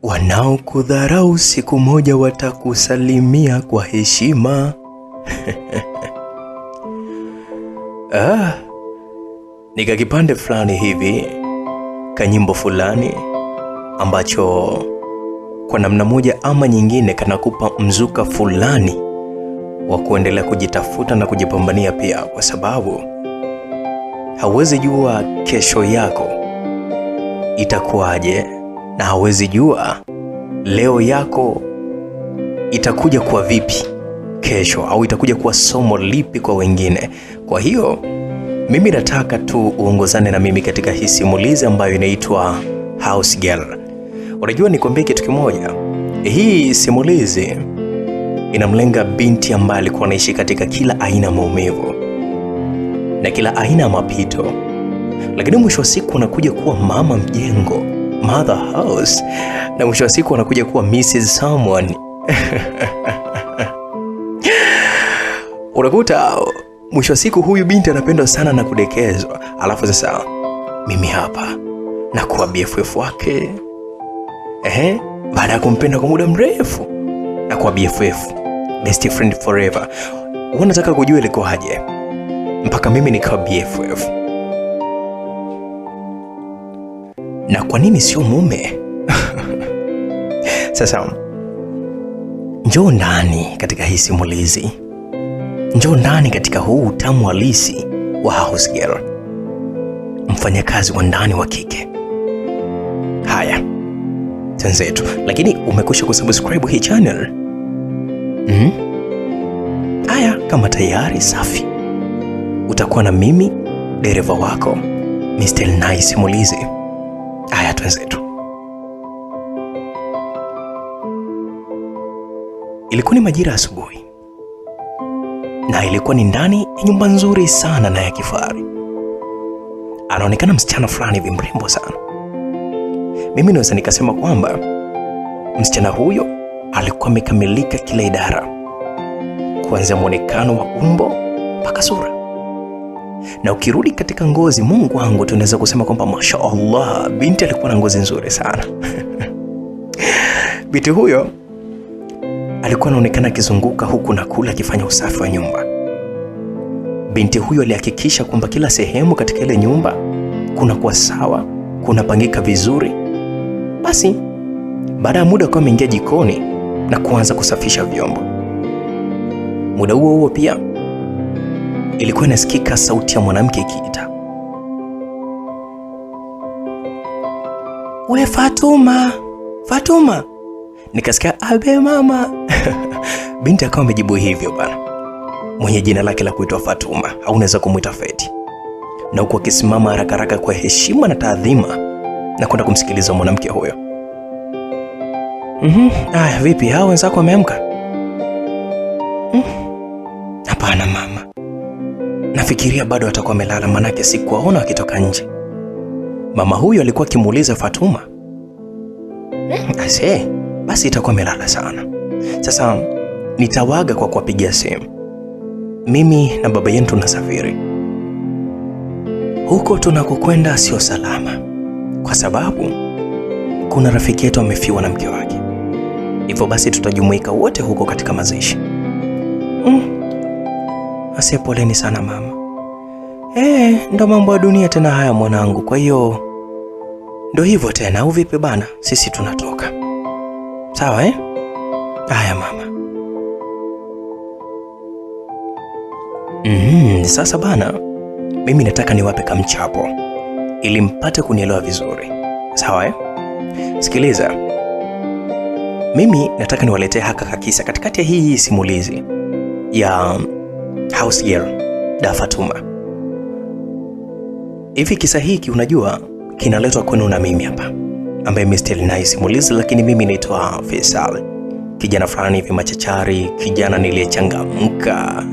Wanaokudharau siku moja watakusalimia kwa heshima. Nika kipande fulani hivi, kanyimbo fulani ambacho kwa namna moja ama nyingine kanakupa mzuka fulani wa kuendelea kujitafuta na kujipambania pia, kwa sababu hauwezi jua kesho yako itakuwaje, na hauwezi jua leo yako itakuja kuwa vipi kesho, au itakuja kuwa somo lipi kwa wengine. Kwa hiyo mimi nataka tu uongozane na mimi katika hii simulizi ambayo inaitwa House Girl. Unajua nikwambie kitu kimoja, hii simulizi inamlenga binti ambaye alikuwa anaishi katika kila aina maumivu na kila aina ya mapito, lakini mwisho wa siku anakuja kuwa mama mjengo, mother house, na mwisho wa siku anakuja kuwa Mrs. Someone. Unakuta mwisho wa siku huyu binti anapendwa sana na kudekezwa, alafu sasa mimi hapa na kuwa BFF wake. Baada ya kumpenda kwa muda mrefu na kuwa BFF, best friend forever. Unataka kujua ilikoaje mpaka mimi nikawa BFF? Na kwa nini sio mume? Sasa njoo ndani katika hii simulizi, njoo ndani katika huu utamu halisi wa House Girl, mfanyakazi wa ndani wa kike. Haya, tenzetu. Lakini umekwisha kusubscribe hii channel? Haya, kama tayari, safi. Utakuwa na mimi dereva wako Mr. Nice Simulizi. Haya, tenzetu. Ilikuwa ni majira asubuhi, na ilikuwa ni ndani ya nyumba nzuri sana na ya kifahari. Anaonekana msichana fulani hivi mrembo sana. Mimi naweza nikasema kwamba msichana huyo alikuwa amekamilika kila idara, kuanzia muonekano wa umbo mpaka sura. Na ukirudi katika ngozi, Mungu wangu, tunaweza kusema kwamba mashaallah, binti alikuwa na ngozi nzuri sana. Binti huyo alikuwa anaonekana akizunguka huku na kule akifanya usafi wa nyumba. Binti huyo alihakikisha kwamba kila sehemu katika ile nyumba kuna kuwa sawa, kuna pangika vizuri. Basi baada ya muda akawa ameingia jikoni na kuanza kusafisha vyombo. Muda huo huo pia ilikuwa inasikika sauti ya mwanamke ikiita, "We Fatuma, Fatuma." Nikasikia, "Abe mama." Binti akawa amejibu hivyo bana, mwenye jina lake la kuitwa Fatuma, au unaweza kumuita Feti. Na huko akisimama haraka haraka kwa heshima na taadhima na kwenda kumsikiliza mwanamke huyo. Vipi, hao wenzako wameamka? Hapana mama, nafikiria bado watakuwa wamelala, manake sikuwaona wakitoka nje. Mama huyo alikuwa akimuuliza Fatuma. Basi itakuwa wamelala sana. Sasa nitawaga kwa kuwapigia simu. Mimi na baba yetu tunasafiri. Huko tunakokwenda sio salama, kwa sababu kuna rafiki yetu amefiwa na mke wake. Hivyo basi tutajumuika wote huko katika mazishi. Poleni sana mama. Ndo mambo ya dunia tena haya mwanangu. Kwa hiyo ndo hivyo tena, au vipi bana? Sisi tunatoka. Sawa Haya mama. Sasa bana, mimi nataka niwape kamchapo ili mpate kunielewa vizuri. Sawa Sikiliza. Mimi nataka niwaletee haka kakisa katikati ya hii simulizi ya House Girl da Fatuma. Hivi kisa hiki unajua kinaletwa kwenu na mimi hapa, ambaye Mr. Nice Simulizi, lakini mimi naitwa Faisal. Kijana fulani hivi machachari, kijana niliyechangamka,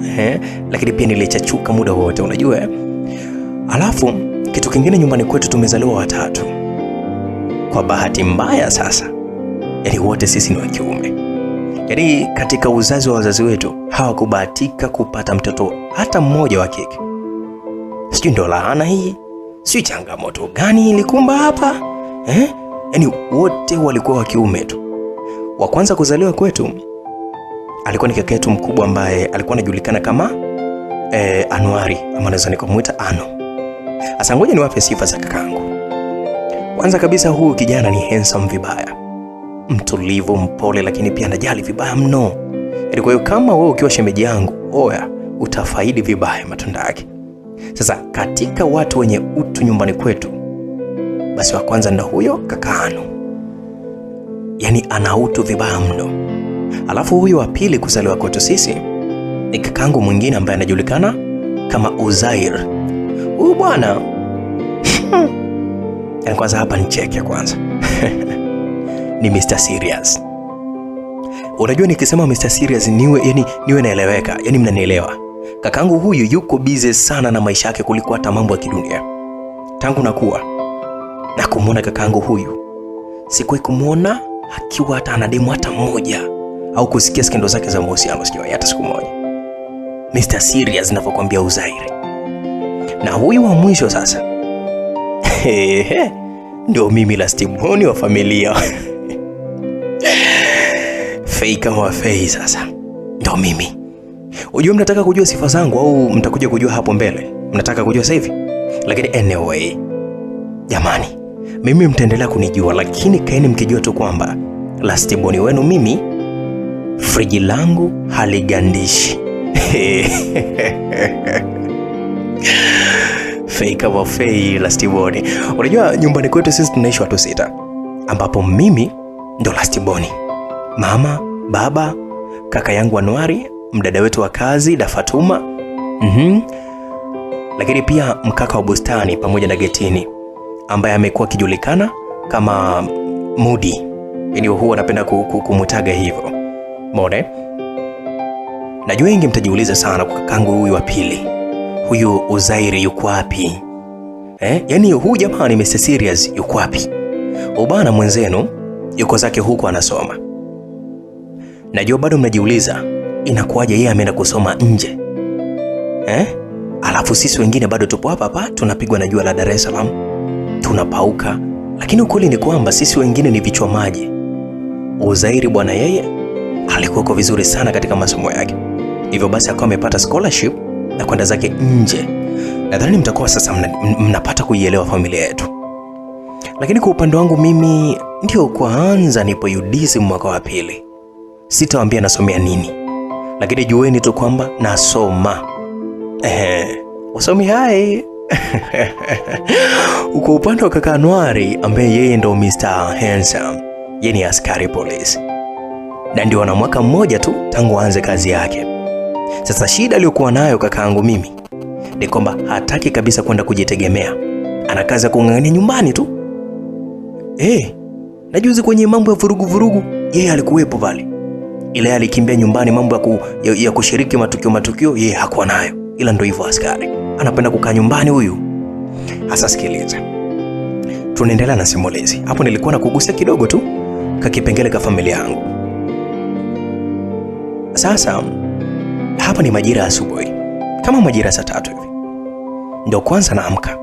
lakini pia niliyechachuka muda wote, unajua. Alafu kitu kingine, nyumbani kwetu tumezaliwa watatu. Kwa bahati mbaya sasa, yani wote sisi ni wa kiume. Yani katika uzazi wa wazazi wetu hawakubahatika kupata mtoto hata mmoja wa kike. Sijui ndo laana hii, sijui changamoto gani ilikumba hapa. Yaani wote walikuwa wa kiume tu. Wa kwanza kuzaliwa kwetu alikuwa ni kaka yetu mkubwa ambaye alikuwa anajulikana kama Anuari, ama naweza nikamuita Ano. Sasa ngoja niwape sifa za kakangu. Kwanza kabisa, huyu kijana ni handsome vibaya, mtulivu, mpole, lakini pia anajali vibaya mno. Kwa hiyo kama wewe ukiwa shemeji yangu, oya, utafaidi vibaya matunda yake. Sasa katika watu wenye utu nyumbani kwetu, basi wa kwanza ndio huyo kaka Ano. Yaani ana utu vibaya mno. Alafu huyu wa pili kuzaliwa kwetu sisi ni kakangu mwingine ambaye anajulikana kama Uzair. Huyu bwana yaani kwanza hapa nicheke kwanza. Ni Mr. Serious. Unajua nikisema Mr. Serious niwe naeleweka, yaani mnanielewa. Kakangu huyu yuko busy sana na maisha yake kuliko hata mambo ya kidunia. Tangu nakuwa na kumuona kakangu huyu, sikuwahi kumuona akiwa hata ana demu hata mmoja au kusikia skendo zake za mahusiano, sijawahi hata siku moja. Mr. Serious ninavyokuambia Uzairi. Na huyu wa mwisho sasa ndio mimi last born wa familia. Fei kama Fei sasa ndio mimi. Unajua mnataka kujua sifa zangu au mtakuja kujua hapo mbele? Mnataka kujua sasa hivi? Lakini anyway, jamani, mimi mtaendelea kunijua, lakini kaeni mkijua tu kwamba last born wenu mimi, friji langu haligandishi. Fei kama Fei last born. Unajua nyumbani kwetu sisi tunaishi watu 6, ambapo mimi ndo last born. Mama, baba, kaka yangu Anuari, mdada wetu wa kazi da Fatuma, lakini pia mkaka wa bustani pamoja na getini ambaye amekuwa kijulikana kama Mudi. Yaani huwa napenda kumutaga hivyo. Mbona? Najua wengi mtajiuliza sana kwa kakangu huyu wa pili. Huyu Uzairi yuko wapi? Yaani huyu jamaa ni Mr. Serious yuko wapi? Ubana mwenzenu yuko zake huko anasoma. Najua bado mnajiuliza inakuwaje yeye ameenda kusoma nje. Alafu sisi wengine bado tupo hapa tunapigwa na jua la Dar es Salaam. Tunapauka. Lakini ukweli ni kwamba sisi wengine ni vichwa maji. Uzairi bwana yeye alikuwa vizuri sana katika masomo yake. Hivyo basi akawa amepata scholarship na kwenda zake nje. Nadhani mtakuwa sasa mnapata kuielewa familia yetu. Lakini kwa upande wangu mimi ndio kwanza nipo UDSM mwaka wa pili. Sitawaambia nasomea nini, lakini jueni tu kwamba nasoma. Wasomi hai. Uko upande wa kaka Anuari ambaye yeye ndo Mr. Handsome. Yeye ni askari polisi. Na ndio ana mwaka mmoja tu tangu aanze kazi yake. Sasa shida aliyokuwa nayo kakaangu mimi ni kwamba hataki kabisa kwenda kujitegemea. Ana kazi ya kung'ang'ania nyumbani tu. Najuzi kwenye mambo ya vurugu yeye alikuwepo pale. Ile alikimbia nyumbani mambo ya kushiriki matukio yeye hakuwa nayo. Ila ndio hivyo askari. Anapenda kukaa nyumbani huyu. Hasa sikiliza. Tunaendelea na simulizi. Hapo nilikuwa nakugusia kidogo tu kakipengele ka familia yangu. Sasa hapa ni majira ya asubuhi. Kama majira saa 3 hivi. Ndio kwanza naamka.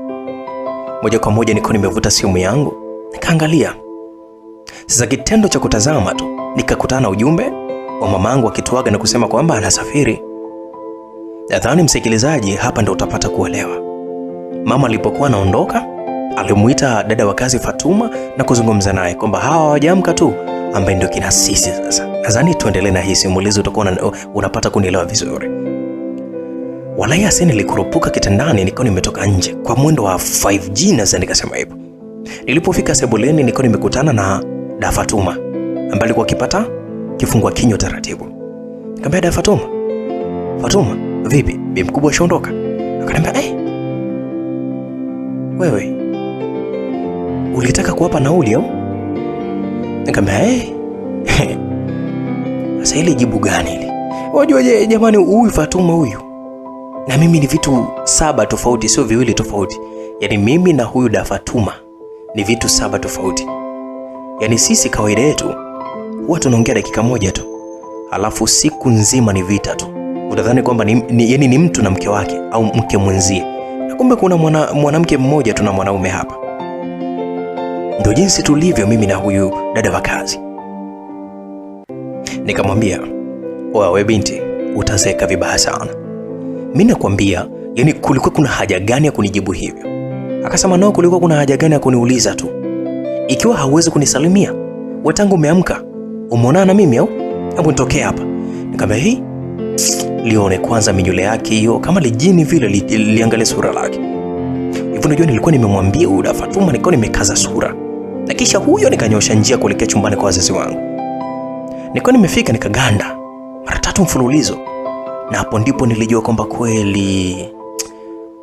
Moja kwa moja niko nimevuta simu yangu, nikaangalia. Sasa kitendo cha kutazama tu nikakutana na ujumbe wa mamangu akituaga na kusema kwamba anasafiri. Nadhani msikilizaji hapa ndio utapata kuelewa. Mama alipokuwa anaondoka, alimuita dada wa kazi Fatuma na kuzungumza naye kwamba hawa hawajaamka tu, ambaye ndio kina sisi sasa. Nadhani tuendelee na hii simulizi utakuwa unapata kunielewa vizuri. Walai aseni nilikurupuka kitandani niko nimetoka nje kwa mwendo wa 5G na nikasema hivyo. Nilipofika sebuleni niko nimekutana na da Fatuma ambaye alikuwa akipata kifungua kinywa taratibu. Nikamwambia da Fatuma, vipi? Bi mkubwa shaondoka? Akaniambia wewe ulitaka kuwapa nauli au? Nikamwambia sasa ile jibu gani ile? Unajua jamani, huyu Fatuma huyu na mimi ni vitu 7 tofauti, sio viwili tofauti. Yaani mimi na huyu da Fatuma ni vitu 7 tofauti. Yaani sisi kawaida yetu huwa tunaongea dakika moja tu, alafu siku nzima ni vita tu. Utadhani kwamba ni mtu na mke wake au mke mwenzie. Na kumbe kuna mwanamke mmoja tu na mwanaume hapa. ndio jinsi tulivyo mimi na huyu dada wa kazi. Nikamwambia, wewe binti, utazeeka vibaya sana. Mimi nakwambia, yani kulikuwa kuna haja gani ya kunijibu hivyo? Akasema no, kulikuwa kuna haja gani ya kuniuliza tu. Ikiwa hauwezi kunisalimia, wewe tangu umeamka umeonana na mimi au? Hebu nitokee hapa. Nikamwambia hii lione kwanza minyule yake hiyo kama lijini vile liangalie sura lake. Hivyo unajua nilikuwa nimemwambia huyu Fatuma, nilikuwa nimekaza sura. Na kisha huyo nikanyosha njia kuelekea chumbani kwa wazazi wangu. Nilikuwa nimefika nikaganda mara 3 mfululizo. Na hapo ndipo nilijua kwamba kweli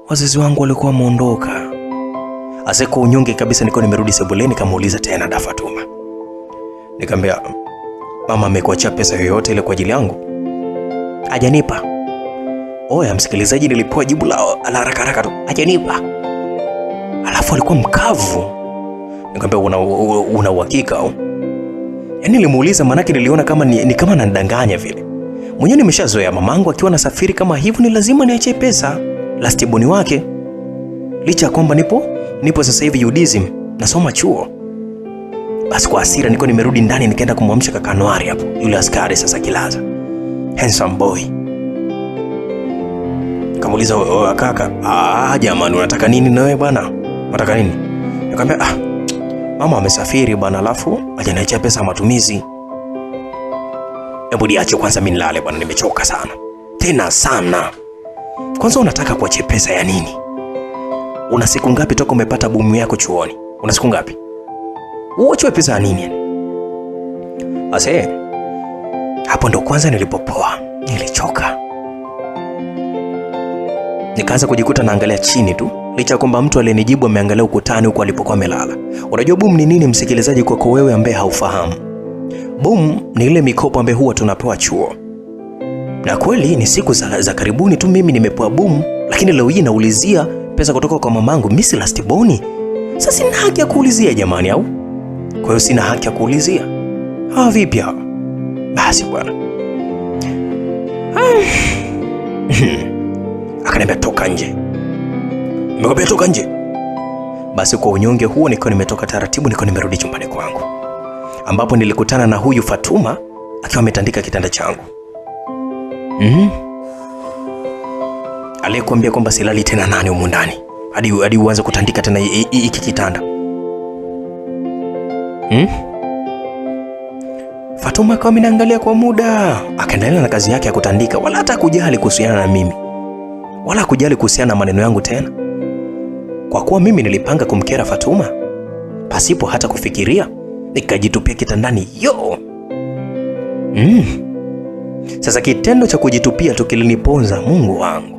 wazazi wangu walikuwa wameondoka. Ase kwa unyonge kabisa nilikuwa nimerudi sebuleni nikamuuliza tena da Fatuma. Nikamwambia, mama amekuachia pesa yoyote ile kwa ajili yangu? Hajanipa. Oya msikilizaji, nilipewa jibu la haraka tu. Hajanipa. Alafu alikuwa mkavu. Nikamwambia una uhakika au? Yaani nilimuuliza manake niliona kama ni kama anadanganya vile. Mwenyewe nimeshazoea mamangu akiwa nasafiri kama hivyo ni lazima niache pesa. Lastiboni wake. Licha kwamba nipo sasa hivi UDSM nasoma chuo. Basi kwa hasira niko nimerudi ndani nikaenda kumwamsha kaka Noari hapo. Yule askari sasa kilaza. Handsome boy. Kamuuliza kaka, jamani unataka nini na wewe bwana? Unataka nini? Nikamwambia mama amesafiri bwana, alafu hajaniachia pesa ya matumizi. Hebu niache kwanza mimi nilale bwana, nimechoka sana. Tena sana. Kwanza unataka kuache pesa ya nini? Una siku ngapi toka umepata bumu yako chuoni? Una siku ngapi? Uache pesa ya nini? Ase hapo ndo kwanza nilipopoa. Nilichoka. Nikaanza kujikuta naangalia chini tu. Licha kwamba mtu aliyenijibu ameangalia ukutani huko alipokuwa amelala. Unajua boom ni nini msikilizaji kwako wewe ambaye haufahamu? Boom ni ile mikopo ambayo huwa tunapewa chuo. Na kweli ni siku za karibuni tu mimi nimepewa boom, lakini leo hii naulizia pesa kutoka kwa mamangu, mimi si lastiboni. Sasa sina haki ya kuulizia jamani au? Kwa hiyo sina haki ya kuulizia. Vipi hawa? Basi bwana. Akaniambia toka nje. Nimekwambia toka nje. Basi kwa unyonge huo niko nimetoka taratibu, niko nimerudi chumbani kwangu. Ambapo nilikutana na huyu Fatuma akiwa ametandika kitanda changu. Aliyekuambia kwamba silali tena nani humu ndani? Hadi uanze kutandika tena hiki kitanda. Fatuma akawa amenangalia kwa muda, akaendelea na kazi yake ya kutandika, wala hata kujali kuhusiana na mimi. Wala kujali kuhusiana na maneno yangu tena. Kwa kuwa mimi nilipanga kumkera Fatuma, pasipo hata kufikiria, nikajitupia kitandani yo. Sasa kitendo cha kujitupia tu kiliniponza Mungu wangu.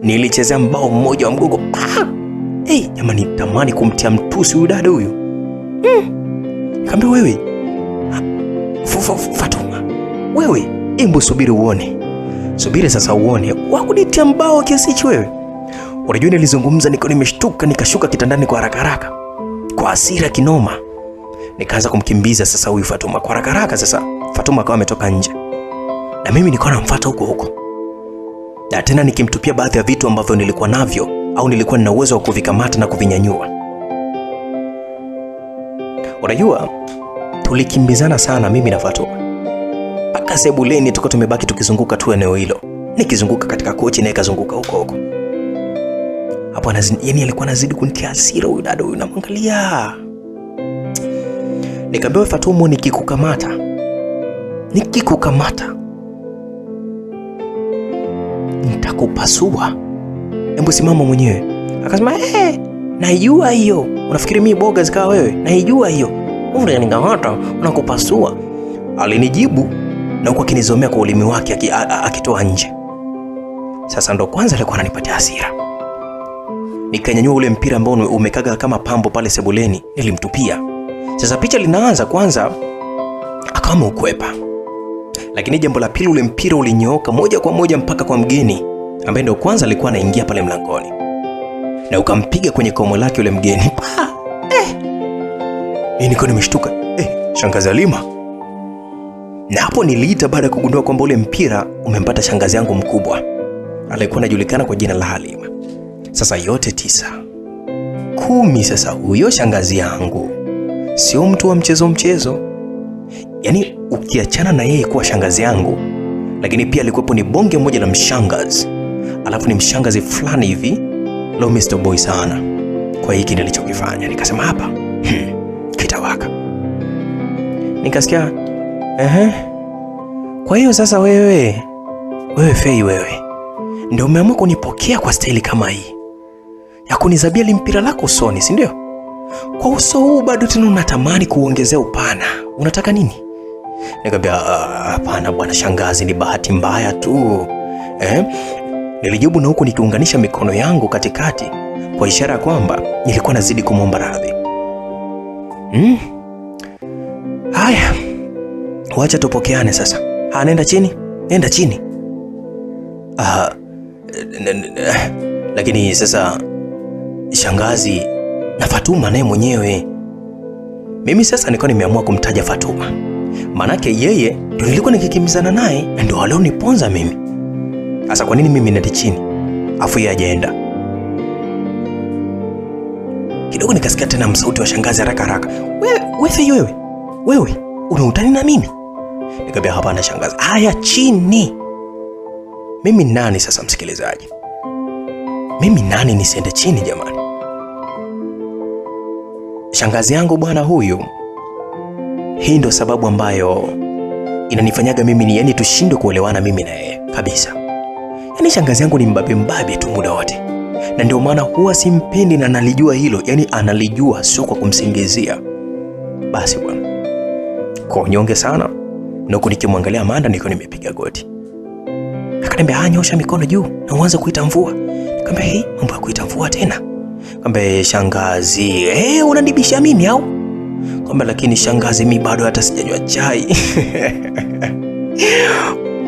Nilichezea mbao mmoja wa mgogo. Jamani tamani kumtia mtusi huyu dada huyu. Nikamwambia wewe, Fatuma, wewe, hebu subiri uone. Subiri sasa uone. Wakunitia mbao kiasi hicho wewe. Unajua nilizungumza niko nimeshtuka nikashuka kitandani kwa haraka. Kwa hasira kinoma. Nikaanza kumkimbiza sasa huyu Fatuma kwa haraka. Sasa Fatuma akawa ametoka nje. Na mimi nilikuwa namfuata huko. Na tena nikimtupia baadhi ya vitu ambavyo nilikuwa navyo au nilikuwa nina uwezo wa kuvikamata na kuvinyanyua. Unajua tulikimbizana sana mimi na Fatuma. Paka sebuleni tuko tumebaki tukizunguka tu eneo hilo. Nikizunguka katika kochi na ikazunguka huko. Hapo yani alikuwa anazidi kunitia hasira huyu dada huyu, namwangalia. Nikamwambia Fatuma, nikikukamata nitakupasua. Hebu simama mwenyewe. Akasema naijua hiyo. Unafikiri mimi boga zikawa wewe? Naijua hiyo. Ule ningamata unakupasua. Alinijibu na huko akinizomea kwa ulimi wake akitoa nje. Sasa ndo kwanza alikuwa ananipatia hasira. Nikanyanyua ule mpira ambao umekaga kama pambo pale sebuleni, nilimtupia. Sasa picha linaanza kwanza akama ukwepa. Lakini jambo la pili, ule mpira ulinyooka moja kwa moja mpaka kwa mgeni ambaye ndo kwanza alikuwa anaingia pale mlangoni. Na ukampiga kwenye komo lake ule mgeni. Niko nimeshtuka. Shangazi Halima. Na hapo niliita baada ya kugundua kwamba ule mpira umempata shangazi yangu mkubwa. Alikuwa anajulikana kwa jina la Halima. Sasa yote 9, 10 sasa. Huyo shangazi yangu sio mtu wa mchezo mchezo. Yaani ukiachana na yeye kuwa shangazi yangu, lakini pia alikuwepo ni bonge moja la mshangazi. Alafu ni mshangazi fulani hivi low Mr. Boy sana. Kwa hiki nilichokifanya nikasema hapa kitawaka. Nikasikia kwa hiyo sasa wewe Fei, wewe ndio umeamua kunipokea kwa staili kama hii ya kunizabia limpira lako usoni, si ndio? Kwa uso huu bado tena unatamani kuongezea upana. Unataka nini? Nikamwambia hapana bwana shangazi, ni bahati mbaya tu. Nilijibu na huku nikiunganisha mikono yangu katikati kwa ishara kwamba nilikuwa nazidi kumwomba radhi. Haya, wacha tupokeane sasa. Nenda chini, nenda chini. Lakini sasa shangazi na Fatuma naye mwenyewe. Mimi sasa nilikuwa nimeamua kumtaja Fatuma. Manake yeye ndio nilikuwa nikikimbizana naye na ndio alioniponza mimi. Sasa kwa nini mimi nende chini afu yeye ajaenda? Kidogo nikasikia tena msauti wa shangazi haraka. Wewe unautani na mimi? Nikamwambia hapana shangazi. Haya chini. Mimi nani sasa msikilizaji? Mimi nani nisiende chini jamani? Shangazi yangu bwana huyu. Hii ndio sababu ambayo inanifanyaga mimi yani tushindwe kuelewana mimi na yeye kabisa. Yani shangazi yangu ni mbabe tu muda wote. Na ndio maana huwa simpendi na analijua hilo. Yani analijua, sio kwa kumsingizia. Basi bwana. Kwa nyonge sana. Na huku nikimwangalia Amanda niko nimepiga goti. Akaniambia nyosha mikono juu na uanze kuita mvua. Nikamwambia mambo ya kuita mvua tena. Nikamwambia shangazi, unanibisha mimi au? Nikamwambia lakini shangazi mimi bado hata sijanywa chai.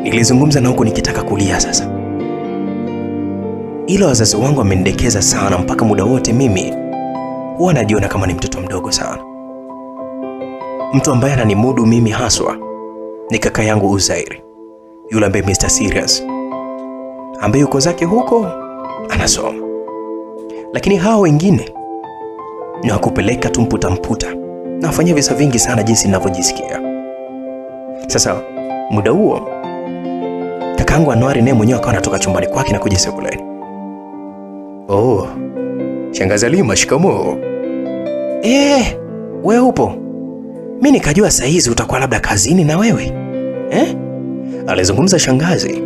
Nilizungumza na huko nikitaka kulia sasa. Ila wazazi wangu wamenidekeza sana mpaka muda wote mimi huwa najiona kama ni mtoto mdogo sana. Mtu ambaye ananimudu mimi haswa ni kaka yangu Uzairi. Yule ambaye Mr. Serious. Ambaye yuko zake huko anasoma. Lakini hao wengine ni wakupeleka tu mputa. Na wafanyia visa vingi sana jinsi ninavyojisikia. Sasa muda huo kakangu Anwari naye mwenyewe akawa anatoka chumbani kwake na kuja sebuleni. Shangazi Halima, shikamoo. Wewe upo? Mimi nikajua saa hizi utakuwa labda kazini na wewe. Alizungumza shangazi.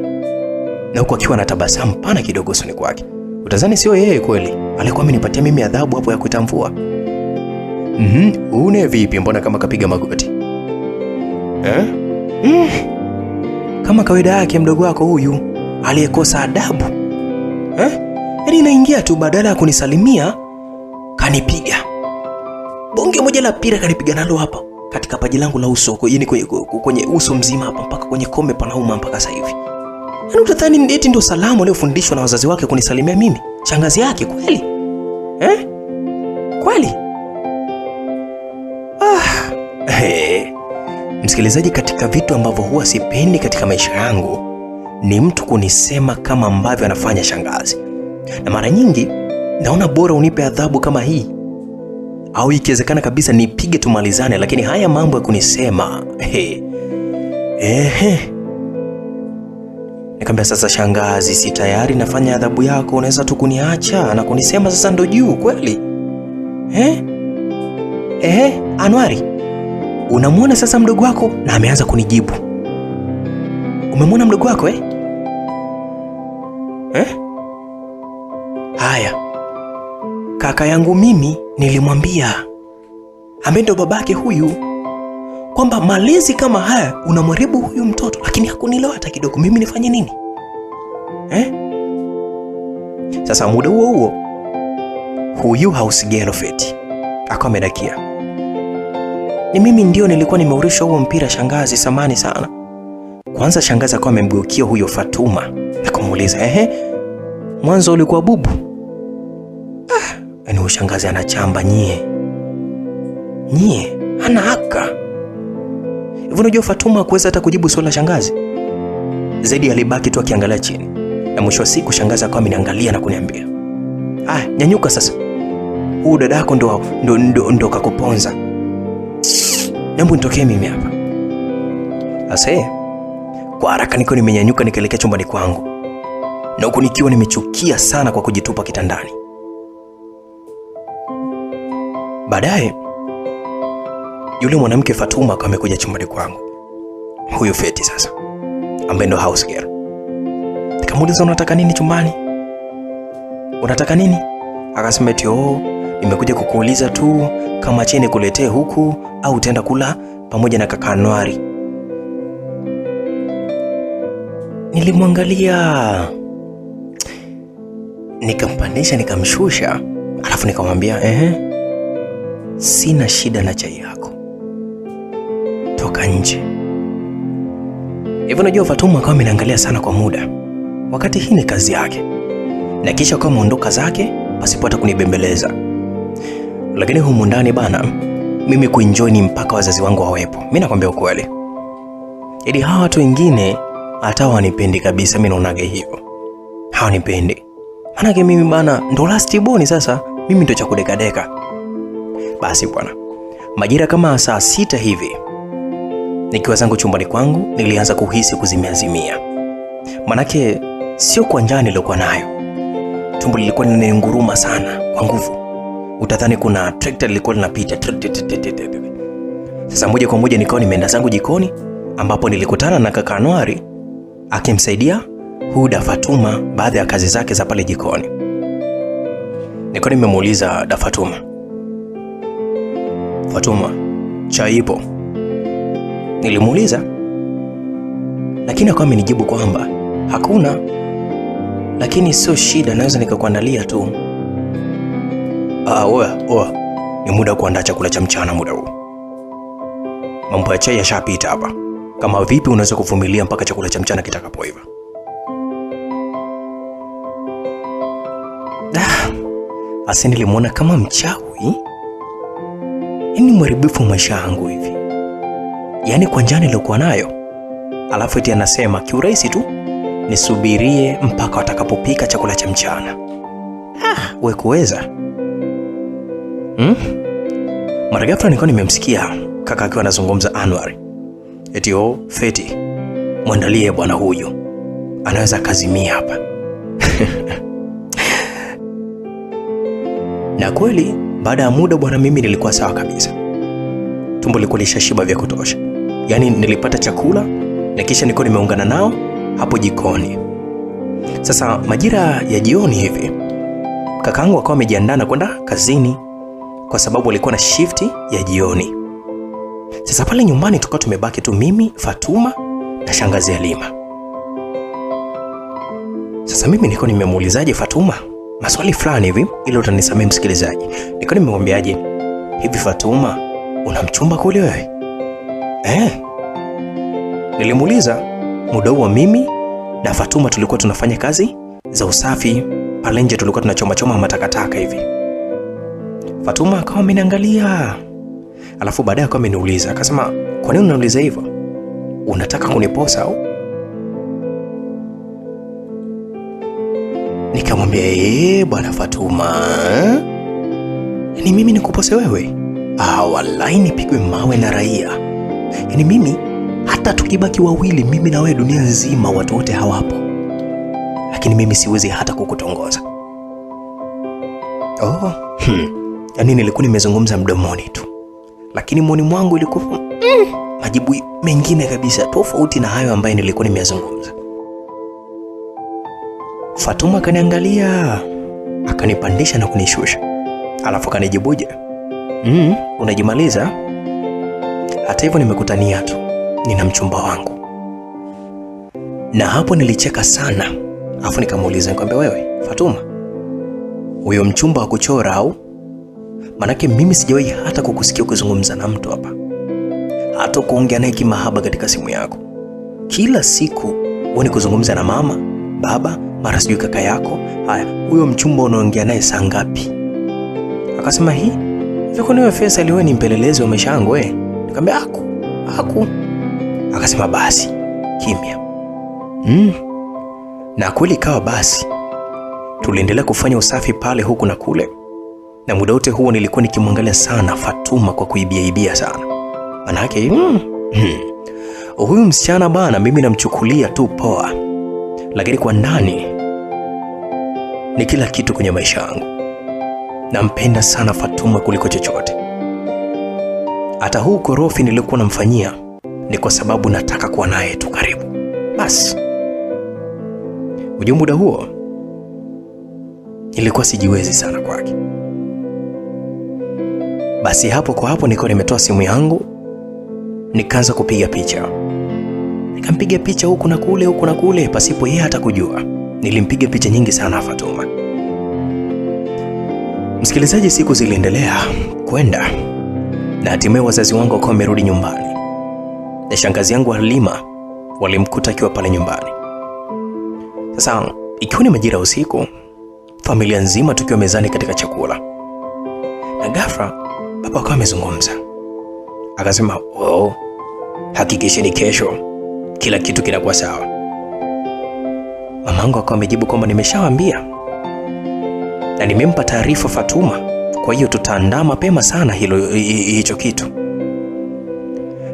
Na huko akiwa na tabasamu pana kidogo usoni kwake. Utazani sio yeye kweli. Alikuwa amenipatia mimi adhabu hapo ya kuita mvua. Une vipi, mbona kama kapiga magoti? Kama kawaida yake mdogo wako huyu aliyekosa adabu. Yaani naingia tu badala ya kunisalimia kanipiga. Bonge moja la pira kanipiga nalo hapa katika paji langu la uso, kwenye uso mzima hapa mpaka kwenye kombe panauma mpaka sasa hivi. Yaani utadhani eti ndio salamu aliyofundishwa na wazazi wake kunisalimia mimi, shangazi yake kweli? Kweli? Msikilizaji, katika vitu ambavyo huwa sipendi katika maisha yangu ni mtu kunisema kama ambavyo anafanya shangazi. Na mara nyingi naona bora unipe adhabu kama hii, au ikiwezekana kabisa nipige tumalizane, lakini haya mambo ya kunisema nikamwambia sasa shangazi, si tayari nafanya adhabu yako, unaweza tu kuniacha na kunisema sasa ndo juu kweli? Anwari, unamwona sasa mdogo wako? Na ameanza kunijibu. Umemwona mdogo wako Haya. Kaka yangu mimi nilimwambia, ambaye ndo babake huyu, kwamba malezi kama haya unamharibu huyu mtoto, lakini hakunielewa hata kidogo. Mimi nifanye nini? Sasa muda huo huyu House Girl Feti akawa amedakia. Ni mimi ndio nilikuwa nimeurishwa huo mpira shangazi, samani sana. Kwanza shangazi akawa amemgeukia huyo Fatuma na kumuuliza, mwanzo ulikuwa bubu? Yaani shangazi anachamba nyie hana haka. Hivyo unajua Fatuma kuweza hata kujibu swali la shangazi. Zaidi alibaki tu akiangalia chini. Na mwisho wa siku shangazi akawa ameniangalia na kuniambia, nyanyuka sasa. huu dadako ndo kakuponza. Nembu nitokee mimi hapa. Ase, kwa haraka niko nimenyanyuka nikaelekea chumbani kwangu. Na huku nikiwa nimechukia sana kwa kujitupa kitandani. Baadaye yule mwanamke Fatuma akawa amekuja chumbani kwangu. Huyo Feti sasa, ambaye ndo house girl. Nikamuuliza, unataka nini chumbani? Unataka nini? Akasema eti nimekuja kukuuliza tu kama cheni kuletee huku au utaenda kula pamoja na kaka Anwari. Nilimwangalia, nikampandisha nikamshusha, alafu nikamwambia sina shida na chai yako, toka nje. Hivyo najua Fatuma akawa ameniangalia sana kwa muda, wakati hii ni kazi yake, na kisha akawa ameondoka zake pasipo hata kunibembeleza. Lakini humu ndani bana, mimi kuenjoy ni mpaka wazazi wangu wawepo. Mimi nakwambia ukweli, ili hawa watu wengine hata wanipendi kabisa. Mimi naonaga hivyo, hawanipendi. Maana mimi bana ndo last born, sasa mimi ndo cha kudekadeka. Basi bwana, majira kama saa 6 hivi, nikiwa zangu chumbani kwangu, nilianza kuhisi kuzimiazimia. Manake sio kwa njaa nilikuwa nayo, tumbo lilikuwa linanguruma sana kwa nguvu. Utadhani kuna tractor lilikuwa linapita. Sasa moja kwa moja nikawa nimeenda zangu jikoni, ambapo nilikutana na kaka Anwari akimsaidia Huda Fatuma baadhi ya kazi zake za pale jikoni. Nikawa nimemuuliza da Fatuma, chai ipo? Nilimuuliza, lakini akawa amenijibu kwamba hakuna, lakini sio shida, naweza nikakuandalia tu. Oa, ni muda kuandaa chakula cha mchana muda huu. Mambo ya chai yashapita hapa. Kama vipi unaweza kuvumilia mpaka chakula cha mchana kitakapoiva? Asa nilimuona kama mchawi, yaani mharibifu maisha yangu hivi. Yaani kwa njaa nilikuwa nayo, alafu eti anasema kiurahisi tu nisubirie mpaka watakapopika chakula cha mchana. We kuweza. Mara ghafla nilikuwa nimemsikia kaka akiwa anazungumza Anwar. Eti Feti, mwandalie bwana huyu, anaweza kazimia hapa. Na kweli baada ya muda bwana, mimi nilikuwa sawa kabisa. Tumbo lilikuwa lishashiba vya kutosha. Yaani nilipata chakula na kisha nilikuwa nimeungana nao hapo jikoni. Sasa majira ya jioni hivi, kakaangu akawa amejiandaa kwenda kazini kwa sababu alikuwa na shift ya jioni. Sasa pale nyumbani tukao tumebaki tu mimi, Fatuma na shangazi Halima. Sasa mimi nilikuwa nimemuulizaje Fatuma maswali fulani hivi, ili utanisamee msikilizaji. Nilikuwa nimemwambiaje, hivi Fatuma, una mchumba kule wewe? Nilimuuliza muda huo mimi na Fatuma tulikuwa tunafanya kazi za usafi pale nje, tulikuwa tunachoma matakataka hivi. Fatuma akawa ameniangalia, alafu baadaye akawa ameniuliza, akasema, kwa nini unauliza hivyo? Unataka kuniposa au? Nikamwambia, bwana Fatuma, yaani mimi nikupose wewe? Wallahi nipigwe mawe na raia. Yaani mimi hata tukibaki wawili, mimi na wewe, dunia nzima watu wote hawapo, lakini mimi siwezi hata kukutongoza. Yaani nilikuwa nimezungumza mdomoni tu, lakini moyoni mwangu ilikuwa majibu mengine kabisa tofauti na hayo ambayo nilikuwa nimeyazungumza. Fatuma akaniangalia, akanipandisha na kunishusha, alafu akanijibuje, unajimaliza? Hata hivyo nimekutania tu, nina mchumba wangu. Na hapo nilicheka sana, alafu nikamuuliza, nikamwambia, wewe Fatuma, huyo mchumba wa kuchora au? Manake mimi sijawahi hata kukusikia kuzungumza na mtu hapa, hata kuongea naye kimahaba katika simu yako. Kila siku wewe kuzungumza na mama, baba, mara sijui kaka yako. Haya, huyo mchumba unaongea naye saa ngapi? Akasema, viko niwe Faisal, wewe ni mpelelezi wa maisha yangu wewe. Nikamwambia, haku. Akasema basi, kimya. Na kweli kawa basi. Tuliendelea kufanya usafi pale huku na kule. Na muda wote huo nilikuwa nikimwangalia sana Fatuma kwa kuibia sana. Manake huyu msichana bana, mimi namchukulia tu poa, lakini kwa ndani ni kila kitu kwenye maisha yangu. Nampenda sana Fatuma kuliko chochote. Hata huu korofi nilikuwa namfanyia ni kwa sababu nataka kuwa naye tu karibu. Basi muda huo nilikuwa sijiwezi sana kwake. Basi hapo kwa hapo nilikuwa nimetoa simu yangu, nikaanza kupiga picha. Nikampiga picha huku na kule pasipo yeye hata kujua. Nilimpiga picha nyingi sana Fatuma. Msikilizaji, siku ziliendelea kwenda na hatimaye wazazi wangu wakawa wamerudi nyumbani. Na shangazi yangu Halima walimkuta akiwa pale nyumbani. Sasa ikiwa ni majira usiku, familia nzima tukiwa mezani katika chakula. Na ghafla baba akawa amezungumza. Akasema, "Oh, hakikisheni kesho kila kitu kinakuwa sawa." Mamangu akawa amejibu kwamba nimeshawaambia na nimempa taarifa Fatuma, kwa hiyo tutaandaa mapema sana hicho kitu.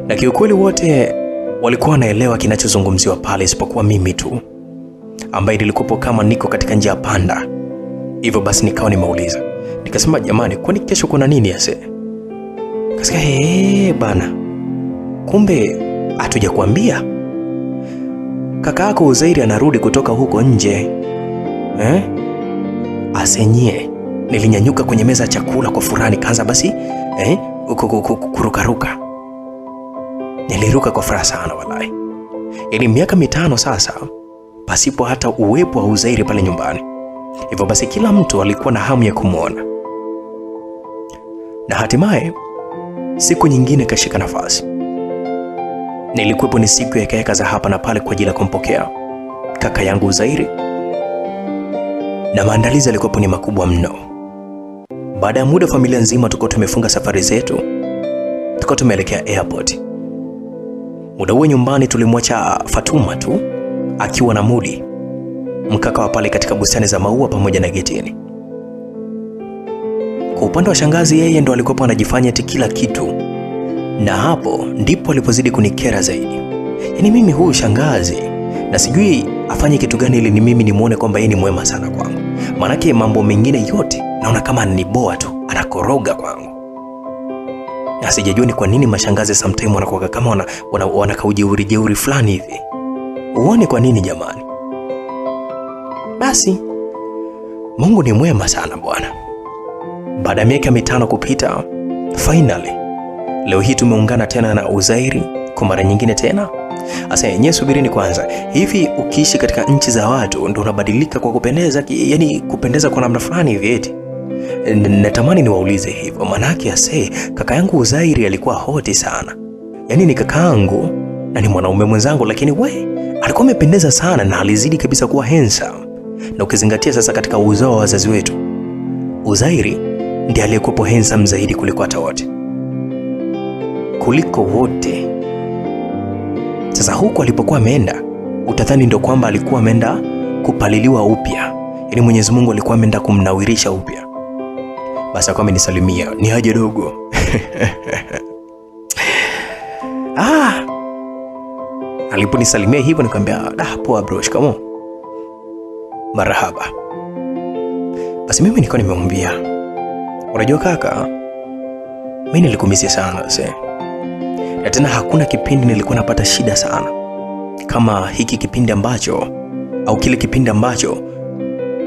Na kiukweli wote walikuwa wanaelewa kinachozungumziwa pale isipokuwa mimi tu, ambaye nilikuwa kama niko katika njia panda. Hivyo basi nikawa nimeuliza. Nikasema, "Jamani, kwani kesho kuna nini ase?" Kasika, bana, kumbe hatujakuambia. Kaka yako Uzairi anarudi kutoka huko nje. Asenye, nilinyanyuka kwenye meza ya chakula kwa furaha, nikaanza basi kurukaruka. Niliruka kwa furaha sana wallahi. Yaani miaka 5 sasa pasipo hata uwepo wa Uzairi pale nyumbani. Hivyo basi kila mtu alikuwa na hamu ya kumuona. Na hatimaye siku nyingine kashika nafasi. Nilikuwepo ni siku ya kaeka za hapa na pale kwa ajili ya kumpokea kaka yangu Uzairi. Na maandalizi yalikuwa ni makubwa mno. Baada ya muda familia nzima tulikuwa tumefunga safari zetu. Tulikuwa tumeelekea airport. Muda huo nyumbani tulimwacha Fatuma tu akiwa na Mudi, mkaka wa pale katika bustani za maua pamoja na getini. Kwa upande wa shangazi, yeye ndo alikuwa anajifanya eti kila kitu. Na hapo ndipo alipozidi kunikera zaidi. Yaani mimi huyu shangazi na sijui afanye kitu gani ili ni mimi nimuone kwamba yeye ni mwema sana kwangu. Manake mambo mengine yote naona kama ananiboa tu, anakoroga kwangu. Na sijajua ni kwa nini mashangazi sometimes wanakuwa kama wanakaujeuri fulani hivi. Uone kwa nini jamani. Basi Mungu ni mwema sana bwana. Baada ya miaka 5 kupita, finally leo hii tumeungana tena na Uzairi kwa mara nyingine tena. Asa yenyewe subirini kwanza. Hivi ukiishi katika nchi za watu ndio unabadilika kwa kupendeza, yani kupendeza kwa namna fulani hivi eti. Natamani niwaulize hivyo, manake kaka yangu Uzairi alikuwa hoti sana. Yaani ni kakaangu na ni mwanaume mwenzangu, lakini alikuwa amependeza sana na alizidi kabisa kuwa handsome. Na ukizingatia sasa katika uzao wa wazazi wetu, Uzairi ndiye aliyekuwa handsome zaidi kuliko hata wote. Kuliko wote. Sasa huko alipokuwa ameenda, utadhani ndio kwamba alikuwa ameenda kupaliliwa upya. Yaani Mwenyezi Mungu alikuwa ameenda kumnawirisha upya. Basi akawa amenisalimia, "Ni aje dogo?" Aliponisalimia hivyo nikamwambia, "Poa bro, shikamoo." "Marhaba." Basi mimi nilikuwa nimemwambia, "Unajua kaka, mimi nilikumisia sana na tena hakuna kipindi nilikuwa napata shida sana kama hiki kipindi ambacho au kile kipindi ambacho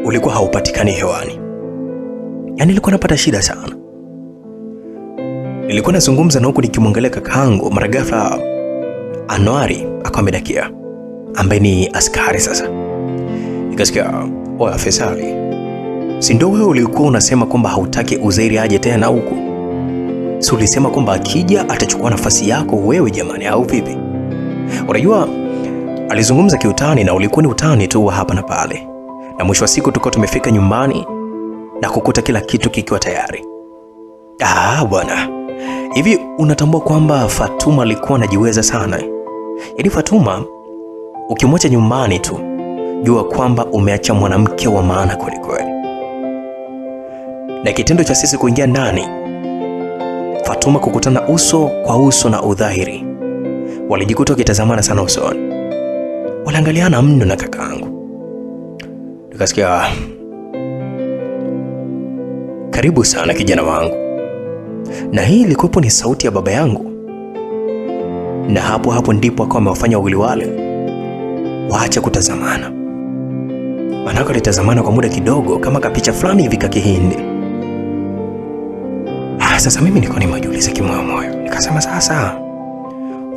ulikuwa haupatikani hewani. Yaani nilikuwa napata shida sana." Nilikuwa nazungumza na huku nikimwangalia kakaangu, mara ghafla Anwari akawa amedakia, ambaye ni askari sasa. Nikasikia, "Oya Faisali, si ndio wewe ulikuwa unasema kwamba hautaki Uzairi aje tena huku? Si ulisema kwamba akija atachukua nafasi yako wewe jamani, au vipi?" Unajua alizungumza kiutani na ulikuwa ni utani tu wa hapa na pale. Na mwisho wa siku tukao tumefika nyumbani na kukuta kila kitu kikiwa tayari. Bwana, hivi unatambua kwamba Fatuma alikuwa anajiweza sana? Yaani Fatuma ukimwacha nyumbani tu, jua kwamba umeacha mwanamke wa maana kweli kweli. Na kitendo cha sisi kuingia ndani, Fatuma kukutana uso kwa uso na Udhairi, walijikuta wakitazamana sana usoni. Waliangaliana mno na kakaangu. Nikasikia, karibu sana kijana wangu. Na hii ilikuwa ni sauti ya baba yangu. Na hapo ndipo akawa amewafanya wawili wale waache kutazamana. Maana walitazamana kwa muda kidogo kama kapicha fulani hivi kakihindi. Sasa mimi niko nimejiuliza kimoyo moyo. Nikasema sasa,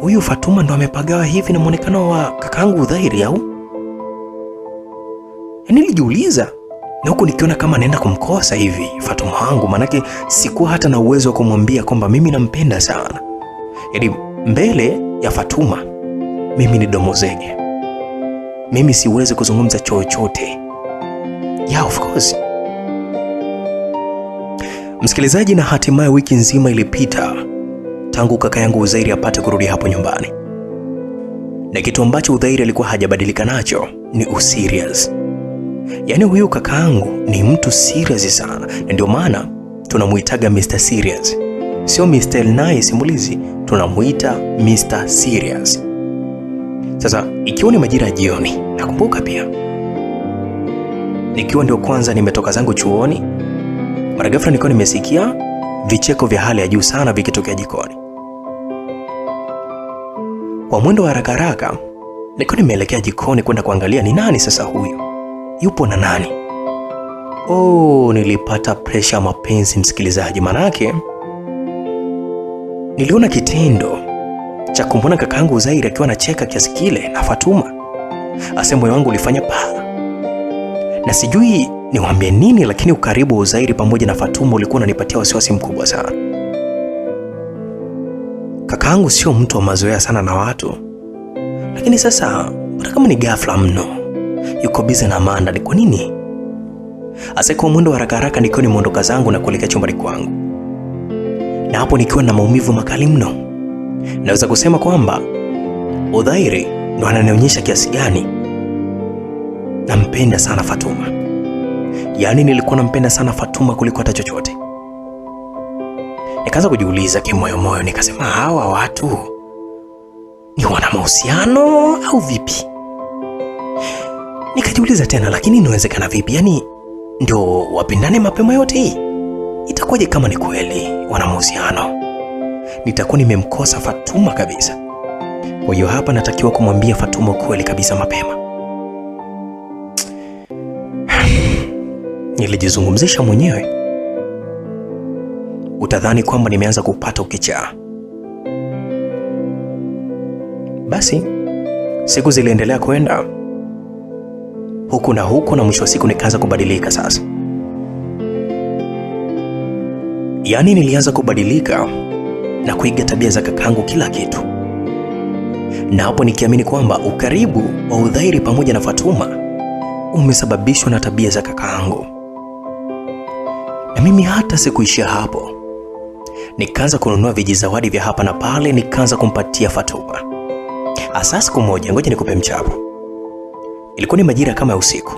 huyu Fatuma ndo amepagawa hivi na muonekano wa kakaangu Udhairi au? Nilijiuliza, na huku nikiona kama naenda kumkosa hivi Fatuma wangu, manake sikuwa hata na uwezo wa kumwambia kwamba mimi nampenda sana. Yaani mbele ya Fatuma mimi ni domozege. Mimi siwezi kuzungumza chochote. Yeah, of course. Msikilizaji, na hatimaye wiki nzima ilipita tangu kaka yangu Udhairi apate kurudi hapo nyumbani. Na kitu ambacho Udhairi alikuwa hajabadilika nacho ni userious. Yaani huyu kakaangu ni mtu serious sana, na ndio maana tunamuitaga Mr. Serious. Sio Mr. Nice simulizi, tunamuita Mr. Serious. Sasa ikiwa ni majira ya jioni, nakumbuka pia nikiwa ndio kwanza nimetoka zangu chuoni, mara ghafla nilikuwa nimesikia vicheko vya hali ya juu sana vikitokea jikoni. Kwa mwendo wa haraka haraka nilikuwa nimeelekea jikoni kwenda kuangalia ni nani sasa huyu, yupo na nani. Nilipata pressure mapenzi msikilizaji, manake niliona kitendo cha kumwona kakaangu Udhairi akiwa anacheka kiasi kile na Fatuma. Ase moyo wangu ulifanya paa. Na sijui niwaambie nini, lakini ukaribu wa Udhairi pamoja na Fatuma ulikuwa unanipatia wasiwasi mkubwa sana. Kakaangu sio mtu wa mazoea sana na watu. Lakini sasa mbona kama ni ghafla mno? Yuko busy na Amanda, ni kwa nini? Asa kwa mwendo wa haraka haraka nikiwa nimeondoka zangu na kuelekea chumbani kwangu. Na hapo nikiwa na maumivu makali mno. Naweza kusema kwamba Udhairi ndo ananionyesha kiasi gani nampenda sana Fatuma. Yaani nilikuwa nampenda sana Fatuma kuliko hata chochote. Nikaanza kujiuliza kimoyo moyo, nikasema hawa watu ni wana mahusiano au vipi? Nikajiuliza tena, lakini inawezekana vipi? Yaani ndio wapendane mapema yote hii? Itakuwaje kama ni kweli wana mahusiano? Nitakuwa nimemkosa Fatuma kabisa. Kwa hiyo hapa natakiwa kumwambia Fatuma kweli kabisa mapema. Nilijizungumzisha mwenyewe. Utadhani kwamba nimeanza kupata ukichaa. Basi siku ziliendelea kwenda huku na huku, na mwisho wa siku nikaanza kubadilika sasa. Yaani nilianza kubadilika na kuiga tabia za kakaangu kila kitu. Na hapo nikiamini kwamba ukaribu wa Udhairi pamoja na Fatuma umesababishwa na tabia za kakaangu. Na mimi hata sikuishia hapo. Nikaanza kununua vijizawadi vya hapa na pale, nikaanza kumpatia Fatuma. Asa siku moja, ngoja nikupe mchapo. Ilikuwa ni majira kama ya usiku.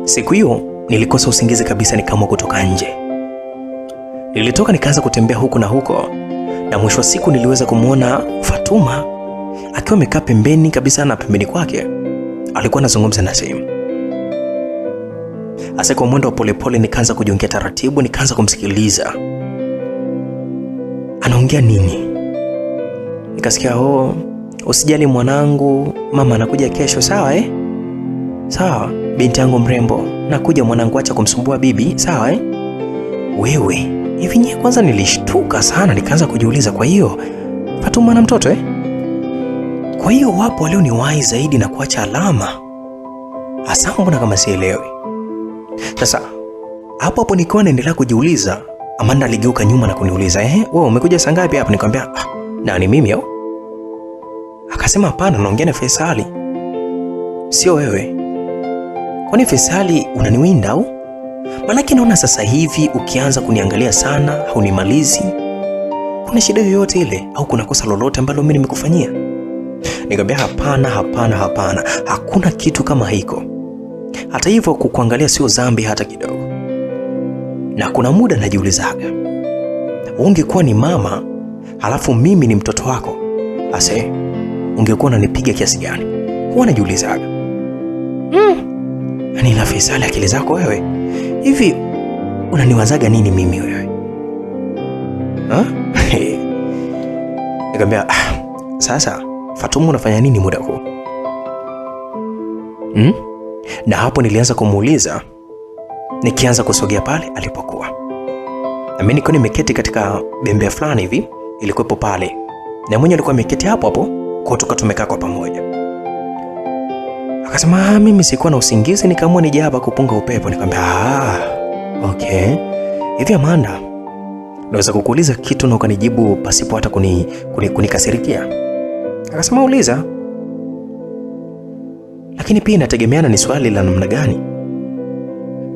Siku hiyo nilikosa usingizi kabisa, nikaamua kutoka nje. Nilitoka nikaanza kutembea huku na huko, na mwisho wa siku niliweza kumuona Fatuma akiwa amekaa pembeni kabisa, na pembeni kwake alikuwa anazungumza na simu. Asa kwa mwendo wa polepole nikaanza kujiongea taratibu, nikaanza kumsikiliza. Anaongea nini? Nikasikia, usijali mwanangu, mama anakuja kesho, sawa Sawa, binti yangu mrembo, nakuja mwanangu, acha kumsumbua bibi, sawa Wewe, hivi nye kwanza nilishtuka sana, nikaanza kujiuliza, kwa hiyo Fatuma na mtoto Kwa hiyo wapo walio ni wai zaidi na kuacha alama. Hasa mbona kama sielewi. Sasa hapo nikiwa naendelea kujiuliza, Amanda aligeuka nyuma na kuniuliza, wewe umekuja saa ngapi hapa? Nikamwambia, nani mimi au? Akasema hapana, naongea na Faisali. Sio wewe. Kwani Faisali unaniwinda au? Maana naona sasa hivi ukianza kuniangalia sana haunimalizi. Kuna shida yoyote ile au kuna kosa lolote ambalo mimi nimekufanyia? Nikamwambia hapana. Hakuna kitu kama hiko. Hata hivyo kukuangalia sio dhambi hata kidogo. Na kuna muda najiulizaga, ungekuwa ni mama halafu mimi ni mtoto wako, ase ungekuwa unanipiga kiasi gani? Huwa najiulizaga. Yaani na Faisal, akili zako wewe. Hivi unaniwazaga nini mimi wewe? Nikamwambia, sasa Fatuma unafanya nini muda huu? Na hapo nilianza kumuuliza, nikianza kusogea pale alipokuwa. Na mimi niko nimeketi katika bembea fulani hivi ilikuwepo pale, na mwenye alikuwa ameketi hapo hapo, kwa tuka tumekaa kwa pamoja. Akasema mimi sikuwa na usingizi, nikaamua nije hapa kupunga upepo. Nikamwambia okay. Hivi Amanda, naweza kukuuliza kitu na ukanijibu pasipo hata kunikasirikia? Akasema uliza. Lakini pia inategemeana ni swali la namna gani.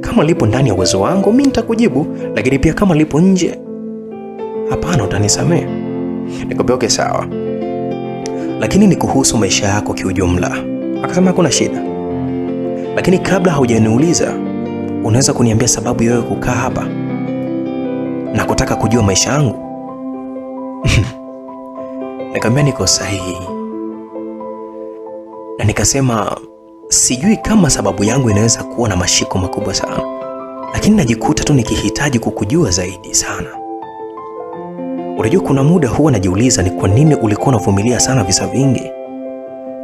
Kama lipo ndani ya uwezo wangu mimi nitakujibu, lakini pia kama lipo nje, hapana, utanisamehe. Nikamwambia okay sawa, lakini ni kuhusu maisha yako kiujumla. Akasema hakuna shida, lakini kabla haujaniuliza unaweza kuniambia sababu wewe kukaa hapa na kutaka kujua maisha yangu? Nikamwambia niko sahihi, na nikasema sijui kama sababu yangu inaweza kuwa na mashiko makubwa sana, lakini najikuta tu nikihitaji kukujua zaidi sana. Unajua kuna muda huwa najiuliza ni kwa nini ulikuwa unavumilia sana visa vingi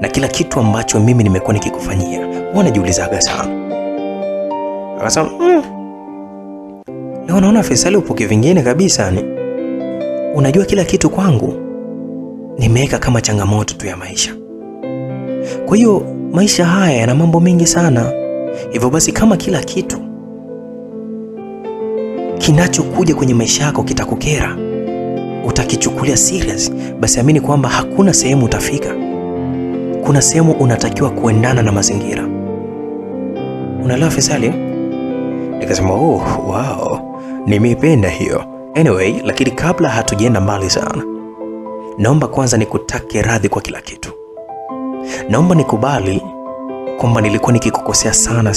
na kila kitu ambacho mimi nimekuwa nikikufanyia. Huwa najiulizaga sana. Akasema leo naona Faisal upo kivingine kabisa ni. Unajua kila kitu kwangu nimeweka kama changamoto tu ya maisha. Kwa hiyo maisha haya yana mambo mengi sana. Hivyo basi kama kila kitu kinachokuja kwenye maisha yako kitakukera, utakichukulia serious, basi amini kwamba hakuna sehemu utafika. Kuna sehemu unatakiwa kuendana na mazingira. Unaelewa Faisal? Nikasema wow, nimeipenda hiyo. Anyway, lakini kabla hatujaenda mbali sana, naomba kwanza nikutake radhi kwa kila kitu. Naomba nikubali kwamba nilikuwa nikikukosea sana.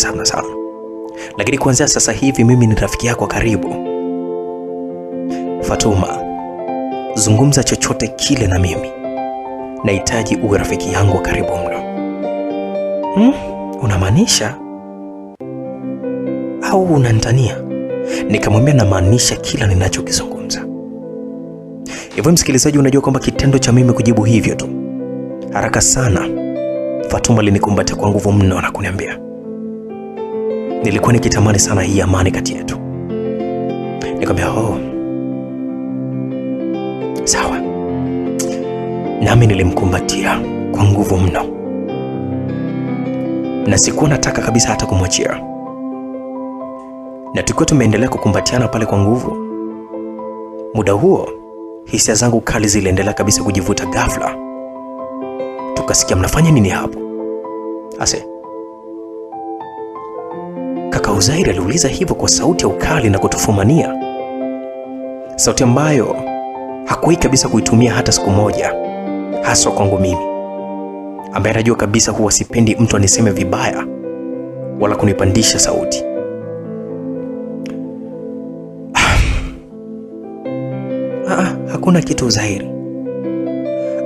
Lakini kuanzia sasa hivi mimi ni rafiki yako karibu. Fatuma, zungumza chochote kile na mimi. Nahitaji uwe rafiki yangu karibu mno. Unamaanisha au unanitania? Nikamwambia namaanisha kila ninachokizungumza. Hivyo msikilizaji, unajua kwamba kitendo cha mimi kujibu hivyo tu haraka sana, Fatuma alinikumbatia kwa nguvu mno na kuniambia, nilikuwa nikitamani sana hii amani kati yetu. Nikamwambia sawa. Nami nilimkumbatia kwa nguvu mno, na sikuwa nataka kabisa hata kumwachia. Na tukiwa tumeendelea kukumbatiana pale kwa nguvu, muda huo hisia zangu kali ziliendelea kabisa kujivuta. Ghafla tukasikia, mnafanya nini hapo? Ase kaka Uzair aliuliza hivyo kwa sauti ya ukali na kutufumania, sauti ambayo hakuwahi kabisa kuitumia hata siku moja, hasa kwangu mimi ambaye anajua kabisa huwa sipendi mtu aniseme vibaya wala kunipandisha sauti. Hakuna kitu Uzair,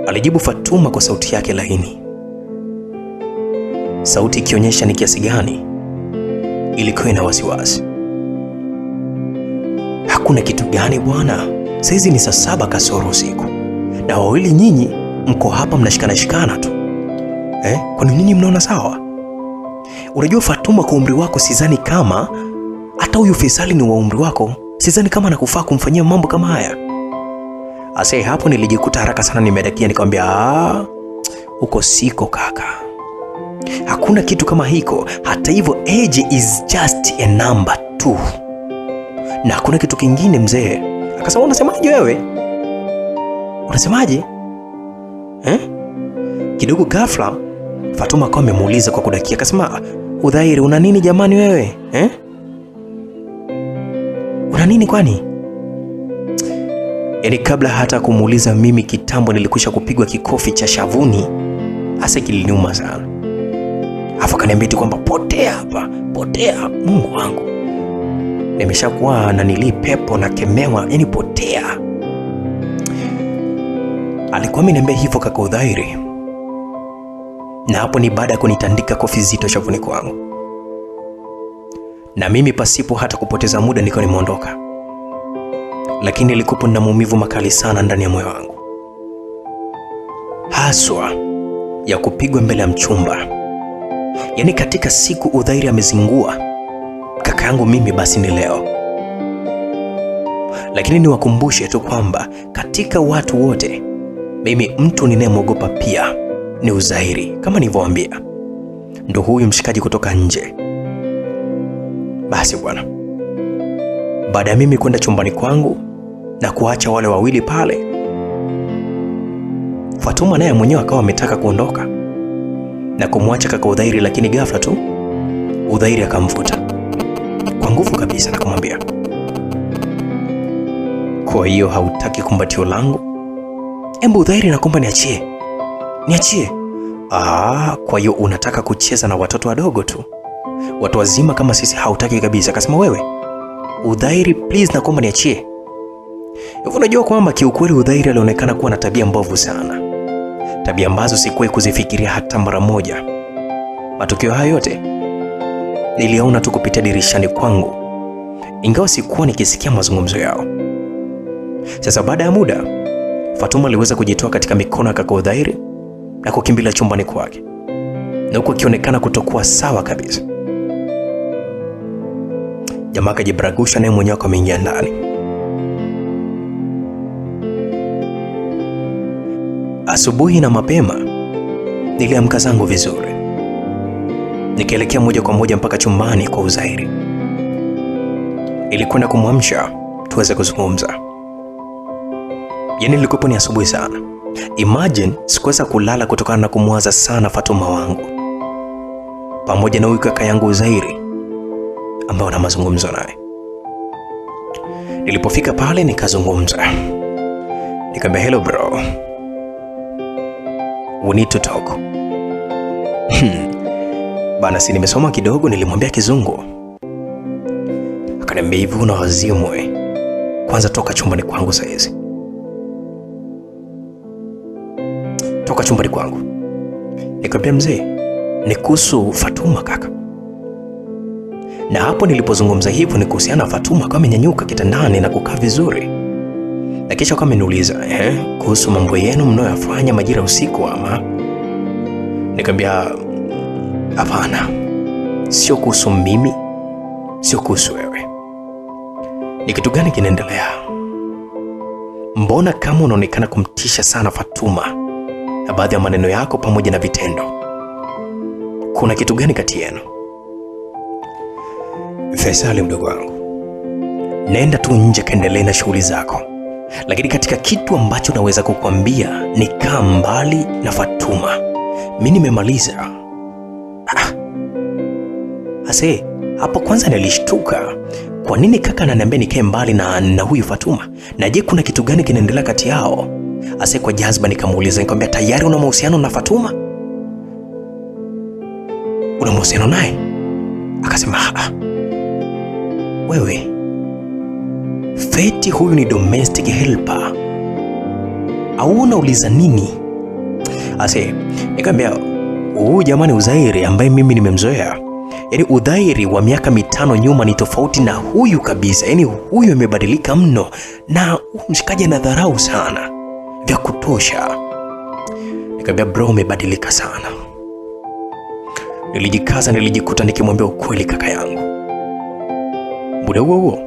alijibu Fatuma kwa sauti yake laini, sauti ikionyesha ni kiasi gani ilikuwa ina wasiwasi. Hakuna kitu gani bwana? Saizi ni saa 7 kasoro usiku, na wawili nyinyi mko hapa mnashikana tu. Kwani nyinyi mnaona sawa? Unajua Fatuma, kwa umri wako sidhani kama hata huyu Faisal ni wa umri wako, sidhani kama nakufaa kumfanyia mambo kama haya. Ase hapo nilijikuta haraka sana nimedakia, nikamwambia uko siko kaka, hakuna kitu kama hiko. Hata hivyo age is just a number too, na hakuna kitu kingine mzee. Akasema unasemaje wewe? Unasemaje? Kidogo ghafla Fatuma akawa amemuuliza kwa kudakia, akasema Udhairi, una nini jamani wewe? Una nini kwani? Yaani kabla hata kumuuliza mimi kitambo nilikwisha kupigwa kikofi cha shavuni. Hasa kiliniuma sana. Afa kaniambia kwamba potea hapa, potea. Mungu wangu, nimeshakuwa na nilipepo na kemewa, yani potea. Alikuwa ameniambia hivyo kaka Udhairi, na hapo ni baada ya kunitandika kofi zito shavuni kwangu, na mimi pasipo hata kupoteza muda niko nimeondoka. Lakini nilikuwa na maumivu makali sana ndani ya moyo wangu, haswa ya kupigwa mbele ya mchumba. Yani katika siku Udhairi amezingua kaka yangu mimi, basi ni leo. Lakini niwakumbushe tu kwamba katika watu wote mimi mtu ninayemwogopa pia ni Udhairi. Kama nilivyowaambia, ndo huyu mshikaji kutoka nje. Basi bwana, baada ya mimi kwenda chumbani kwangu na kuacha wale wawili pale, Fatuma naye mwenyewe akawa ametaka kuondoka na kumwacha kaka Udhairi, lakini ghafla tu Udhairi akamvuta kwa nguvu kabisa na kumwambia, kwa hiyo hautaki kumbatio langu? Embu Udhairi, naomba niachie. Kwa hiyo unataka kucheza na watoto wadogo tu, watu wazima kama sisi hautaki kabisa? Akasema, wewe Udhairi, please naomba niachie. Hivyo unajua kwamba kiukweli Udhairi alionekana kuwa na tabia mbovu sana, tabia ambazo sikuwahi kuzifikiria hata mara moja. Matukio hayo yote niliona tu kupitia dirishani kwangu, ingawa sikuwa nikisikia mazungumzo yao. Sasa baada ya muda, Fatuma aliweza kujitoa katika mikono ya kaka Udhairi na kukimbia chumbani kwake, na huko akionekana kutokuwa sawa kabisa. Jamaa akajibragusha naye mwenyewe ameingia ndani. Asubuhi na mapema niliamka zangu vizuri, nikaelekea moja kwa moja mpaka chumbani kwa Udhairi ili kwenda kumwamsha tuweze kuzungumza. Yani nilikuwa ni asubuhi sana. Imagine sikuweza kulala kutokana na kumwaza sana Fatuma wangu pamoja na huyu kaka yangu Udhairi ambao na mazungumzo naye. Nilipofika pale nikazungumza, nikamwambia, hello bro, we need to talk. Bana, si nimesoma kidogo, nilimwambia kizungu. Akaniambia, hivi una wazimu wewe? Kwanza toka chumbani kwangu sasa hizi. Toka chumbani kwangu. Nikamwambia, mzee, ni kuhusu Fatuma kaka. Na hapo nilipozungumza hivyo ni kuhusiana na Fatuma kama amenyanyuka kitandani na kukaa vizuri. Na kisha kama ameniuliza, kuhusu mambo yenu mnayoyafanya majira usiku ama? Nikamwambia, hapana, sio kuhusu mimi, sio kuhusu wewe. Ni kitu gani kinaendelea? Mbona kama unaonekana kumtisha sana Fatuma na baadhi ya maneno yako pamoja na vitendo? Kuna kitu gani kati yenu? Faisal mdogo wangu, nenda tu nje kaendelee na shughuli zako, lakini katika kitu ambacho naweza kukwambia ni kaa mbali na Fatuma. Mimi nimemaliza. Ase, hapo kwanza nilishtuka. Kwa nini kaka ananiambia nikae mbali na huyu Fatuma? Na je, kuna kitu gani kinaendelea kati yao? Ase, kwa jazba nikamuuliza, nikamwambia, tayari una mahusiano na Fatuma? Una mahusiano naye? Akasema, wewe Feti huyu ni domestic helper au unauliza nini? Ase, nikamwambia, huyu jamani Udhairi ambaye mimi nimemzoea, yani Udhairi wa miaka 5 nyuma ni tofauti na huyu kabisa. Yani huyu amebadilika mno, na mshikaji anadharau sana vya kutosha. Nikamwambia, bro, umebadilika sana. Nilijikaza, nilijikuta nikimwambia ukweli kaka yangu. Muda huo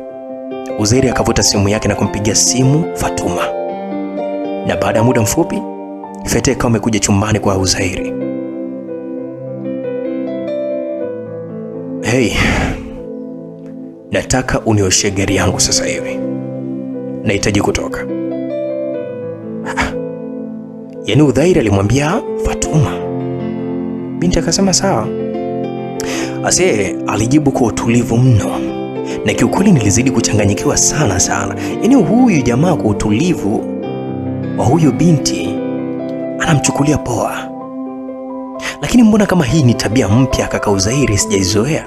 Udhairi akavuta simu yake na kumpigia simu Fatuma, na baada ya muda mfupi Fete kama amekuja chumbani kwa Udhairi. Hey, nataka unioshe gari yangu sasa hivi, nahitaji kutoka. Yani Udhairi alimwambia Fatuma. Binti akasema sawa. Ase, alijibu kwa utulivu mno, na kiukweli nilizidi kuchanganyikiwa sana. Yani huyu jamaa kwa utulivu wa huyu binti anamchukulia poa. Lakini mbona kama hii ni tabia mpya kaka Udhairi, sijaizoea.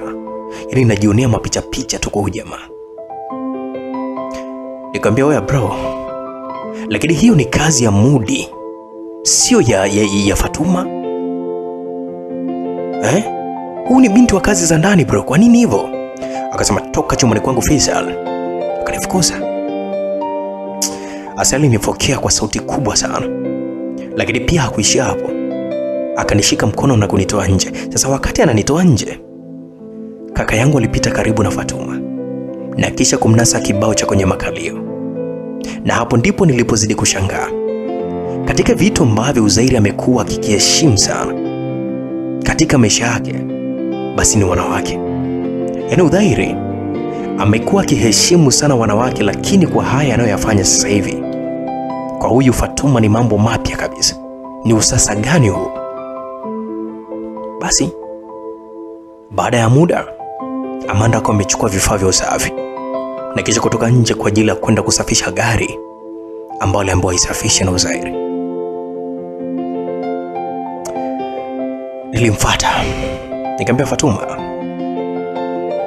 Yani najionea mapicha tu kwa huyu jamaa. Nikamwambia oya bro, lakini hiyo ni kazi ya Mudi, sio ya Fatuma. Huu ni binti wa kazi za ndani bro, kwa nini hivyo? Akasema toka chumbani kwangu Faisal. Akanifukuza. Asali nifokea kwa sauti kubwa sana. Lakini pia hakuishia hapo. Akanishika mkono na kunitoa nje. Sasa wakati ananitoa nje, kaka yangu alipita karibu na Fatuma na kisha kumnasa kibao cha kwenye makalio. Na hapo ndipo nilipozidi kushangaa. Katika vitu ambavyo Uzairi amekuwa akikiheshimu sana katika maisha yake, basi ni wanawake. Yaani Uzairi amekuwa akiheshimu sana wanawake, lakini kwa haya anayoyafanya sasa hivi kwa huyu Fatuma ni mambo mapya kabisa. Ni usasa gani huu? Basi baada ya muda Amanda akawa amechukua vifaa vya usafi na kisha kutoka nje kwa ajili ya kwenda kusafisha gari ambalo aliambiwa isafishe na Uzairi. Nilimfuata. Nikamwambia Fatuma,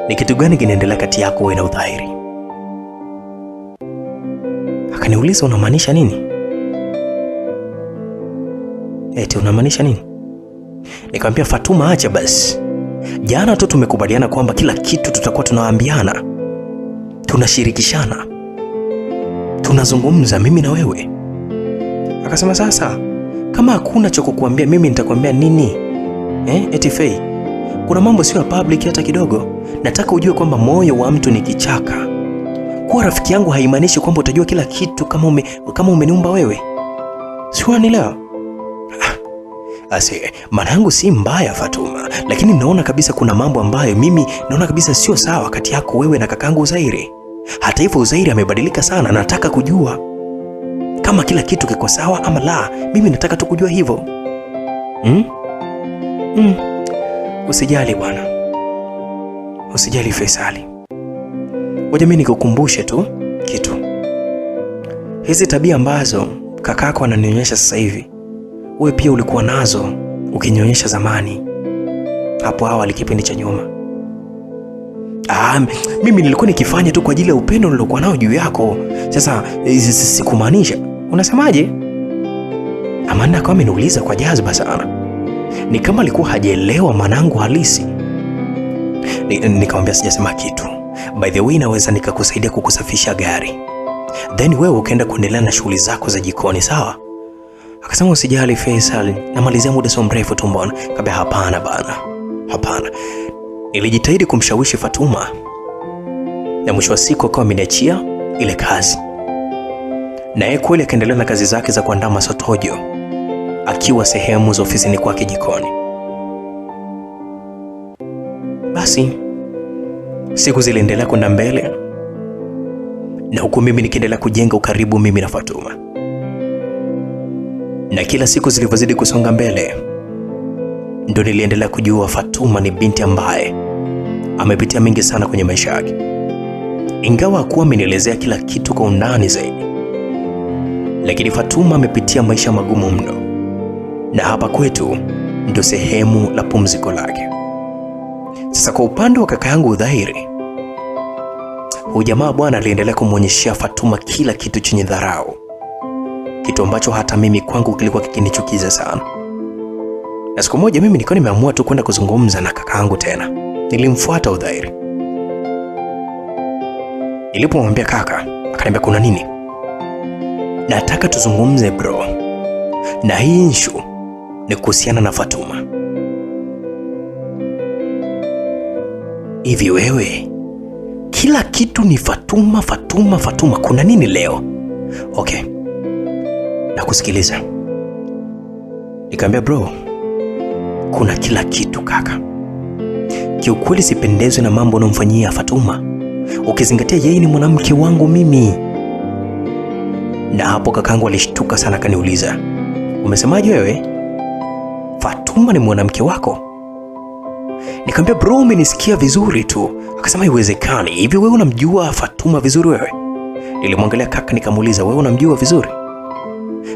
ni kitu gani kinaendelea kati yako wewe na Uzairi? Akaniuliza unamaanisha nini? Eti unamaanisha nini? Nikamwambia Fatuma, acha basi. Jana tu tumekubaliana kwamba kila kitu tutakuwa tunaambiana, tunashirikishana, tunazungumza mimi na wewe. Akasema sasa kama hakuna cha kukuambia mimi nitakwambia nini? Eti Faye, kuna mambo sio public hata kidogo. Nataka ujue kwamba moyo wa mtu ni kichaka. Kuwa rafiki yangu haimaanishi kwamba utajua kila kitu kama umeniumba wewe. Si unanielewa? Maana yangu si mbaya Fatuma, lakini naona kabisa kuna mambo ambayo mimi naona kabisa sio sawa kati yako wewe na kakangu Uzairi. Hata hivyo Uzairi amebadilika sana, nataka kujua kama kila kitu kiko sawa ama la. Mimi nataka tu kujua hivyo. Usijali bwana. Usijali Faisali. Ngoja mimi nikukumbushe tu kitu. Hizi tabia ambazo kakako ananionyesha sasa hivi, wewe pia ulikuwa nazo ukinionyesha zamani, hapo awali kipindi cha nyuma. Mimi nilikuwa nikifanya tu kwa ajili ya upendo nilokuwa nao juu yako. Sasa sikumaanisha. Unasemaje? Amanda akawa ameniuliza kwa jazba sana, ni kama alikuwa hajaelewa manangu halisi. Nikamwambia sijasema kitu. By the way, naweza nikakusaidia kukusafisha gari, then wewe ukaenda kuendelea na shughuli zako za jikoni, sawa? Akasema usijali Faisal, namalizia muda sio mrefu tu mbona. Kabla hapana bana. Hapana. Nilijitahidi kumshawishi Fatuma, na mwisho wa siku akawa ameniachia ile kazi. Na yeye kweli akaendelea na kazi zake za kuandaa masotojo akiwa sehemu za ofisini kwake jikoni. Basi siku ziliendelea kwenda mbele, na huku mimi nikiendelea kujenga ukaribu mimi na Fatuma. Na kila siku zilivyozidi kusonga mbele, ndo niliendelea kujua Fatuma ni binti ambaye amepitia mengi sana kwenye maisha yake. Ingawa hakuwa amenielezea kila kitu kwa undani zaidi, lakini Fatuma amepitia maisha magumu mno, na hapa kwetu ndo sehemu la pumziko lake. Sasa kwa upande wa kaka yangu Uzairi, huyu jamaa bwana aliendelea kumwonyeshia Fatuma kila kitu chenye dharau, kitu ambacho hata mimi kwangu kilikuwa kikinichukiza sana. Na siku moja mimi nilikuwa nimeamua tu kwenda kuzungumza na kaka yangu tena. Nilimfuata Uzairi. Nilipomwambia kaka, akaniambia kuna nini? Nataka tuzungumze bro, na hii issue ni kuhusiana na Fatuma. Hivi wewe kila kitu ni Fatuma, Fatuma, Fatuma, kuna nini leo? Okay, nakusikiliza. Nikamwambia bro, kuna kila kitu kaka. Kiukweli sipendezwe na mambo unomfanyia Fatuma, ukizingatia yeye ni mwanamke wangu mimi. Na hapo kakangu alishtuka sana, akaniuliza, umesemaje wewe? Fatuma ni mwanamke wako? Nikamwambia bro, umenisikia vizuri tu. Akasema haiwezekani. Hivi wewe unamjua Fatuma vizuri wewe? Nilimwangalia kaka nikamuuliza, wewe unamjua vizuri?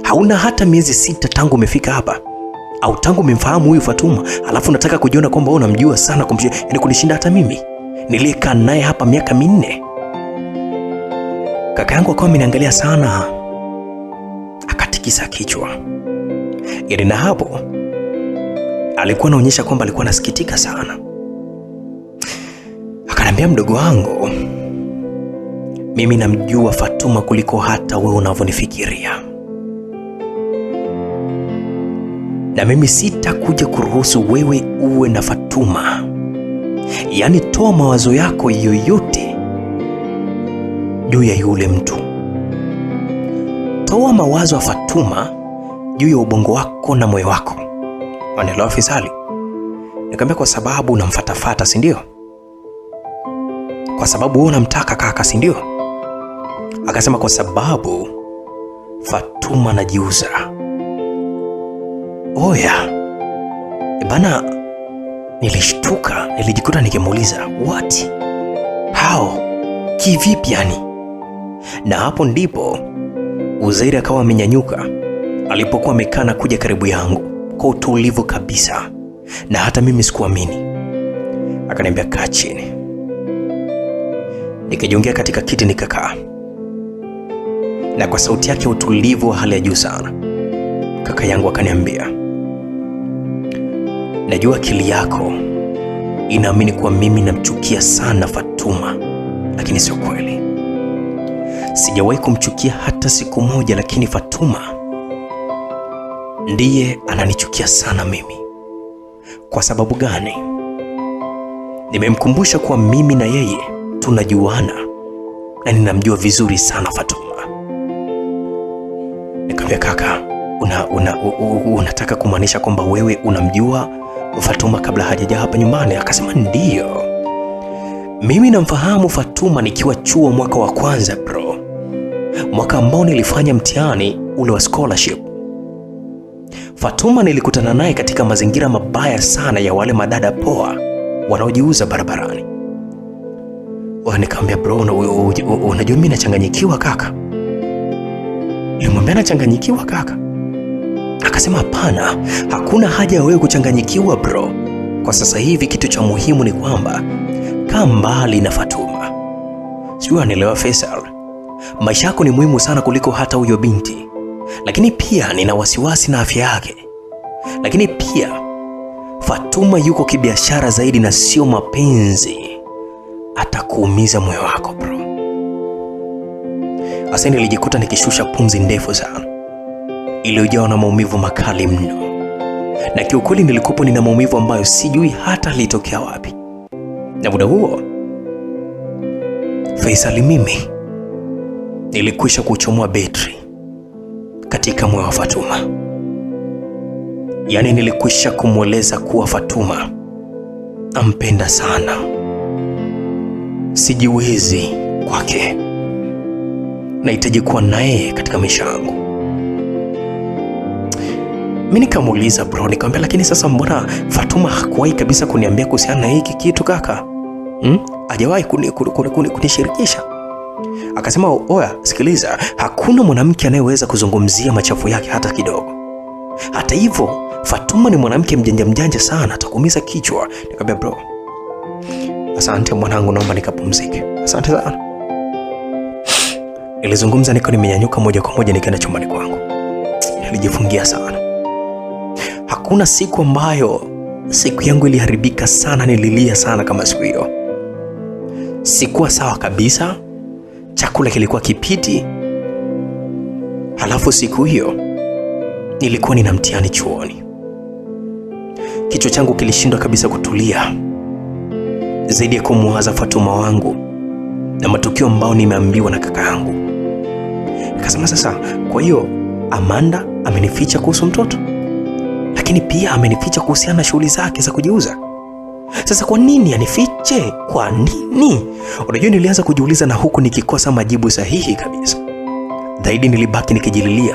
Hauna hata miezi 6 tangu umefika hapa, au tangu umemfahamu huyu Fatuma, alafu nataka kujiona kwamba wewe unamjua sana kunishinda hata mimi niliyekaa naye hapa miaka 4. Kaka yangu akawa ameniangalia sana, akatikisa kichwa. Yaani na hapo alikuwa anaonyesha kwamba alikuwa anasikitika sana. Akaniambia, mdogo wangu, mimi namjua Fatuma kuliko hata wewe unavyonifikiria. Na mimi sitakuja kuruhusu wewe uwe na Fatuma. Yaani toa mawazo yako yoyote juu ya yule mtu. Toa mawazo ya Fatuma juu ya ubongo wako na moyo wako. Anaelewa Faisali? Nikamwambia, kwa sababu unamfatafata, si ndio? Kwa sababu wewe unamtaka kaka, si ndio? Akasema, kwa sababu Fatuma anajiuza. Oya. Bana, nilishtuka, nilijikuta nikimuuliza, what? How? Kivipi yani? Na hapo ndipo Uzairi akawa amenyanyuka alipokuwa amekaa na kuja karibu yangu kwa utulivu kabisa, na hata mimi sikuamini. Akaniambia, kaa chini. Nikajiongea katika kiti nikakaa, na kwa sauti yake utulivu wa hali ya juu sana kaka yangu akaniambia, najua akili yako inaamini kuwa mimi namchukia sana Fatuma, lakini sio kweli. Sijawahi kumchukia hata siku moja, lakini Fatuma ndiye ananichukia sana mimi. Kwa sababu gani? Nimemkumbusha kuwa mimi na yeye tunajuana na ninamjua vizuri sana Fatuma. Nikamwambia, kaka, unataka kumaanisha kwamba wewe unamjua Fatuma kabla hajaja hapa nyumbani? Akasema, ndiyo. Mimi namfahamu Fatuma nikiwa chuo mwaka wa kwanza bro. Mwaka ambao nilifanya mtihani ule wa scholarship. Fatuma nilikutana naye katika mazingira mabaya sana ya wale madada poa wanaojiuza barabarani. Nikamwambia, bro, unajua mimi nachanganyikiwa kaka. Nilimwambia, nachanganyikiwa kaka? Akasema, hapana, hakuna haja ya wewe kuchanganyikiwa bro. Kwa sasa hivi kitu cha muhimu ni kwamba kaa mbali na Fatuma. Sio, anielewa Faisal? Maisha yako ni muhimu sana kuliko hata huyo binti. Lakini pia nina wasiwasi na afya yake. Lakini pia Fatuma yuko kibiashara zaidi na sio mapenzi. Atakuumiza moyo wako bro. Asa nilijikuta nikishusha pumzi ndefu sana iliyojawa na maumivu makali mno. Na kiukweli nilikuwa nina maumivu ambayo sijui hata litokea wapi. Na muda huo Faisal, mimi nilikwisha kuchomoa betri katika moyo wa Fatuma. Yaani nilikwisha kumweleza kuwa Fatuma ampenda sana, sijiwezi kwake, nahitaji kuwa naye katika maisha yangu. Mimi nikamuuliza bro, nikamwambia, lakini sasa mbona Fatuma hakuwahi kabisa kuniambia kuhusiana na hiki kitu kaka? Hajawahi kunishirikisha. Akasema, oya, sikiliza, hakuna mwanamke anayeweza kuzungumzia machafu yake hata kidogo. Hata hivyo Fatuma ni mwanamke mjanja sana, atakuumiza kichwa. Nikamwambia, bro, asante mwanangu, naomba nikapumzike. Asante sana. Nilizungumza niko nimenyanyuka moja kwa moja nikaenda chumbani kwangu. Nilijifungia sana. Hakuna siku ambayo siku yangu iliharibika sana, nililia sana kama siku hiyo. Sikuwa sawa kabisa. Chakula kilikuwa kipiti. Halafu siku hiyo nilikuwa nina mtihani chuoni. Kichwa changu kilishindwa kabisa kutulia, zaidi ya kumwaza Fatuma wangu na matukio ambao nimeambiwa na kaka yangu. Nikasema, sasa kwa hiyo Amanda amenificha kuhusu mtoto, lakini pia amenificha kuhusiana na shughuli zake za kujiuza. Sasa kwa nini anifiche? Kwa nini? Unajua, nilianza kujiuliza na huku nikikosa majibu sahihi kabisa. Zaidi nilibaki nikijililia.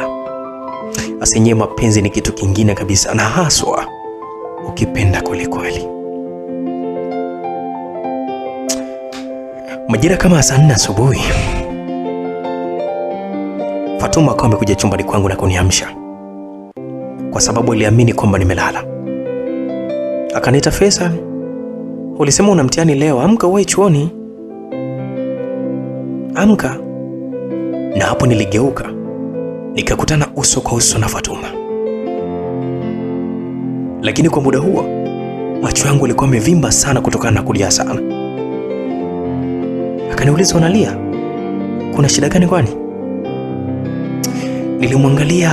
Asenye mapenzi ni kitu kingine kabisa, na haswa ukipenda kweli kweli. Majira kama saa 4 asubuhi, Fatuma akawa amekuja chumbani kwangu na kuniamsha, kwa sababu aliamini kwamba nimelala. Akaniita, Faisal, ulisema una mtihani leo, amka uwe chuoni. Amka. na hapo niligeuka nikakutana uso kwa uso na Fatuma. Lakini kwa muda huo macho yangu yalikuwa yamevimba sana kutokana na kulia sana. Akaniuliza, unalia? Kuna shida gani kwani? Nilimwangalia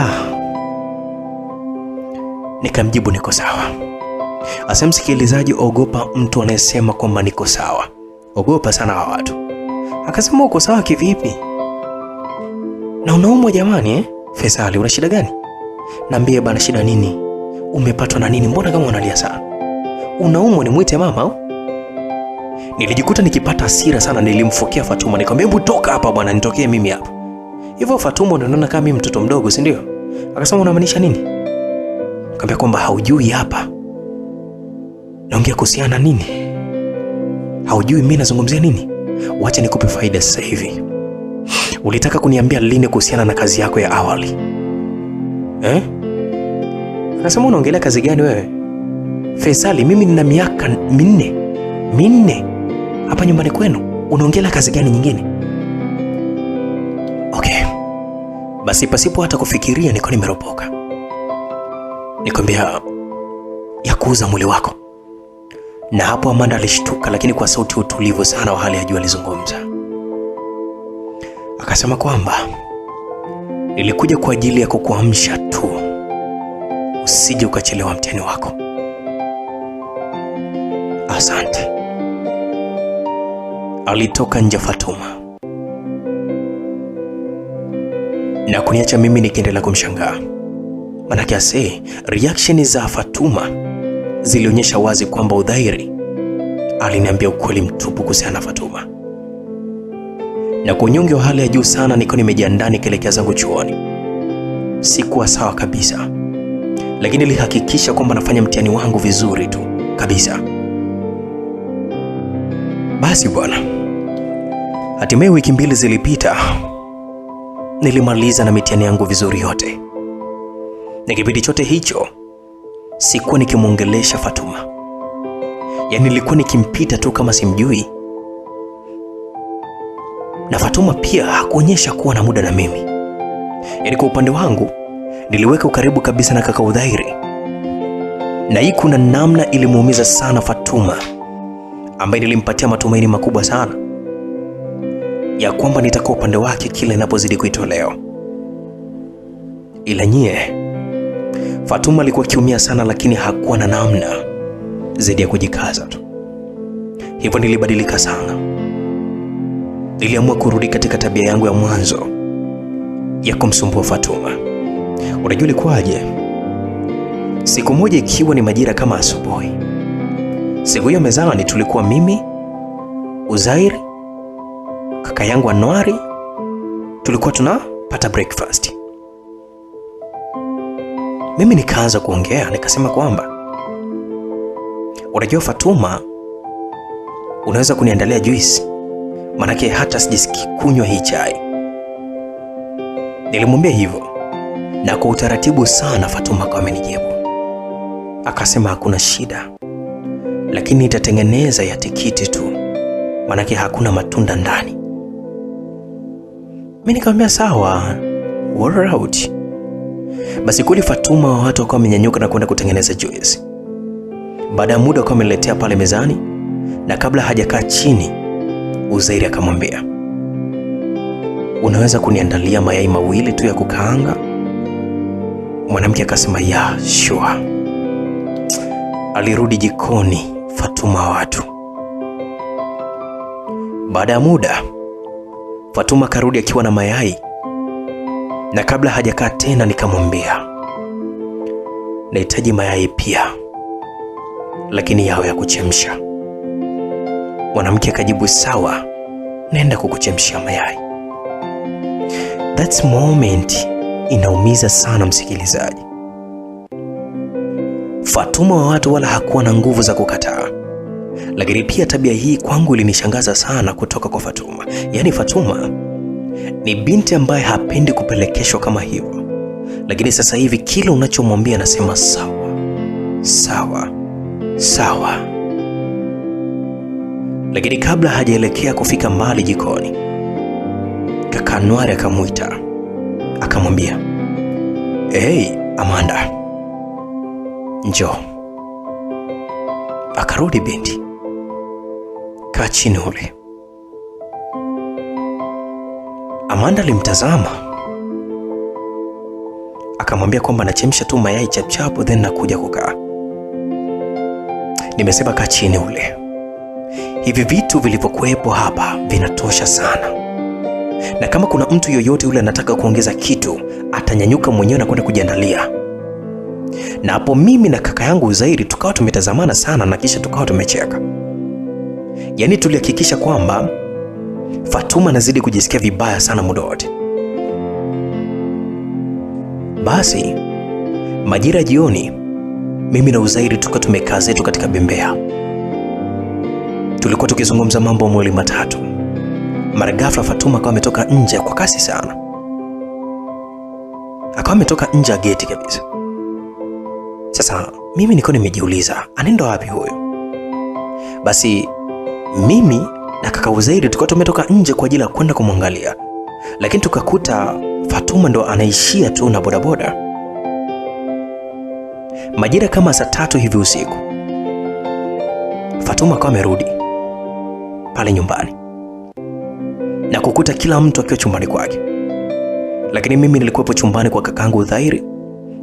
nikamjibu niko sawa. Asa msikilizaji, ogopa mtu anayesema kwamba niko sawa. Ogopa sana hawa watu. Akasema, uko sawa kivipi? Na unaumwa jamani Faisal, una shida gani? Niambie bana, shida nini? Umepatwa na nini? Mbona kama unalia sana? Unaumwa nimuite mama au? Nilijikuta nikipata hasira sana, nilimfokea Fatuma nikamwambia, hebu toka hapa bwana, nitokee mimi hapa. Hivyo Fatuma unaona kama mimi mtoto mdogo, si ndio? Akasema, unamaanisha nini? Nikamwambia kwamba haujui hapa naongea kuhusiana nini? Haujui mimi nazungumzia nini? Wacha nikupe faida sasa hivi. Ulitaka kuniambia lini kuhusiana na kazi yako ya awali? Akasema, unaongelea kazi gani wewe? Faisali, mimi nina miaka minne hapa nyumbani kwenu. Unaongelea kazi gani nyingine? Okay. Basi pasipo hata kufikiria niko nimeropoka. Nikamwambia, ya kuuza mwili wako. Na hapo Amanda alishtuka, lakini kwa sauti utulivu sana wa hali ya juu alizungumza. Akasema kwamba nilikuja kwa ajili ya kukuamsha tu, usije ukachelewa mtihani wako. Asante. Alitoka nje Fatuma na kuniacha mimi nikiendelea kumshangaa. Manake reaction za Fatuma zilionyesha wazi kwamba udhairi aliniambia ukweli mtupu kuhusiana na Fatuma. Na kwa unyonge wa hali ya juu sana niko nimejiandaa nikielekea zangu chuoni. Sikuwa sawa kabisa, lakini nilihakikisha kwamba nafanya mtihani wangu vizuri tu kabisa. Basi bwana, hatimaye wiki 2 zilipita. Nilimaliza na mitihani yangu vizuri yote. Na kipindi chote hicho sikuwa nikimuongelesha Fatuma. Yaani nilikuwa nikimpita tu kama simjui. Na Fatuma pia hakuonyesha kuwa na muda na mimi. Yaani kwa upande wangu niliweka ukaribu kabisa na kaka Udhairi. Na hii kuna namna ilimuumiza sana Fatuma, ambaye nilimpatia matumaini makubwa sana ya kwamba nitakuwa upande wake kila inapozidi kuitwa leo. Ila Fatuma alikuwa kiumia sana, lakini hakuwa na namna zaidi ya kujikaza tu. Hivyo nilibadilika sana. Niliamua kurudi katika tabia yangu ya mwanzo ya kumsumbua Fatuma. Unajua ilikuwaje? Siku moja ikiwa ni majira kama asubuhi. Siku hiyo mezani tulikuwa mimi, Uzairi, kaka yangu Anwari, tulikuwa tunapata breakfast. Mimi nikaanza kuongea, nikasema kwamba unajua Fatuma, unaweza kuniandalia juice? Manake hata sijisikii kunywa hii chai. Nilimwambia hivyo, na kwa utaratibu sana Fatuma kwa amenijibu. Akasema hakuna shida, lakini nitatengeneza ya tikiti tu, manake hakuna matunda ndani. Mimi nikamwambia sawa, all out. Basi kuli Fatuma wa watu wakawa wamenyanyuka na kwenda kutengeneza juice. Baada ya muda wakawa wameletea pale mezani, na kabla hajakaa chini Uzairi akamwambia, unaweza kuniandalia mayai 2 tu ya kukaanga? Mwanamke akasema ya sure. Alirudi jikoni Fatuma wa watu. Baada ya muda Fatuma karudi akiwa na mayai, na kabla hajakaa tena nikamwambia, nahitaji mayai pia, lakini yao ya kuchemsha. Mwanamke akajibu sawa, naenda kukuchemshia mayai. That moment inaumiza sana msikilizaji. Fatuma wa watu wala hakuwa na nguvu za kukataa. Lakini pia tabia hii kwangu ilinishangaza sana kutoka kwa Fatuma. Yaani Fatuma ni binti ambaye hapendi kupelekeshwa kama hivyo. Lakini sasa hivi kila unachomwambia anasema sawa, sawa, sawa. Lakini kabla hajaelekea kufika mbali jikoni, kaka kaka Anwar akamuita, akamwambia, "Hey, Amanda, njoo." Akarudi binti, "Kaa chini ule." Amanda alimtazama, akamwambia kwamba nachemsha tu mayai chapchapu then nakuja kukaa. Nimesema kaa chini ule. Hivi vitu vilivyokuwepo hapa vinatosha sana. Na kama kuna mtu yoyote yule anataka kuongeza kitu, atanyanyuka mwenyewe na kwenda kujiandalia. Na hapo mimi na kaka yangu Uzairi tukawa tumetazamana sana na kisha tukawa tumecheka. Yaani tulihakikisha kwamba Fatuma anazidi kujisikia vibaya sana muda wote. Basi majira jioni, mimi na Uzairi tukawa tumekaa zetu katika bembea. Tulikuwa tukizungumza mambo mawili matatu. Mara ghafla Fatuma akawa ametoka nje kwa kasi sana. Akawa ametoka nje ya geti kabisa. Sasa mimi niko nimejiuliza, anaenda wapi huyo? Basi mimi na kaka Uzairi tukawa tumetoka nje kwa ajili ya kwenda kumwangalia. Lakini tukakuta Fatuma ndo anaishia tu na bodaboda. Majira kama saa 3 hivi usiku, Fatuma akawa amerudi pale nyumbani na kukuta kila mtu akiwa chumbani kwake. Lakini mimi nilikuwepo chumbani kwa kakangu Uzairi,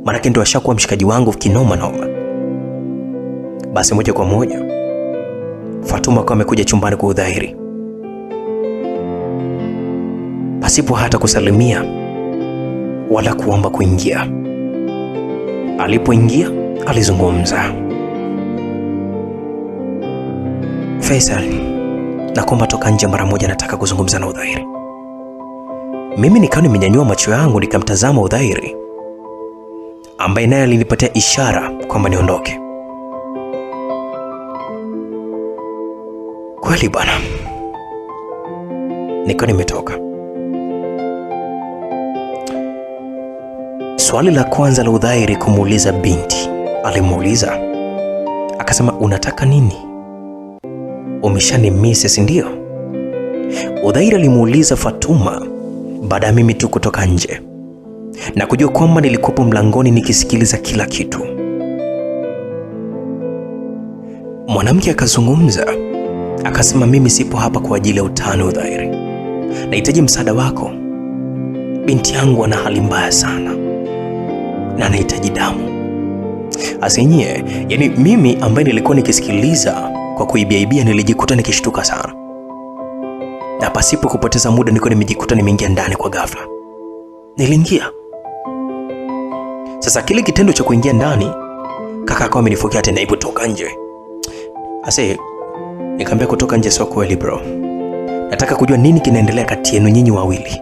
maana ndo ashakuwa mshikaji wangu kinoma noma. Basi moja kwa moja Fatuma akawa amekuja chumbani kwa Uzairi, pasipo hata kusalimia wala kuomba kuingia. Alipoingia alizungumza, "Faisal, naomba toka nje mara moja, nataka kuzungumza na Uzairi." Mimi nikawa nimenyanyua macho yangu nikamtazama Uzairi, ambaye naye alinipatia ishara kwamba niondoke. Kweli bwana, nikawa nimetoka. Swali la kwanza la Uzairi kumuuliza binti, alimuuliza akasema, "Unataka nini? Umeshanimisi si ndio?" Uzairi alimuuliza Fatuma baada ya mimi tu kutoka nje na kujua kwamba nilikuwa mlangoni nikisikiliza kila kitu. Mwanamke akazungumza akasema, "Mimi sipo hapa kwa ajili ya utani Uzairi. Nahitaji msaada wako. Binti yangu ana hali mbaya sana na anahitaji damu." Asinyie, yani mimi ambaye nilikuwa nikisikiliza kwa kuibiaibia nilijikuta nikishtuka sana. Na pasipo kupoteza muda nilikuwa nimejikuta nimeingia ndani kwa ghafla. Niliingia. Sasa kile kitendo cha kuingia ndani, kaka akawa amenifukia tena, "Hebu toka nje." Nikamwambia kutoka nje sio kweli bro. Nataka kujua nini kinaendelea kati yenu nyinyi wawili.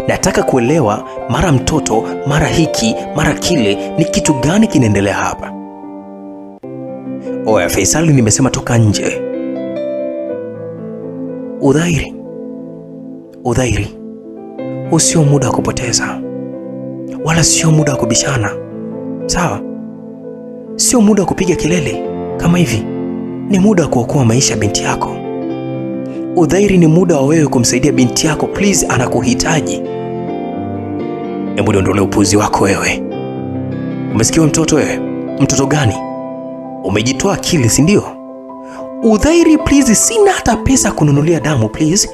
Nataka kuelewa, mara mtoto, mara hiki, mara kile, ni kitu gani kinaendelea hapa? Oya Faisal, nimesema toka nje. Uzairi, usio muda wa kupoteza, wala sio muda wa kubishana, sawa? Sio muda wa kupiga kelele kama hivi. Ni muda wa kuokoa maisha binti yako. Uzairi, ni muda wa wewe kumsaidia binti yako, please, anakuhitaji. Hebu niondolee upuzi wako wewe. Umesikia mtoto wewe? Mtoto gani? Umejitoa akili si ndio? Uzairi, please, sina hata pesa kununulia damu, please.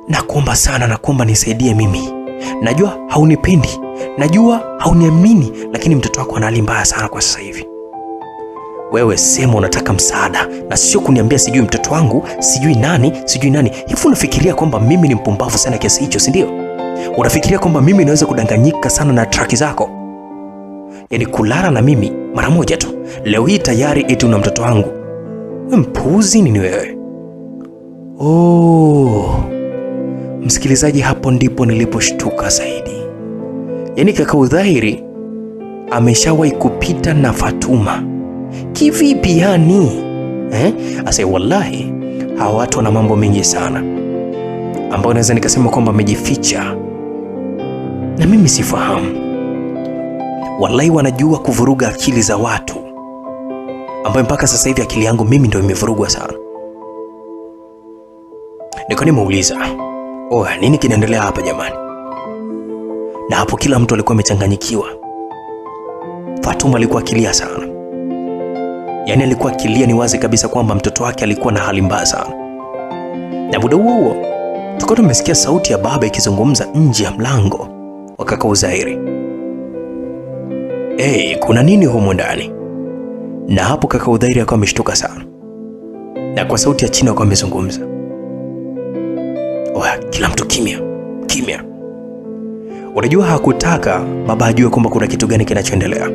Nakuomba sana, nakuomba nisaidie mimi. Najua haunipendi, najua hauniamini, lakini mtoto wako ana hali mbaya sana kwa sasa hivi. Wewe sema unataka msaada na sio kuniambia sijui mtoto wangu, sijui nani. Hivi unafikiria kwamba mimi ni mpumbavu sana kiasi hicho si ndio? Unafikiria kwamba mimi naweza kudanganyika sana na traki zako? Yaani kulala na mimi mara moja tu, leo hii tayari eti una mtoto wangu. Wewe mpuuzi nini wewe? Msikilizaji, hapo ndipo niliposhtuka zaidi. Yaani kaka Uzairi ameshawahi kupita na Fatuma. Kivipi yani? Wallahi hawa watu wana mambo mengi sana ambao naweza nikasema kwamba wamejificha na mimi sifahamu. Wallahi wanajua kuvuruga akili za watu, ambayo mpaka sasa hivi akili yangu mimi ndio imevurugwa sana. Niko nimeuliza, nini kinaendelea hapa jamani? Na hapo kila mtu alikuwa amechanganyikiwa. Fatuma alikuwa akilia sana. Yaani alikuwa akilia, ni wazi kabisa kwamba mtoto wake alikuwa na hali mbaya sana. Na muda huo tulikuwa tumesikia sauti ya baba ikizungumza nje ya mlango wa kaka Uzairi. Kuna nini humo ndani? Na hapo kaka Uzairi akawa ameshtuka sana. Na kwa sauti ya chini akawa amezungumza. Kila mtu kimya. Kimya. Unajua hakutaka baba ajue kwamba kuna kitu gani kinachoendelea.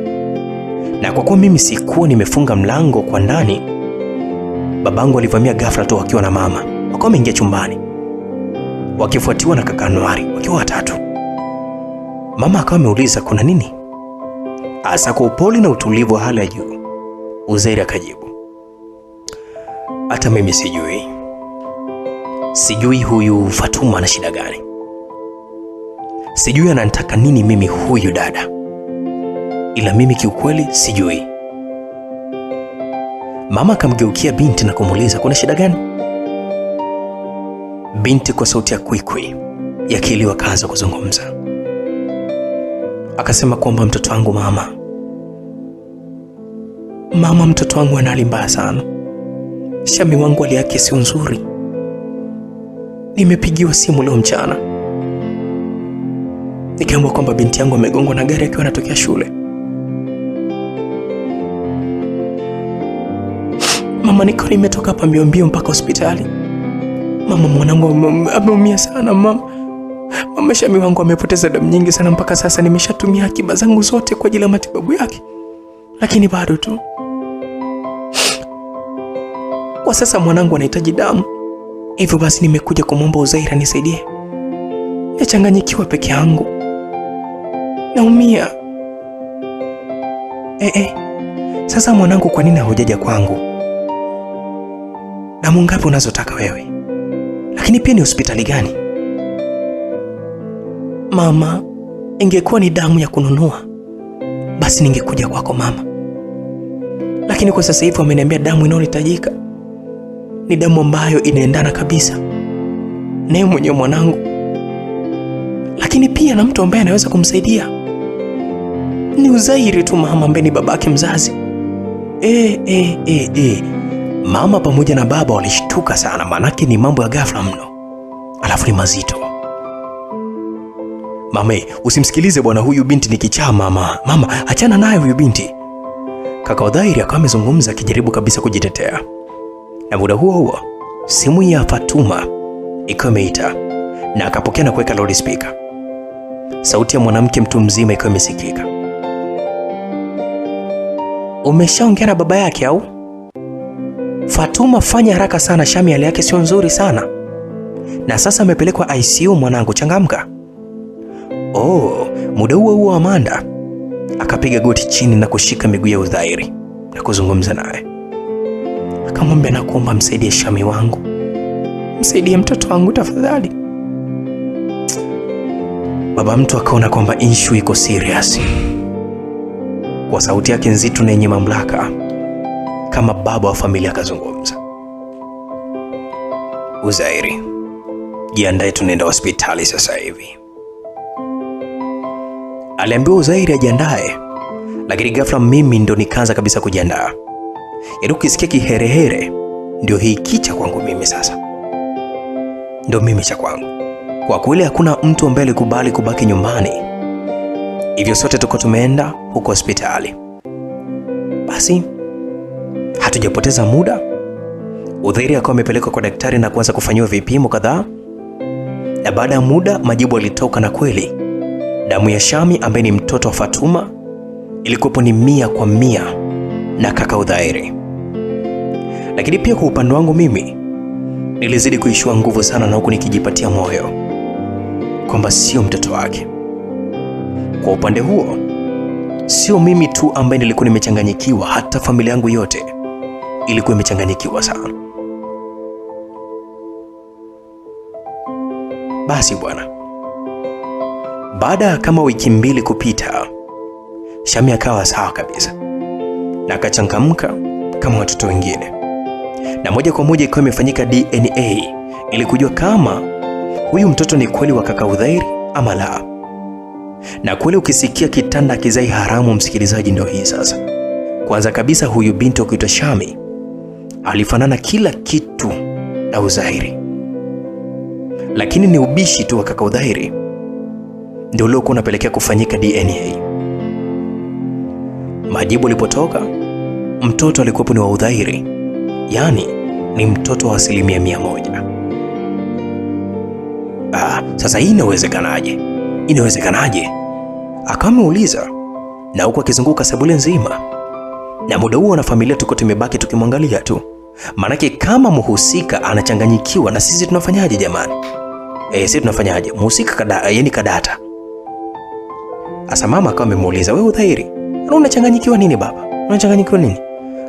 Na kwa kuwa mimi sikuwa nimefunga mlango kwa ndani, babangu alivamia ghafla tu wakiwa na mama. Wakawa wameingia chumbani, wakifuatiwa na kaka Anwari wakiwa watatu. Mama akawa ameuliza kuna nini? Asa kwa upole na utulivu wa hali ya juu, Uzairi akajibu, hata mimi sijui huyu Fatuma ana shida gani. Sijui ananitaka nini mimi huyu dada. Ila mimi kiukweli sijui. Mama akamgeukia binti na kumuuliza kuna shida gani? Binti kwa sauti ya kwikwi ya kili akaanza kuzungumza. Akasema kwamba mtoto wangu mama, mtoto wangu ana hali mbaya sana. Shami wangu hali yake sio nzuri. Nimepigiwa simu leo mchana, nikaambiwa kwamba binti yangu amegongwa na gari akiwa anatokea shule. Mama, niko nimetoka hapa mbio mpaka hospitali. Mama, mwanangu ameumia sana mama. Shami wangu amepoteza damu nyingi sana, mpaka sasa nimeshatumia akiba zangu zote kwa ajili ya matibabu yake, lakini bado tu. Kwa sasa mwanangu anahitaji damu. Hivyo basi nimekuja kumwomba Uzairi anisaidie. Nachanganyikiwa peke yangu. Naumia. Sasa mwanangu, kwa nini hujaja kwangu? Damu ngapi unazotaka wewe? Lakini pia ni hospitali gani? Mama, ingekuwa ni damu ya kununua, basi ningekuja kwako mama. Lakini kwa sasa hivi wameniambia damu inayohitajika ni damu ambayo inaendana kabisa naye mwenyewe mwanangu, lakini pia na mtu ambaye anaweza kumsaidia ni Uzairi tu mama, ambaye ni babake mzazi. Mama pamoja na baba walishtuka sana, manake ni mambo ya ghafla mno, alafu ni mazito. Mama, usimsikilize bwana, huyu binti ni kichaa mama. Mama, achana naye huyu binti. Kaka Uzairi akawa amezungumza akijaribu kabisa kujitetea. Na muda huo simu ya Fatuma ikawa imeita, na akapokea na kuweka loudspeaker. Sauti ya mwanamke mtu mzima ikawa imesikika. Umeshaongea na baba yake au? Fatuma, fanya haraka sana, Shami hali yake sio nzuri sana, na sasa amepelekwa ICU mwanangu, changamka. Muda huo Amanda akapiga goti chini na kushika miguu ya Uzairi na kuzungumza naye. Akamwambia, nakuomba msaidie Shami wangu, msaidie mtoto wangu tafadhali. Baba mtu akaona kwamba issue iko serious. Kwa sauti yake nzito na yenye mamlaka kama baba wa familia akazungumza, Uzairi, jiandae, tunaenda hospitali sasa hivi. Aliambiwa Uzairi ajiandae, lakini ghafla mimi ndo nikaanza kabisa kujiandaa. Yaani ukisikia kiherehere ndio hii kicha kwangu mimi sasa. Ndio mimi cha kwangu. Kwa kweli hakuna mtu ambaye alikubali kubaki nyumbani. Hivyo sote tuko tumeenda huko hospitali. Basi hatujapoteza muda. Uzairi akawa amepelekwa kwa daktari na kuanza kufanyiwa vipimo kadhaa. Na baada ya muda majibu yalitoka, na kweli damu ya Shami ambaye ni mtoto wa Fatuma ilikuwa ni 100% na kaka Uzairi. Lakini pia kwa upande wangu mimi nilizidi kuishiwa nguvu sana, na huku nikijipatia moyo kwamba sio mtoto wake. Kwa upande huo sio mimi tu ambaye nilikuwa nimechanganyikiwa, hata familia yangu yote ilikuwa imechanganyikiwa sana. Basi bwana, baada kama wiki 2 kupita, Shami akawa sawa kabisa na akachangamka kama watoto wengine, na moja kwa moja ikawa imefanyika DNA ili kujua kama huyu mtoto ni kweli wa kaka Uzairi ama la. Na kweli ukisikia kitanda kizai haramu, msikilizaji, ndio hii sasa. Kwanza kabisa huyu binti wa kuitwa Shami alifanana kila kitu na Udhairi, lakini ni ubishi tu wa kaka Udhairi ndio uliokuwa unapelekea kufanyika DNA. Majibu alipotoka, mtoto alikuwa ni wa Udhairi, yani ni mtoto wa 100%. Sasa hii inawezekanaje? Inawezekanaje? Akamuuliza, na huko akizunguka sebule nzima. Na muda huo na familia tuko tumebaki tukimwangalia tu. Manake kama mhusika anachanganyikiwa, na sisi tunafanyaje jamani? Sisi tunafanyaje? Mhusika yani kadata. Asa mama akawa amemuuliza, wewe Udhairi, unachanganyikiwa nini baba? Unachanganyikiwa nini?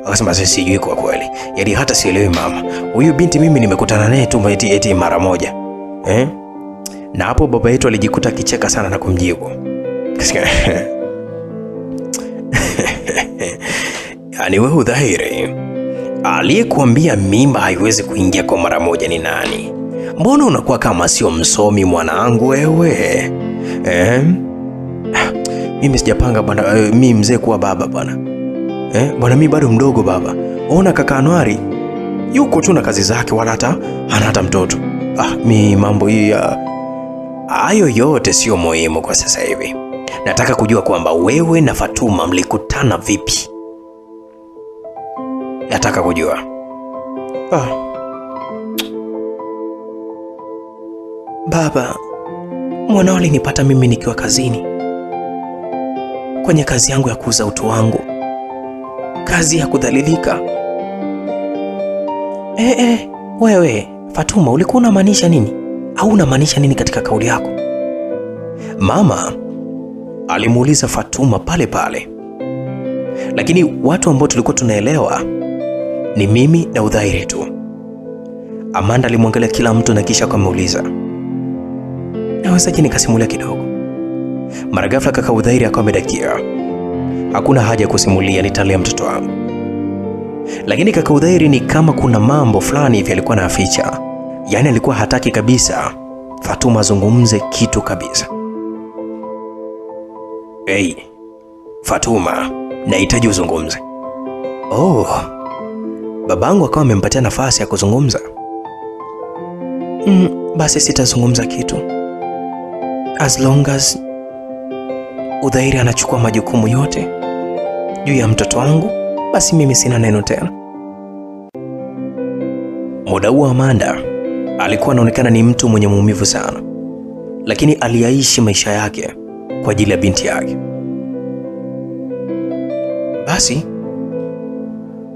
Akasema sisi sijui kwa kweli. Yaani hata sielewi mama. Huyu binti mimi nimekutana naye tu eti mara moja. Na hapo baba yetu alijikuta kicheka sana na kumjibu. Yaani wewe Udhairi, aliyekuambia mimba haiwezi kuingia kwa mara moja ni nani? Mbona unakuwa kama sio msomi mwanangu wewe? Mimi sijapanga bwana, mimi mzee kuwa baba bwana. Bwana mimi bado mdogo baba. Ona kaka Anwari yuko tu na kazi zake, wala hata mtoto. Mimi mambo hii hayo yote sio muhimu kwa sasa hivi. Nataka kujua kwamba wewe na Fatuma mlikutana vipi? Nataka kujua. Baba, mwanao alinipata mimi nikiwa kazini, kwenye kazi yangu ya kuuza utu wangu, kazi ya kudhalilika. Wewe Fatuma, ulikuwa unamaanisha nini? Au unamaanisha nini katika kauli yako? Mama alimuuliza Fatuma pale pale. Lakini watu ambao tulikuwa tunaelewa ni mimi na Udhairi tu. Amanda alimwangalia kila mtu na kisha akamuuliza, nawezaje nikasimulia kidogo? Mara ghafla kaka Udhairi akawa amedakia, hakuna haja ya kusimulia, nitalea mtoto wangu. Lakini kaka Udhairi ni kama kuna mambo fulani hivi alikuwa anaficha. Yaani alikuwa hataki kabisa Fatuma azungumze kitu kabisa. Fatuma, nahitaji uzungumze. Babangu akawa amempatia nafasi ya kuzungumza. Basi sitazungumza kitu. As long as Udhairi anachukua majukumu yote juu ya mtoto wangu, basi mimi sina neno tena. Muda huo Amanda alikuwa anaonekana ni mtu mwenye maumivu sana, lakini aliaishi maisha yake kwa ajili ya binti yake. Basi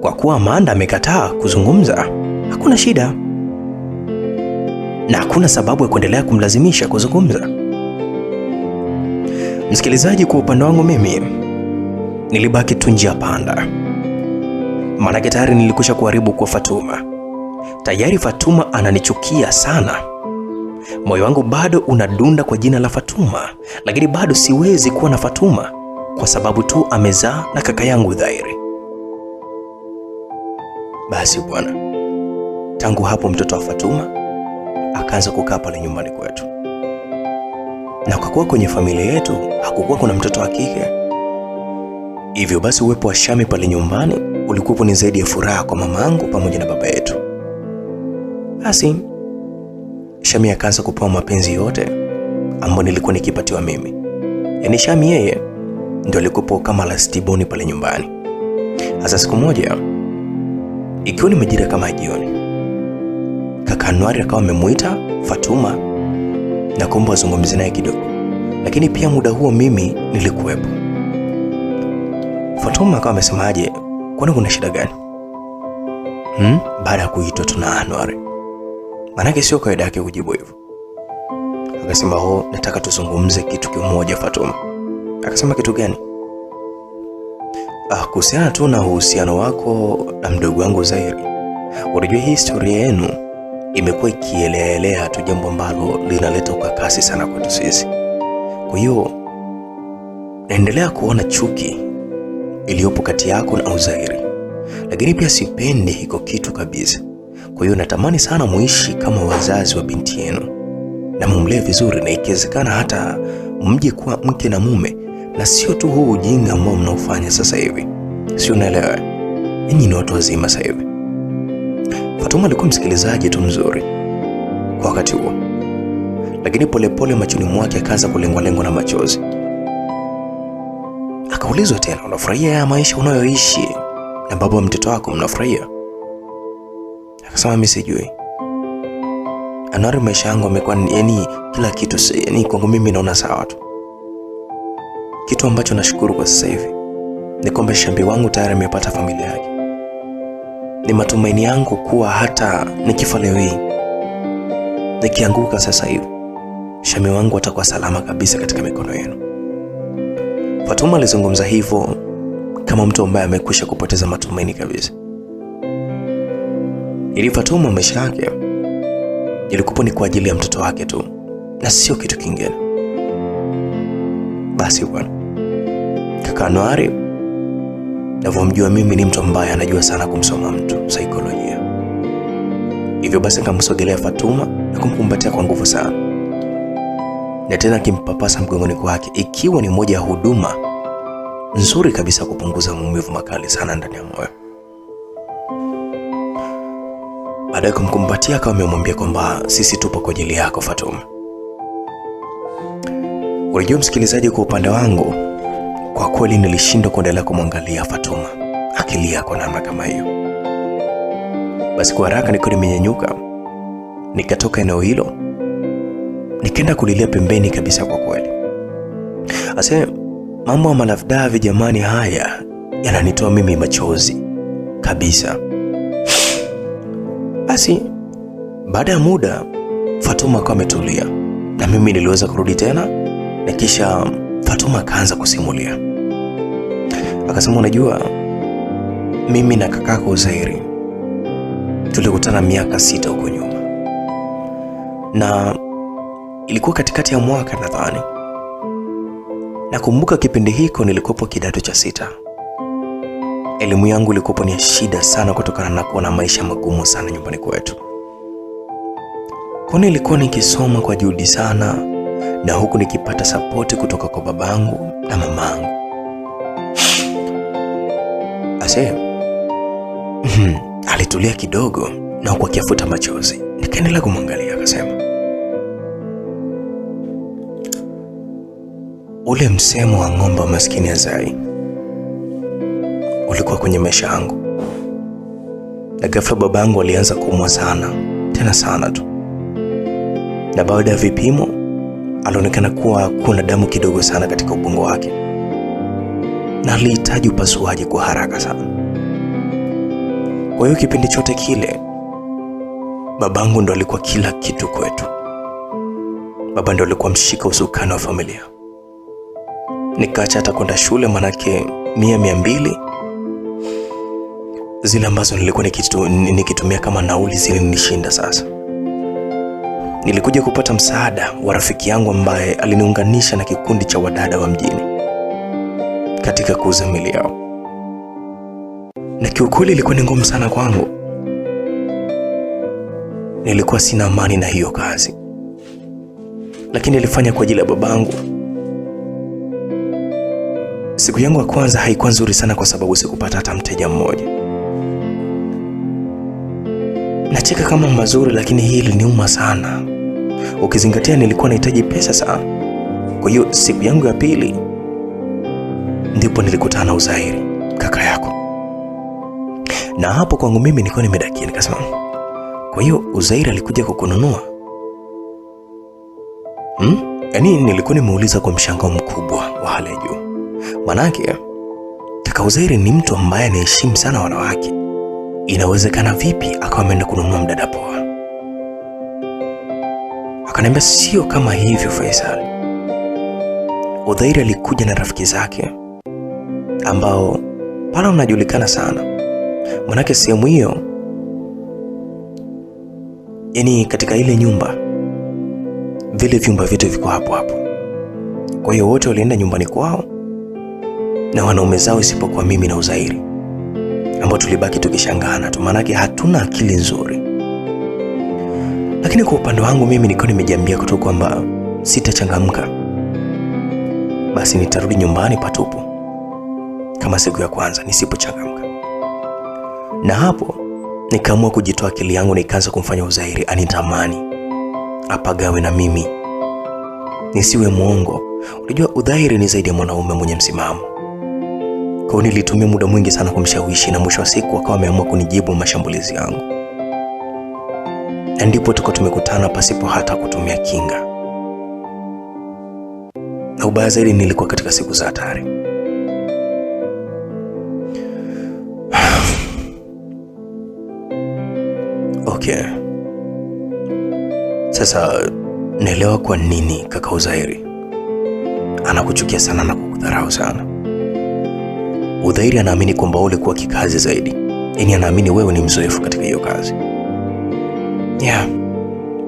kwa kuwa Amanda amekataa kuzungumza, hakuna shida na hakuna sababu ya kuendelea kumlazimisha kuzungumza. Msikilizaji, kwa upande wangu mimi nilibaki tu njia panda. Maana tayari nilikusha kuharibu kwa Fatuma. Tayari Fatuma ananichukia sana. Moyo wangu bado unadunda kwa jina la Fatuma, lakini bado siwezi kuwa na Fatuma kwa sababu tu amezaa na kaka yangu Udhairi. Basi bwana, tangu hapo mtoto wa Fatuma akaanza kukaa pale nyumbani kwetu. Na kwa kuwa kwenye familia yetu hakukuwa kuna mtoto wa kike, hivyo basi uwepo wa Shami pale nyumbani ulikuwa ni zaidi ya furaha kwa mamangu pamoja na baba yetu. Basi Shami akaanza kupewa mapenzi yote ambayo nilikuwa nikipatiwa mimi. Yaani Shami yeye ndio alikuwa kama lastiboni pale nyumbani. Hasa siku moja, ikiwa ni majira kama jioni, kaka Anwari akawa amemuita Fatuma na kuomba azungumze naye kidogo. Lakini pia muda huo mimi nilikuwepo. Fatuma akawa amesemaje, kwani kuna shida gani? Baada ya kuitwa tuna Anwari. Manake sio kawaida yake kujibu hivyo. Akasema, nataka tuzungumze kitu kimoja Fatuma. Akasema, kitu gani? Kuhusiana tu na uhusiano wako na mdogo wangu Zairi. Unajua hii historia yenu imekuwa ikielea tu, jambo ambalo linaleta ukakasi sana kwetu sisi. Kwa hiyo naendelea kuona chuki iliyopo kati yako na Zairi. Lakini pia sipendi hiko kitu kabisa. Kwa hiyo natamani sana muishi kama wazazi wa binti yenu na mumlee vizuri, na ikiwezekana hata mje kuwa mke na mume, na sio tu huu ujinga ambao mnaofanya sasa hivi. Sio, unaelewa? Ninyi ni watu wazima sasa hivi. Fatuma alikuwa msikilizaji tu mzuri kwa wakati huo, lakini polepole machoni mwake akaanza kulengwa na machozi. Akaulizwa tena, unafurahia ya maisha unayoishi na baba wa mtoto wako, mnafurahia? Akasema mimi sijui. Anwar, maisha yangu yamekuwa yani kila kitu, yani kwangu mimi naona sawa tu. Kitu ambacho nashukuru kwa sasa hivi ni kwamba Shambi wangu tayari amepata familia yake. Ni matumaini yangu kuwa hata nikifa leo hii, nikianguka sasa hivi, Shambi wangu atakuwa salama kabisa katika mikono yenu. Fatuma alizungumza hivyo kama mtu ambaye amekwisha kupoteza matumaini kabisa. Ili Fatuma maisha yake ilikuwa ni kwa ajili ya mtoto wake tu na sio kitu kingine. Basi bwana, kaka Anwar, navyomjua mimi ni mtu ambaye anajua sana kumsoma mtu saikolojia. Hivyo basi nikamsogelea Fatuma na kumkumbatia kwa nguvu sana, na tena kimpapasa mgongoni kwake, ikiwa ni moja ya huduma nzuri kabisa kupunguza maumivu makali sana ndani ya moyo. Baada ya kumkumbatia akawa amemwambia kwamba sisi tupo kwa ajili yako Fatuma. Unajua msikilizaji, kwa upande wangu kwa kweli nilishindwa kuendelea kumwangalia Fatuma akilia kwa namna kama hiyo. Basi kwa haraka nilikuwa nimenyenyuka, nikatoka eneo hilo, nikaenda kulilia pembeni kabisa. Kwa kweli ase mambo ya Malafdavi jamani, haya yananitoa mimi machozi kabisa. Basi baada ya muda Fatuma akawa ametulia na mimi niliweza kurudi tena, na kisha Fatuma akaanza kusimulia. Akasema, unajua mimi na kakako Uzairi tulikutana miaka 6 huko nyuma, na ilikuwa katikati ya mwaka nadhani. Nakumbuka kipindi hiko nilikuwa kidato cha 6. Elimu yangu ilikuwa ni shida sana kutokana na kuwa na maisha magumu sana nyumbani kwetu. Kwani nilikuwa nikisoma kwa juhudi sana, na huku nikipata sapoti kutoka kwa babangu na mamangu. Ase alitulia kidogo na huku akifuta machozi. Nikaendelea kumwangalia. Akasema, ule msemo wa ng'ombe maskini hazai ulikuwa kwenye maisha yangu, na ghafla babangu alianza kuumwa sana, tena sana tu, na baada ya vipimo alionekana kuwa kuna damu kidogo sana katika ubongo wake, na alihitaji upasuaji kwa haraka sana. Kwa hiyo kipindi chote kile babangu ndo alikuwa kila kitu kwetu. Baba ndo alikuwa mshika usukani wa familia. Nikaacha hata kwenda shule, manake 100-200 zile ambazo nilikuwa nikitumia kama nauli zilinishinda. Sasa nilikuja kupata msaada wa rafiki yangu ambaye aliniunganisha na kikundi cha wadada wa mjini katika kuuza mili yao, na kiukweli ilikuwa ni ngumu sana kwangu. Nilikuwa sina amani na hiyo kazi, lakini nilifanya kwa ajili ya babangu. Siku yangu ya kwanza haikuwa nzuri sana kwa sababu sikupata hata mteja mmoja. Nacheka kama mazuri, lakini hili niuma sana ukizingatia nilikuwa nahitaji pesa sana. Kwa hiyo siku yangu ya pili ndipo nilikutana na Uzairi, kaka yako. Na hapo kwangu mimi nilikuwa nimedakia, nikasema, kwa hiyo Uzairi alikuja kukununua? Yaani nilikuwa nimeuliza kwa mshangao mkubwa wa hali ya juu. Manake kaka Uzairi ni mtu ambaye anaheshimu sana wanawake. Inawezekana vipi akawa ameenda kununua mdada poa? Akaniambia, sio kama hivyo Faisal. Uzairi alikuja na rafiki zake ambao pala unajulikana sana. Manake sehemu hiyo, yani katika ile nyumba, vile vyumba vyote viko hapo hapo. Kwa hiyo wote walienda nyumbani kwao na wanaume zao, isipokuwa mimi na Uzairi ambao tulibaki tukishangana tu, manake hatuna akili nzuri. Lakini kwa upande wangu mimi nilikuwa nimejiambia kutoka kwamba sitachangamka basi nitarudi nyumbani patupu kama siku ya kwanza nisipochangamka. Na hapo nikaamua kujitoa akili yangu, nikaanza kumfanya Uzairi anitamani, apagawe na mimi, nisiwe mwongo. Unajua Uzairi ni zaidi ya mwanaume mwenye msimamo. Kwa hiyo nilitumia muda mwingi sana kumshawishi, na mwisho wa siku akawa ameamua kunijibu mashambulizi yangu. Na ndipo tuko tumekutana pasipo hata kutumia kinga. Na ubaya zaidi, nilikuwa katika siku za hatari. Okay. Sasa naelewa kwa nini kaka Uzairi anakuchukia sana na kukudharau sana. Uzairi anaamini kwamba wewe ulikuwa kikazi zaidi. Yaani anaamini wewe ni mzoefu katika hiyo kazi. Yeah.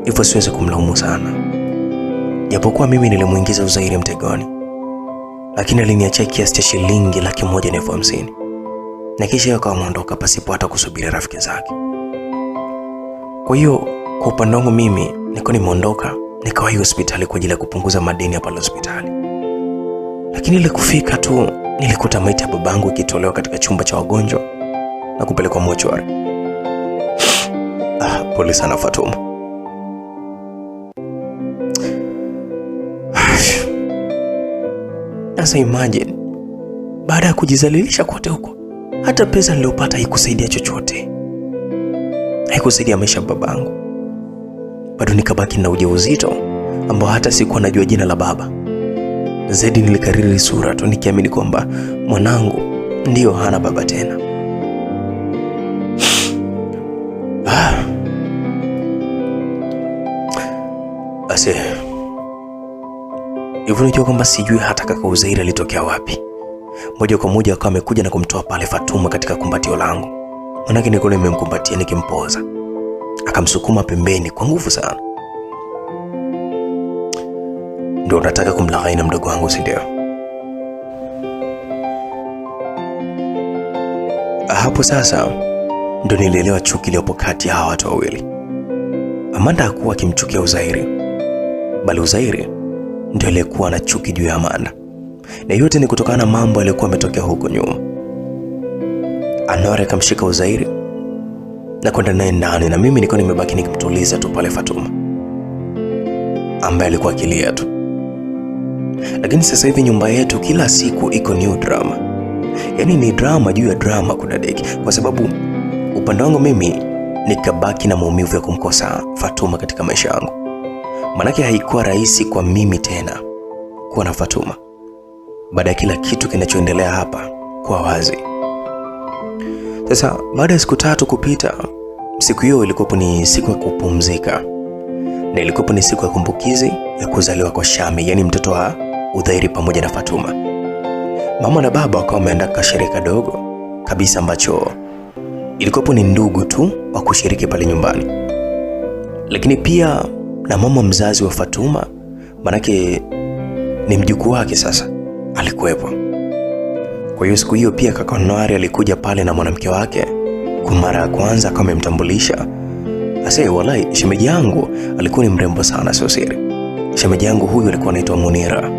Hivyo siwezi kumlaumu sana. Japokuwa mimi nilimuingiza Uzairi mtegoni, lakini aliniachia kiasi cha shilingi 150,000 na kisha akawa ameondoka pasipo hata kusubiri rafiki zake. Kwa hiyo kwa upande wangu mimi niko nimeondoka, nikawahi hospitali kwa ajili ya kupunguza madeni hapa hospitali. Lakini ile kufika tu nilikuta maiti ya babangu ikitolewa katika chumba cha wagonjwa na kupelekwa mochwari. Pole sana Fatuma. Sasa imagine, baada ya kujizalilisha kote huko, hata pesa niliyopata haikusaidia chochote. Haikusaidia maisha ya babangu. Bado nikabaki na ujauzito ambao hata sikuwa najua jina la baba. Zaidi nilikariri sura tu nikiamini kwamba mwanangu ndio hana baba tena. Ase, hivyo nijua kwamba sijui hata kaka Uzairi alitokea wapi. Moja kwa moja akawa amekuja na kumtoa pale Fatuma katika kumbatio langu. Manake nilikuwa nimemkumbatia nikimpoza. Akamsukuma pembeni kwa nguvu sana. Ndio nataka kumlaghai na mdogo wangu, si ndio? Hapo sasa ndio nilielewa chuki iliyopo kati ya hawa watu wawili. Amanda hakuwa akimchukia Uzairi, bali Uzairi ndio aliyekuwa na chuki juu ya Amanda. Na yote ni kutokana na mambo yaliokuwa yametokea huko nyuma. Anwar akamshika Uzairi na kwenda naye ndani, na mimi nilikuwa nimebaki nikimtuliza tu pale Fatuma, ambaye alikuwa akilia tu. Lakini sasa hivi nyumba yetu kila siku iko new drama. Yaani ni drama juu ya drama kuna deki, kwa sababu upande wangu mimi nikabaki na maumivu ya kumkosa Fatuma katika maisha yangu. Manake haikuwa rahisi kwa mimi tena kuwa na Fatuma baada ya kila kitu kinachoendelea hapa kwa wazi. Sasa baada ya siku 3 kupita, siku hiyo ilikuwa ni siku ya kupumzika. Na ilikuwa ni siku ya kumbukizi ya kuzaliwa kwa Shami, yani mtoto wa Uzairi pamoja na Fatuma. Mama na baba wakawa wameandaa kasherehe kadogo kabisa ambacho ilikuwa ni ndugu tu wa kushiriki pale nyumbani. Lakini pia na mama mzazi wa Fatuma, manake ni mjukuu wake sasa, alikuwepo. Kwa hiyo siku hiyo pia kaka Anwar alikuja pale na mwanamke wake kwa mara ya kwanza, kama amemtambulisha. Ase wallahi shemeji yangu alikuwa ni mrembo sana, sio siri. Shemeji yangu huyu alikuwa anaitwa Munira.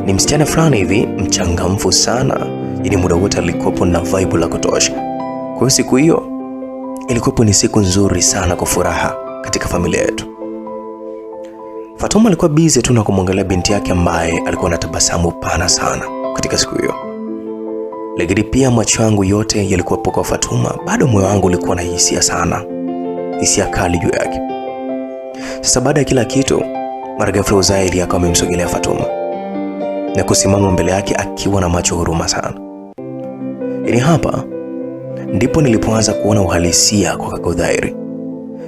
Ni msichana fulani hivi mchangamfu sana, yani muda wote alikuwa na vibe la kutosha. Kwa hiyo siku hiyo ilikuwa ni siku nzuri sana kwa furaha katika familia yetu. Fatuma alikuwa busy tu na kumwangalia binti yake ambaye alikuwa na tabasamu pana sana katika siku hiyo. Lakini pia macho yangu yote yalikuwa kwa Fatuma, bado moyo wangu ulikuwa na hisia sana, hisia kali juu yake. Sasa baada ya kila kitu, mara ghafla Uzairi akawa amemsogelea Fatuma na kusimama mbele yake akiwa na macho huruma sana. Yaani hapa ndipo nilipoanza kuona uhalisia kwa kaka Uzairi.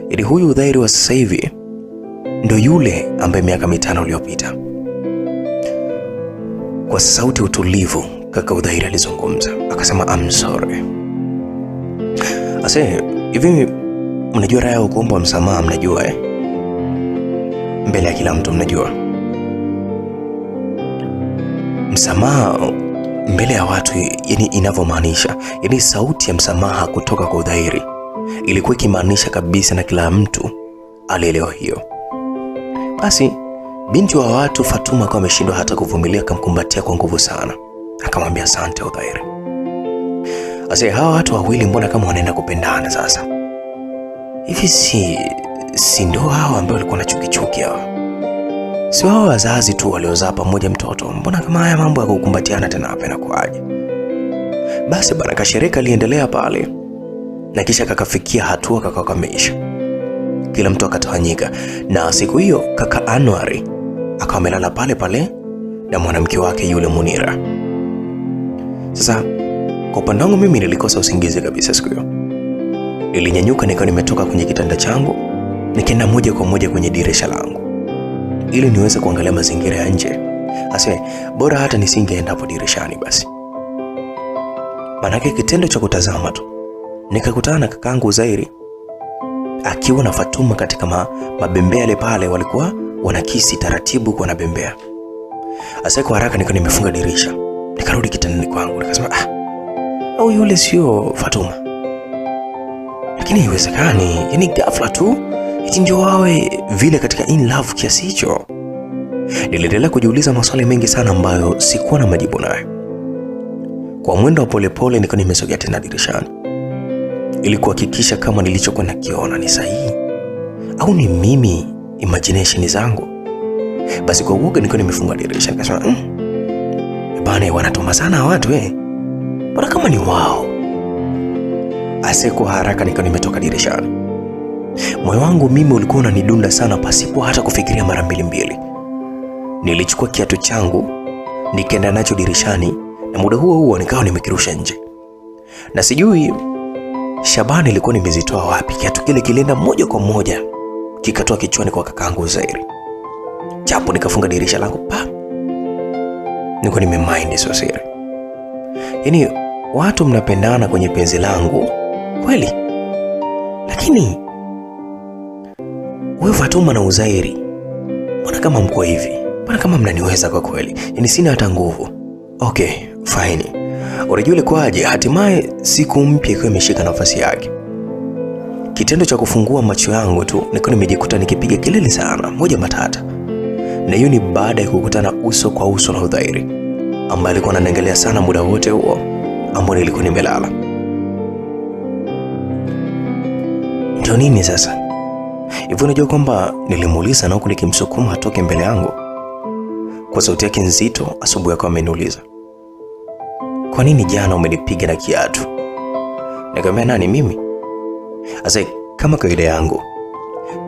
Yaani huyu Uzairi wa sasa hivi ndio yule ambaye miaka 5 iliyopita. Kwa sauti utulivu kaka Uzairi alizungumza, akasema I'm sorry. Ase, hivi mnajua raha ya kuomba msamaha, mnajua mbele ya kila mtu, mnajua msamaha mbele ya watu yani inavyomaanisha. Yani sauti ya msamaha kutoka kwa Uzairi ilikuwa ikimaanisha kabisa, na kila mtu alielewa hiyo. Basi Binti wa watu Fatuma akawa ameshindwa hata kuvumilia, akamkumbatia kwa nguvu sana, akamwambia asante Udhairi. Asa hawa watu wawili mbona kama wanaenda kupendana sasa? Hivi si ndio hao ambao walikuwa na chuki hawa? Si wao wazazi tu waliozaa pamoja mtoto? Mbona kama haya mambo ya kukumbatiana tena hapa inakuaje? Basi bana, kashereka liendelea pale na kisha kakafikia hatua kakameisha. Kila mtu akatawanyika, na siku hiyo kaka Anwari akawa amelala pale pale na mwanamke wake yule Munira. Sasa kwa upande wangu mimi nilikosa usingizi kabisa siku hiyo. Nilinyanyuka nikawa nimetoka kwenye kitanda changu, nikaenda moja kwa moja kwenye dirisha langu ili niweze kuangalia mazingira ya nje. Ase bora hata nisingeenda hapo dirishani basi. Manake kitendo cha kutazama tu nikakutana na kakaangu Zairi akiwa na Fatuma katika mabembea yale pale, walikuwa wanakisi taratibu kwa nabembea. Asa kwa haraka nikawa nimefunga dirisha, nikarudi kitandani kwangu, nikasema au yule sio Fatuma. Lakini haiwezekani, yani ghafla tu eti ndio wawe vile katika in love kiasi hicho. Niliendelea kujiuliza maswali mengi sana ambayo sikuwa na majibu nayo. Kwa mwendo wa polepole nikawa nimesogea tena dirishani ili kuhakikisha kama nilichokuwa nakiona ni sahihi au ni mimi imagination zangu. Basi kwa uoga nikawa nimefunga dirisha, nikasema bana, wanatoma sana watu bora kama ni wao. Ase kwa haraka nikawa nimetoka dirishani. Moyo wangu mimi ulikuwa unanidunda sana pasipo hata kufikiria mara mbili. Nilichukua kiatu changu nikaenda nacho dirishani, na muda huo nikawa nimekirusha nje. Na sijui Shabani ilikuwa nimezitoa wapi, kiatu kile kilienda moja kwa moja kikatoa kichwani kwa kakaangu Zairi. Chapo nikafunga dirisha langu pa. Niko nimemind so siri. Yaani watu mnapendana kwenye penzi langu kweli? Lakini wewe Fatuma na Uzairi, mbona kama mko hivi? Mbona kama mnaniweza kwa kweli? Yaani sina hata nguvu. Okay, fine. Unajua ile kwaje? Hatimaye siku mpya ikawa imeshika nafasi yake. Kitendo cha kufungua macho yangu tu niko nimejikuta nikipiga kelele sana, moja matata. Na hiyo ni baada ya kukutana uso kwa uso na Udhairi, ambaye alikuwa ananiangalia sana muda wote huo ambao nilikuwa nimelala. Ndio nini sasa? Hivyo unajua kwamba nilimuuliza na huku nikimsukuma atoke mbele yangu. Kwa sauti yake nzito asubuhi akawa ameniuliza, kwa nini jana umenipiga na kiatu? Nikamwambia nani, mimi? Asa kama kawaida yangu,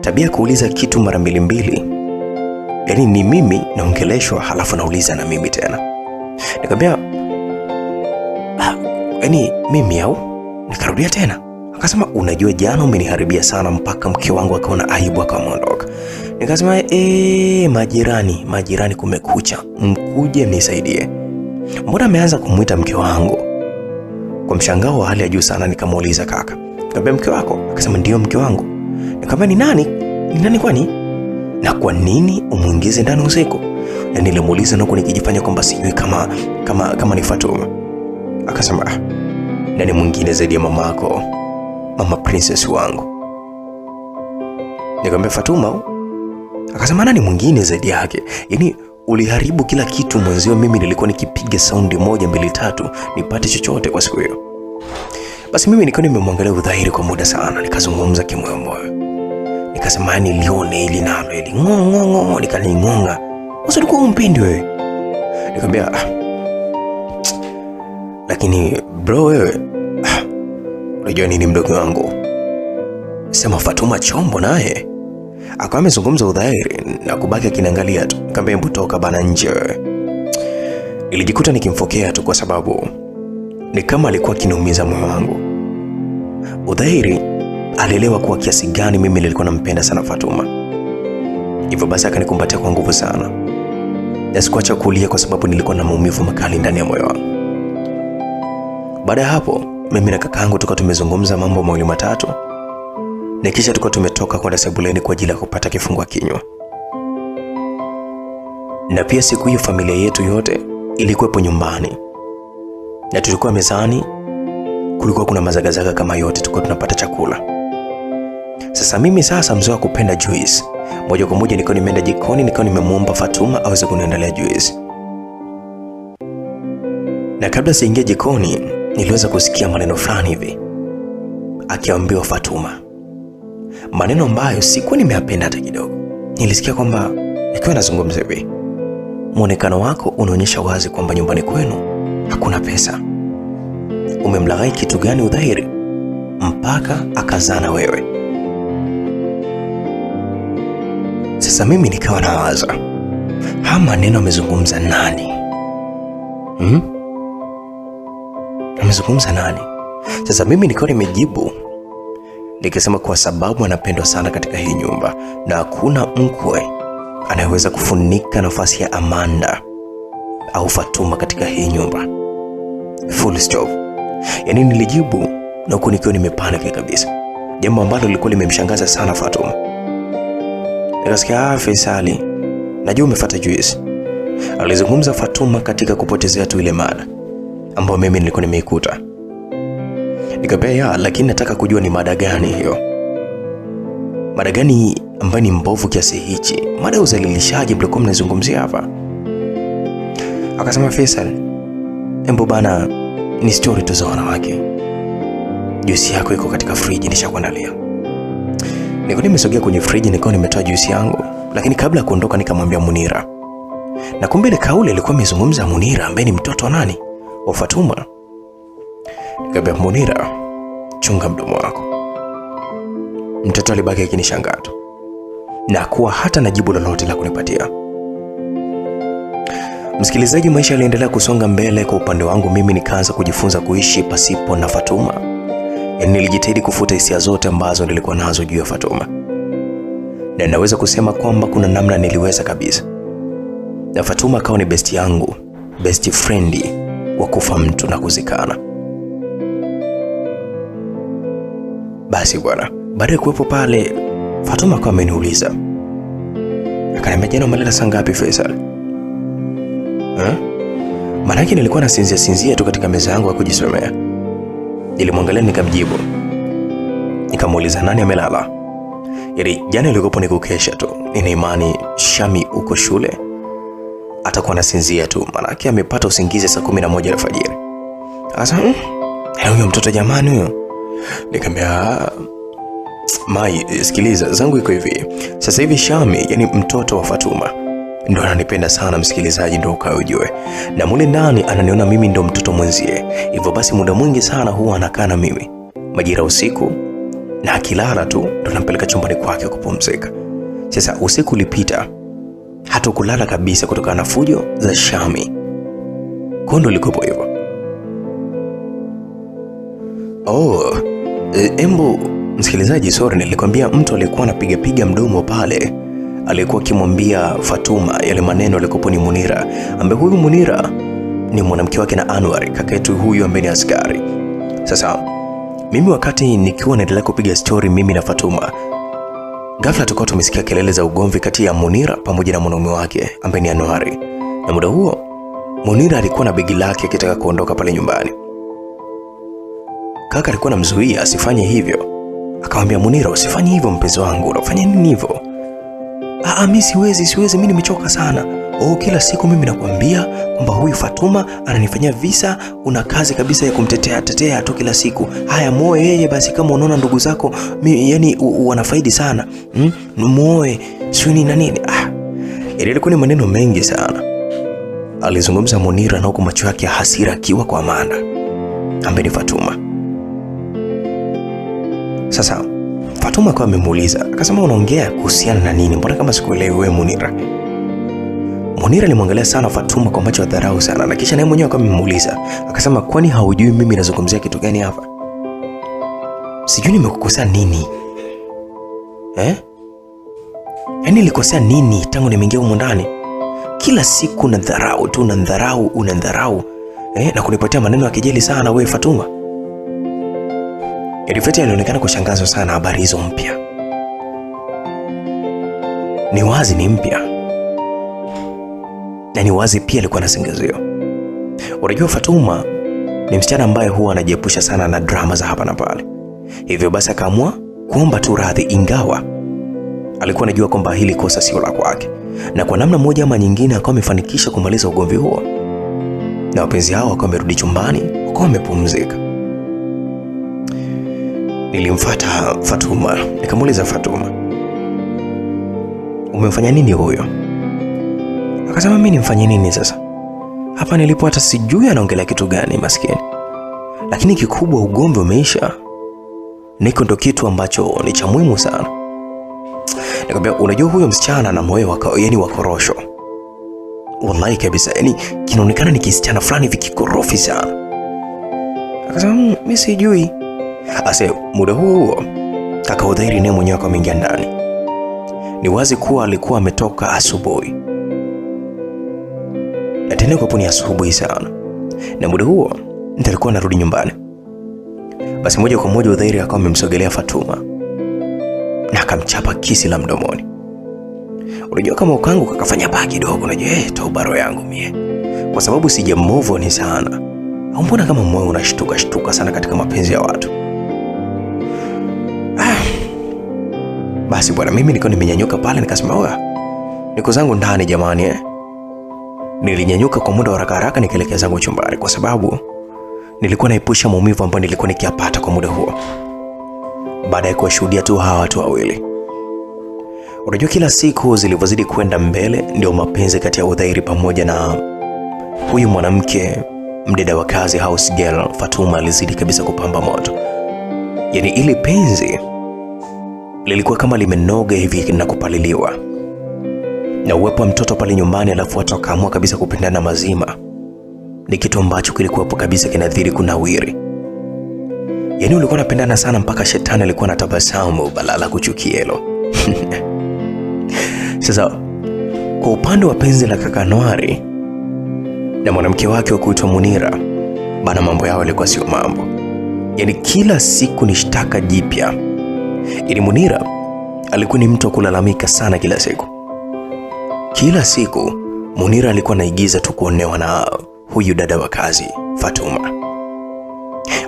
tabia kuuliza kitu mara mbili. Yaani ni mimi naongeleshwa halafu nauliza na mimi tena. Nikamwambia yaani mimi au? Nikarudia tena. Akasema unajua jana umeniharibia sana mpaka mke wangu akaona aibu akaondoka. Nikasema majirani kumekucha, mkuje mnisaidie. Mbona ameanza kumuita mke wangu? Kwa mshangao wa hali ya juu sana nikamuuliza kaka, nikamwambia mke wako? Akasema ndio mke wangu. Nikamwambia ni nani? Ni nani kwani? Na kwa nini umuingize ndani usiku? Na nilimuuliza na huko nikijifanya kwamba sijui kama ni Fatuma. Akasema nani mwingine zaidi ya mamako, mama princess wangu? Nikamwambia Fatuma. Akasema nani mwingine zaidi yake? Yaani uliharibu kila kitu mwenzio, mimi nilikuwa nikipiga saundi 1 2 3 nipate chochote kwa siku hiyo. Basi mimi nikawa nimemwangalia Udhairi kwa muda sana, nikazungumza kimoyo. Nikasema nilione ili nalo ili ngongo nikaningonga. Wewe ulikuwa umpendi wewe? Nikamwambia lakini bro wewe unajua nini mdogo wangu? Sema Fatuma chombo naye. Akawa amezungumza Udhairi na kubaki akiniangalia tu. Nikamwambia hebu toka bana nje wewe. Nilijikuta nikimfokea tu kwa sababu ni kama alikuwa kinumiza moyo wangu. Udhairi alielewa kwa kiasi gani mimi nilikuwa nampenda sana Fatuma. Hivyo basi akanikumbatia kwa nguvu sana. Na sikuacha kulia kwa sababu nilikuwa na maumivu makali ndani ya moyo wangu. Baada ya hapo mimi na kakaangu tukawa tumezungumza mambo mawili matatu. Na kisha tukawa tumetoka kwenda sebuleni kwa ajili ya kupata kifungua kinywa. Na pia siku hiyo familia yetu yote ilikuwepo nyumbani. Na tulikuwa mezani, kulikuwa kuna mazagazaga kama yote, tulikuwa tunapata chakula. Sasa mimi sasa mzoea kupenda juice. Moja kwa moja nikawa nimeenda jikoni, nikawa nimemuomba Fatuma aweze kuniandalia juice. Na kabla siingia jikoni, niliweza kusikia maneno fulani hivi akiambiwa Fatuma. Maneno ambayo sikuwa nimeyapenda hata kidogo. Nilisikia kwamba ikiwa nazungumza hivi, muonekano wako unaonyesha wazi kwamba nyumbani kwenu hakuna pesa. Umemlaghai kitu gani udhahiri mpaka akazana wewe? Sasa mimi nikawa nawaza, haya maneno amezungumza nani? Amezungumza nani? Sasa mimi nikawa nimejibu nikisema kwa sababu anapendwa sana katika hii nyumba na hakuna mkwe anayeweza kufunika nafasi ya Amanda au Fatuma katika hii nyumba. Full stop. Yani nilijibu na huko nikiwa nimepanic kabisa. Jambo ambalo lilikuwa limemshangaza sana Fatuma. Nikasikia, Faisali, najua umefuata juice. Alizungumza Fatuma katika kupotezea tu ile mada ambayo mimi nilikuwa nimeikuta. Nikapea, lakini nataka kujua ni mada gani hiyo. Mada gani ambayo ni mbovu kiasi hichi? Mada ya uzalilishaji mlikuwa mnazungumzia hapa. Akasema, Faisal, embo bana, ni story tu za wanawake. Juice yako iko katika friji, nishakuandalia. Nilikuwa nimesogea kwenye friji, nilikuwa nimetoa juice yangu, lakini kabla ya kuondoka nikamwambia Munira. Na kumbe ile kauli ilikuwa imezungumza Munira ambaye ni mtoto wa nani? Wa Fatuma. Nikamwambia Munira, chunga mdomo wako. Mtoto alibaki akinishangaa tu na kuwa hata na jibu lolote la kunipatia. Msikilizaji, maisha yaliendelea kusonga mbele. Kwa upande wangu mimi nikaanza kujifunza kuishi pasipo na Fatuma. Yani nilijitahidi kufuta hisia zote ambazo nilikuwa nazo juu ya Fatuma. Na naweza kusema kwamba kuna namna niliweza kabisa. Na Fatuma akawa ni best yangu, best friend wa kufa mtu na kuzikana. Basi bwana, baada ya kuwepo pale, Fatuma akawa ameniuliza. Akaniambia, jana umelala saa ngapi Faisal? Maana yake nilikuwa nasinzia tu katika meza yangu ya kujisomea. Nilimwangalia nikamjibu. Nikamuuliza nani amelala? Yaani jana nilikuwa nikukesha tu. Nina imani Shami uko shule atakuwa anasinzia tu, maana yake amepata usingizi saa 11 alfajiri. Akasema, huyo mtoto jamani huyo. Nikamwambia, Mai, sikiliza, zangu iko hivi. Sasa hivi Shami, yani mtoto wa Fatuma, ndo ananipenda sana msikilizaji, ndo ukaujue. Na mule ndani ananiona mimi ndo mtoto mwenzie. Hivyo basi muda mwingi sana huwa anakaa na mimi majira usiku, na akilala tu ndo nampeleka chumbani kwake kupumzika. Sasa usiku ulipita, hata kulala kabisa kutokana na fujo za Shami. Kondo likopo hivyo. Embo msikilizaji, sorry, nilikwambia mtu alikuwa anapiga mdomo pale. Alikuwa akimwambia Fatuma yale maneno alikopo ni Munira, ambaye huyu Munira ni mwanamke wake na Anwar, kaka yetu huyu ambaye ni askari. Sasa mimi wakati nikiwa naendelea kupiga story mimi na Fatuma, ghafla tukao tumesikia kelele za ugomvi kati ya Munira pamoja na mwanaume wake ambaye ni Anwar. Na muda huo Munira alikuwa na begi lake akitaka kuondoka pale nyumbani. Kaka alikuwa anamzuia asifanye hivyo. Akamwambia Munira, usifanye hivyo mpenzi wangu, unafanya nini hivyo? Mimi siwezi, mimi nimechoka sana. Kila siku mimi nakwambia kwamba huyu Fatuma ananifanyia visa, una kazi kabisa ya kumtetea tu kila siku. Haya, muoe yeye basi, kama unaona ndugu zako yani wanafaidi sana. Muoe, sio nini na nini. Ilikuwa ni maneno mengi sana alizungumza Munira, na huko macho yake ya hasira akiwa kwa Amanda ambaye ni Fatuma. Sasa Fatuma akawa amemuuliza, akasema, unaongea kuhusiana na nini? Mbona kama sikuelewi wewe Munira? Munira alimwangalia sana Fatuma kwa macho ya dharau sana, na kisha naye mwenyewe akawa amemuuliza, akasema, kwani haujui mimi nazungumzia kitu gani hapa? Sijui nimekukosea nini? Yaani nilikosea nini tangu nimeingia huko ndani? Kila siku unadharau tu, unadharau. Na kunipatia maneno ya kejeli sana wewe Fatuma. Elifeti alionekana kushangazwa sana habari hizo mpya. Ni wazi ni mpya. Na ni wazi pia alikuwa anasingizio. Unajua Fatuma ni msichana ambaye huwa anajiepusha sana na drama za hapa na pale. Hivyo basi akaamua kuomba tu radhi, ingawa alikuwa anajua kwamba hili kosa sio la kwake, na kwa namna moja ama nyingine akawa amefanikisha kumaliza ugomvi huo, na wapenzi hao wakawa wamerudi chumbani, wakawa wamepumzika. Nilimfuata Fatuma, nikamuuliza Fatuma, umemfanya nini huyo? Akasema mimi nimfanye nini sasa? Hapa nilipo hata sijui anaongelea kitu gani maskini. Lakini kikubwa ugomvi umeisha. Niko ndo kitu ambacho ni cha muhimu sana. Nikamwambia unajua huyo msichana na moyo wake wa korosho. Wallahi kabisa, yani kinaonekana ni kisichana fulani vikikorofi sana. Akasema mimi sijui. Ase muda huo kaka Udhairi naye mwenyewe akaingia ndani. Ni wazi kuwa alikuwa ametoka asubuhi. Na tena kwa puni asubuhi sana. Na muda huo nilikuwa narudi nyumbani. Basi moja kwa moja Udhairi akawa amemsogelea Fatuma na akamchapa kisi la mdomoni. Unajua kama ukangu kakafanya baki kidogo, unajua toba roho yangu mie. Kwa sababu sija move on sana. Au mbona kama moyo unashtuka sana katika mapenzi ya watu. Basi bwana, mimi niko nimenyanyuka pale nikasema oya, niko zangu ndani jamani Nilinyanyuka kwa muda wa haraka nikaelekea zangu chumbani, kwa sababu nilikuwa naepusha maumivu ambayo nilikuwa nikiyapata kwa muda huo baada ya kuwashuhudia tu hawa watu wawili. Unajua kila siku zilivyozidi kwenda mbele ndio mapenzi kati ya Udhairi pamoja na huyu mwanamke mdada wa kazi house girl Fatuma alizidi kabisa kupamba moto. Yani ile penzi lilikuwa kama limenoga hivi na kupaliliwa. Na uwepo wa mtoto pale nyumbani, alafu watu wakaamua kabisa kupendana mazima, ni kitu ambacho kilikuwa hapo kabisa kinadhiri kunawiri. Yani ulikuwa unapendana sana mpaka shetani alikuwa anatabasamu balala kuchukia hilo. Sasa kwa upande wa penzi la kaka Anwari na mwanamke wake wa kuitwa Munira, bana mambo yao yalikuwa sio mambo. Yani kila siku ni shtaka jipya. Ili Munira alikuwa ni mtu wa kulalamika sana kila siku. Kila siku Munira alikuwa anaigiza tu kuonewa na huyu dada wa kazi Fatuma.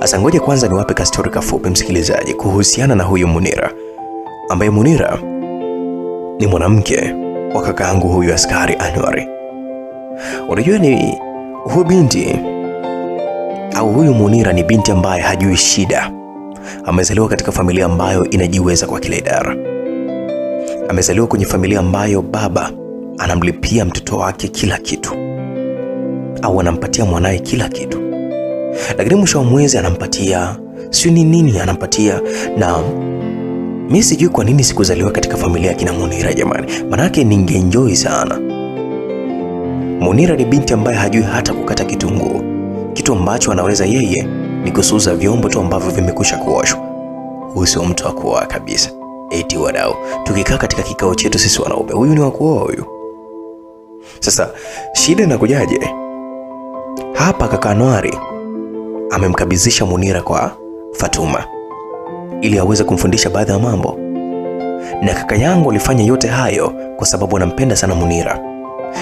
Asa ngoja kwanza niwape ka story kafupi msikilizaji kuhusiana na huyu Munira, ambaye Munira ni mwanamke wa kakaangu huyu askari Anwari. Unajua ni huyu binti au huyu Munira ni binti ambaye hajui shida. Amezaliwa katika familia ambayo inajiweza kwa kila idara. Amezaliwa kwenye familia ambayo baba anamlipia mtoto wake kila kitu, au anampatia mwanae kila kitu, lakini mwisho wa mwezi anampatia sio nini anampatia. Na mimi sijui kwa nini sikuzaliwa katika familia kina Munira jamani, maana yake ningeenjoy sana. Munira ni binti ambaye hajui hata kukata kitunguu, kitu ambacho anaweza yeye ni kusuza vyombo tu ambavyo vimekusha kuoshwa. Huyu sio mtu wa kuoa kabisa. Eti wadau, tukikaa katika kikao chetu sisi wanaume, huyu ni wa kuoa huyu. Sasa shida inakujaje? Hapa kaka Anwari amemkabidhisha Munira kwa Fatuma ili aweze kumfundisha baadhi ya mambo. Na kaka yangu alifanya yote hayo kwa sababu anampenda sana Munira,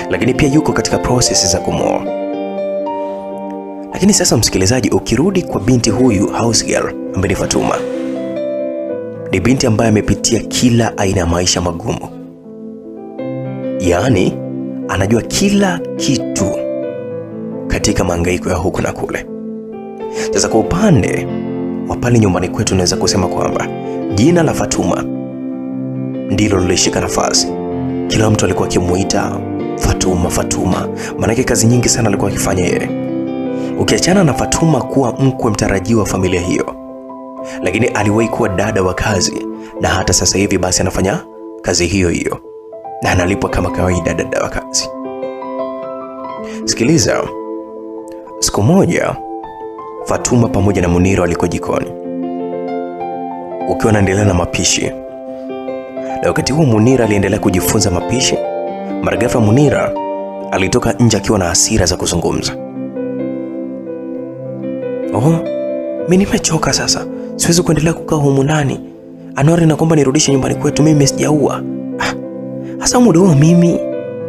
lakini pia yuko katika process za kumwoa. Lakini sasa msikilizaji, ukirudi kwa binti huyu house girl ambaye ni Fatuma, ni binti ambaye amepitia kila aina ya maisha magumu. Yaani anajua kila kitu katika mahangaiko ya huku na kule. Sasa kwa upande wa pale nyumbani kwetu naweza kusema kwamba jina la Fatuma ndilo lilishika nafasi. Kila mtu alikuwa akimuita Fatuma. Maana kazi nyingi sana alikuwa akifanya yeye. Ukiachana na Fatuma kuwa mkwe mtarajiwa wa familia hiyo, lakini aliwahi kuwa dada wa kazi, na hata sasa hivi basi anafanya kazi hiyo hiyo na analipwa kama kawaida dada wa kazi. Sikiliza, siku moja Fatuma pamoja na Munira walikuwa jikoni ukiwa wanaendelea na mapishi. Na wakati huo Munira aliendelea kujifunza mapishi. Mara ghafla Munira alitoka nje akiwa na hasira za kuzungumza. Mimi nimechoka sasa. Siwezi kuendelea kukaa humu ndani. Anwari naomba nirudishe nyumbani kwetu, mimi sijaua. Hasa muda huo mimi,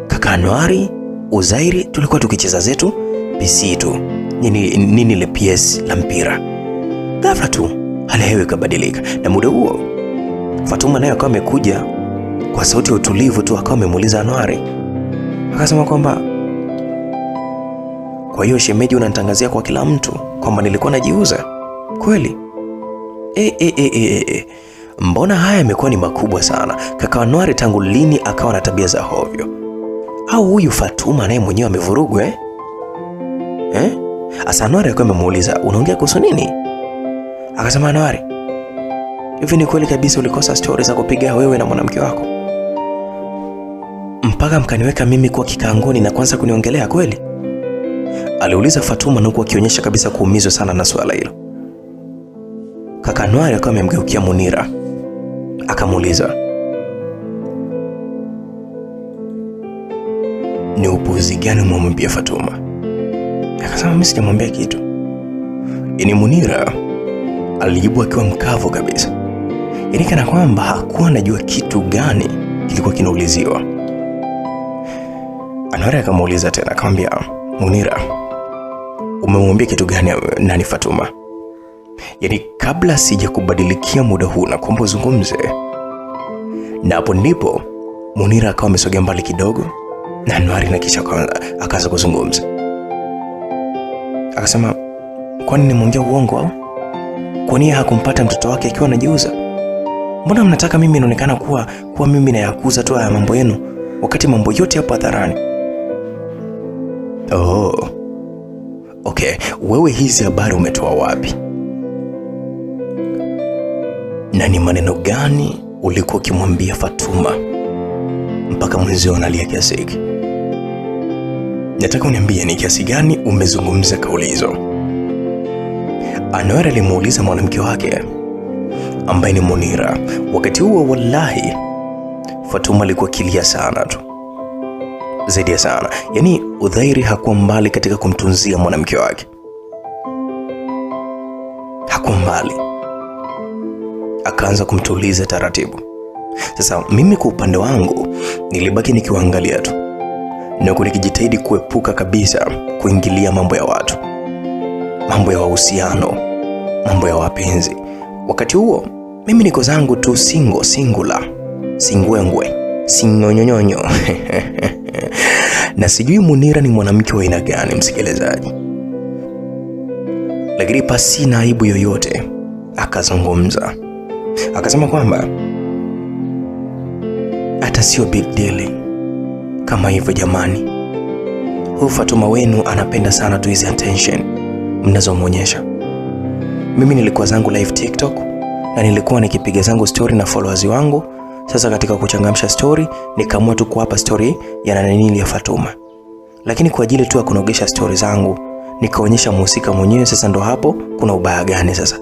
kaka Anwari, Uzairi tulikuwa tukicheza zetu PC tu. Nini ile PS la mpira. Ghafla tu hali hewa ikabadilika, na muda huo Fatuma naye akawa amekuja kwa sauti ya utulivu tu, akawa amemuuliza Anwari. Akasema kwamba kwa hiyo shemeji, unanitangazia kwa kila mtu kwamba nilikuwa najiuza kweli? Mbona haya yamekuwa ni makubwa sana? Kaka Anwari tangu lini akawa na tabia za hovyo? Au huyu Fatuma naye mwenyewe amevurugwa Asa Anwari akawa amemuuliza, unaongea kuhusu nini? Akasema Anwari, hivi ni kweli kabisa ulikosa stories za kupiga wewe na mwanamke wako mpaka mkaniweka mimi kwa kikaangoni na kwanza kuniongelea kweli? Aliuliza Fatuma huku akionyesha kabisa kuumizwa sana na swala hilo. Kaka Anwari akawa amemgeukia Munira akamuuliza, ni upuuzi gani umemwambia Fatuma? Akasema mimi sijamwambia kitu. Yaani Munira alijibu akiwa mkavu kabisa, yaani kana kwamba hakuwa anajua kitu gani kilikuwa kinauliziwa. Anwari akamuuliza tena akamwambia, Munira, umemwambia kitu gani nani Fatuma? Yaani kabla sija kubadilikia muda huu na kuomba uzungumze. Na hapo ndipo Munira akawa amesogea mbali kidogo na Anwari na kisha akaanza kuzungumza. Akasema, kwani nimeongea uongo au? Kwani hakumpata mtoto wake akiwa anajiuza? Mbona mnataka mimi inaonekana kuwa mimi nayakuza tu haya mambo yenu wakati mambo yote hapo hadharani? Okay, wewe hizi habari umetoa wapi? Na ni maneno gani ulikuwa ukimwambia Fatuma mpaka mwenzio analia kiasi hiki? Nataka uniambie ni kiasi gani umezungumza kauli hizo. Anwar alimuuliza mwanamke wake ambaye ni Munira. Wakati huo wallahi Fatuma alikuwa kilia sana tu, zaidi sana. Yaani udhairi hakuwa mbali katika kumtunzia mwanamke wake, hakuwa mbali. Akaanza kumtuliza taratibu. Sasa mimi kwa upande wangu nilibaki nikiwaangalia tu na nikijitahidi kuepuka kabisa kuingilia mambo ya watu, mambo ya wahusiano, mambo ya wapenzi. Wakati huo mimi niko zangu tu singular, singwengwe, singonyonyonyo. Na sijui Munira ni mwanamke wa aina gani, msikilizaji, lakini pasi na aibu yoyote akazungumza. Akasema kwamba hata sio big deal kama hivyo jamani. Huyu Fatuma wenu anapenda sana tu hizi attention mnazomuonyesha. Mimi nilikuwa zangu live TikTok na nilikuwa nikipiga zangu story na followers wangu. Sasa katika kuchangamsha story nikaamua tu kuwapa story ya nanili ya Fatuma, lakini kwa ajili tu ya kunogesha story zangu nikaonyesha mhusika mwenyewe. Sasa ndo hapo kuna ubaya gani sasa?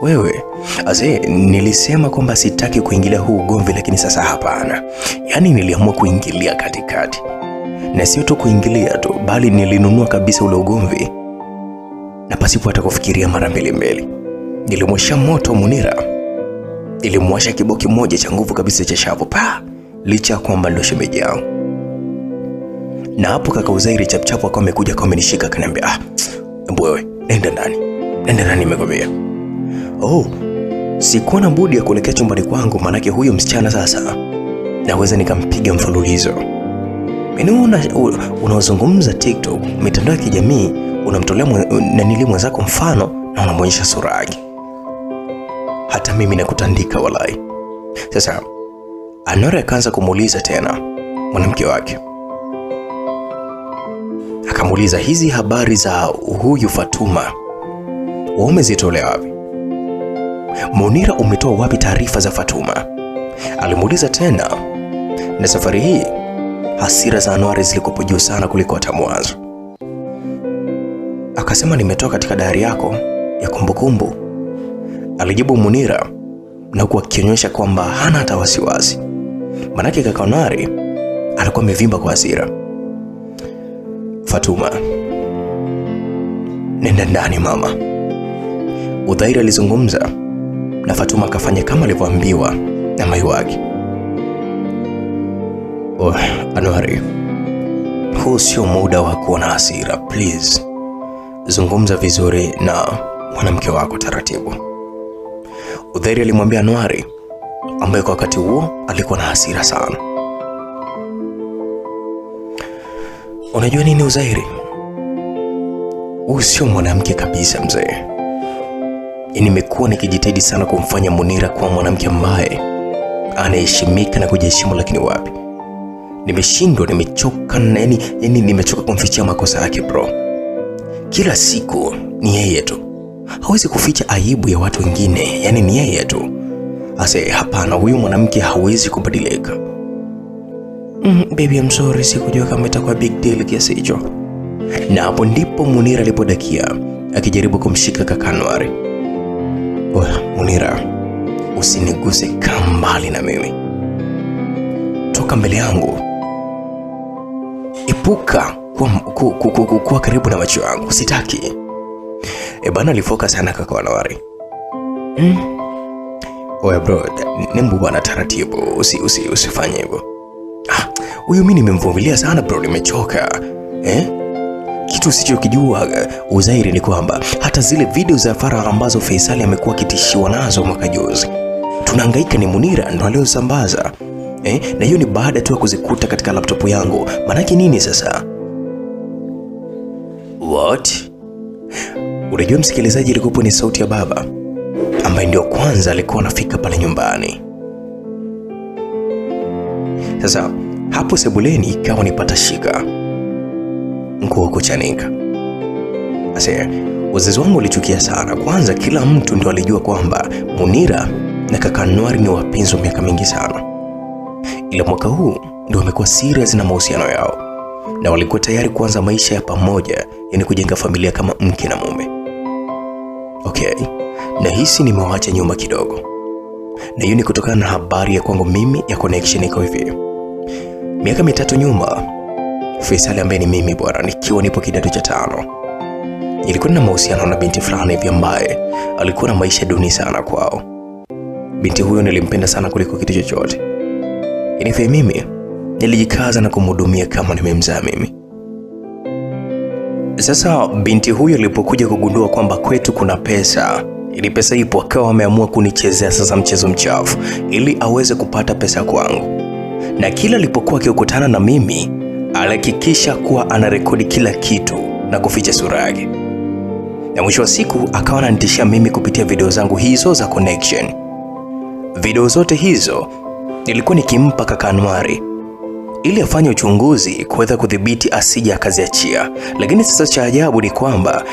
Wewe nilisema kwamba sitaki kuingilia huu ugomvi, lakini sasa hapana. Yaani niliamua kuingilia katikati, na sio tu kuingilia tu, bali nilinunua kabisa ule ugomvi na pasipo hata kufikiria mara mbili. Nilimwasha moto Munira, nilimwasha kiboki moja cha nguvu kabisa cha shavu licha kwamba ndio shemeji yao. Na hapo kaka Uzairi chapchapo akawa amekuja akawa amenishika akaniambia, wewe nenda ndani nimekwambia. Sikuwa na budi ya kuelekea chumbani kwangu, manake huyo msichana sasa naweza nikampiga mfululizo. Mimi unazungumza TikTok, mitandao ya kijamii, unamtolea nanili mwenzako mfano na unamwonyesha sura yake. Hata mimi nakutandika walai. Sasa Anwar akaanza kumuuliza tena mwanamke wake. Akamuuliza, hizi habari za huyu Fatuma umezitolea wapi? Munira, umetoa wapi taarifa za Fatuma? Alimuuliza tena, na safari hii hasira za Anwar zilikuwa juu sana kuliko hata mwanzo. Akasema, nimetoa katika diary yako ya kumbukumbu, alijibu Munira na kuonyesha kwamba hana hata wasiwasi. Manake kaka Anwar alikuwa amevimba kwa hasira. Fatuma, nenda ndani mama. Udhairi alizungumza na Fatuma akafanya kama alivyoambiwa na mai wake. Anwar, huu sio muda wa kuona hasira, please. Zungumza vizuri na mwanamke wako taratibu. Udhairi alimwambia Anwari, ambaye kwa wakati huo alikuwa na hasira sana. Unajua nini Udhairi? Huyu sio mwanamke kabisa mzee. Nimekuwa nikijitahidi sana kumfanya Munira kuwa mwanamke ambaye anaheshimika na kujiheshimu, lakini wapi? Nimeshindwa, nimechoka na yani nimechoka kumfichia makosa yake bro. Kila siku ni yeye tu. Hawezi kuficha aibu ya watu wengine, yani ni yeye tu. Ase hapana, huyu mwanamke hawezi kubadilika. Baby I'm sorry, sikujua kama itakuwa big deal kiasi hicho. Na hapo ndipo Munira alipodakia akijaribu kumshika kaka Anwari. Munira, usiniguse kambali na mimi. Toka mbele yangu. Epuka kuwa karibu na macho yangu, sitaki. Bana alifoka sana kaka Anwari. Oya bro, nembu bwana taratibu, usifanye hivyo. Huyu mimi nimemvumilia sana bro, nimechoka. Kitu usichokijua Udhairi ni kwamba hata zile video za faragha ambazo Faisal amekuwa kitishiwa nazo mwaka juzi, tunahangaika ni Munira ndo aliyosambaza. Na hiyo ni baada tu ya kuzikuta katika laptop yangu. Manake nini sasa? What? Unajua msikilizaji, ilikuwa ni sauti ya baba ambaye ndio kwanza alikuwa anafika pale nyumbani. Sasa hapo sebuleni ikawa nipata shika nguo kuchanika. Ase wazazi wangu walichukia sana. Kwanza kila mtu ndio alijua kwamba Munira na kaka Anwari ni wapenzi wa miaka mingi sana. Ila mwaka huu ndio wamekuwa serious na mahusiano yao, na walikuwa tayari kuanza maisha ya pamoja, yani kujenga familia kama mke na mume. Okay, na hisi nimewaacha nyuma kidogo. Na hiyo ni kutokana na habari ya kwangu mimi ya connection iko hivi. Miaka 3 nyuma, Faisal ambaye ni mimi bwana, nikiwa nipo kidato cha 5, nilikuwa na mahusiano na binti fulani hivi ambaye alikuwa na maisha duni sana kwao. Binti huyo nilimpenda sana kuliko kitu chochote. Inife mimi nilijikaza na kumhudumia kama nimemzaa mimi. Sasa binti huyo alipokuja kugundua kwamba kwetu kuna pesa, ili pesa ipo, akawa ameamua kunichezea sasa mchezo mchafu ili aweze kupata pesa kwangu. Na kila alipokuwa akikutana na mimi, alihakikisha kuwa anarekodi kila kitu na kuficha sura yake. Na mwisho wa siku akawa ananitishia mimi kupitia video zangu hizo za connection. Video zote hizo nilikuwa nikimpa kaka Anwari ili afanye uchunguzi kuweza kudhibiti asije akaziachia. Lakini sasa cha ajabu ni kwamba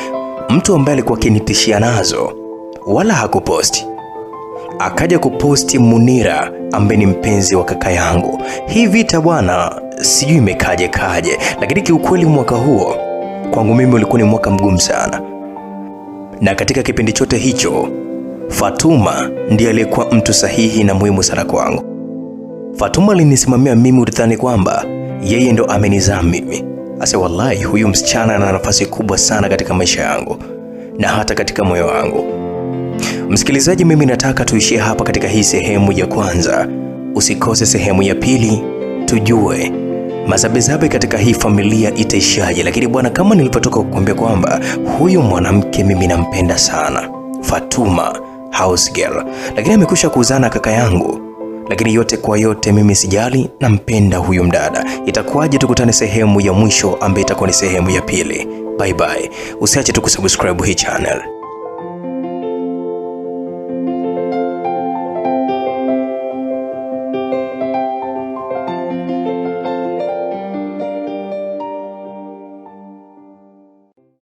mtu ambaye alikuwa akinitishia nazo wala hakuposti. Akaja kuposti Munira ambaye ni mpenzi wa kaka yangu. Hii vita bwana sijui imekaje, lakini kiukweli mwaka huo kwangu mimi ulikuwa ni mwaka mgumu sana. Na katika kipindi chote hicho Fatuma ndiye aliyekuwa mtu sahihi na muhimu sana kwangu. Fatuma alinisimamia mimi, udhani kwamba yeye ndo amenizaa mimi. Ase wallahi huyu msichana ana nafasi kubwa sana katika maisha yangu na hata katika moyo wangu. Msikilizaji, mimi nataka tuishie hapa katika hii sehemu ya kwanza. Usikose sehemu ya pili tujue mazabezabe katika hii familia itaishaje. Lakini bwana, kama nilipotoka kukuambia kwamba huyu mwanamke mimi nampenda sana, Fatuma house girl, lakini amekusha kuzana kaka yangu. Lakini yote kwa yote mimi sijali, nampenda huyu mdada. Itakuwaje tukutane sehemu ya mwisho ambayo itakuwa ni sehemu ya pili. Bye bye. Usiache tu kusubscribe hii channel.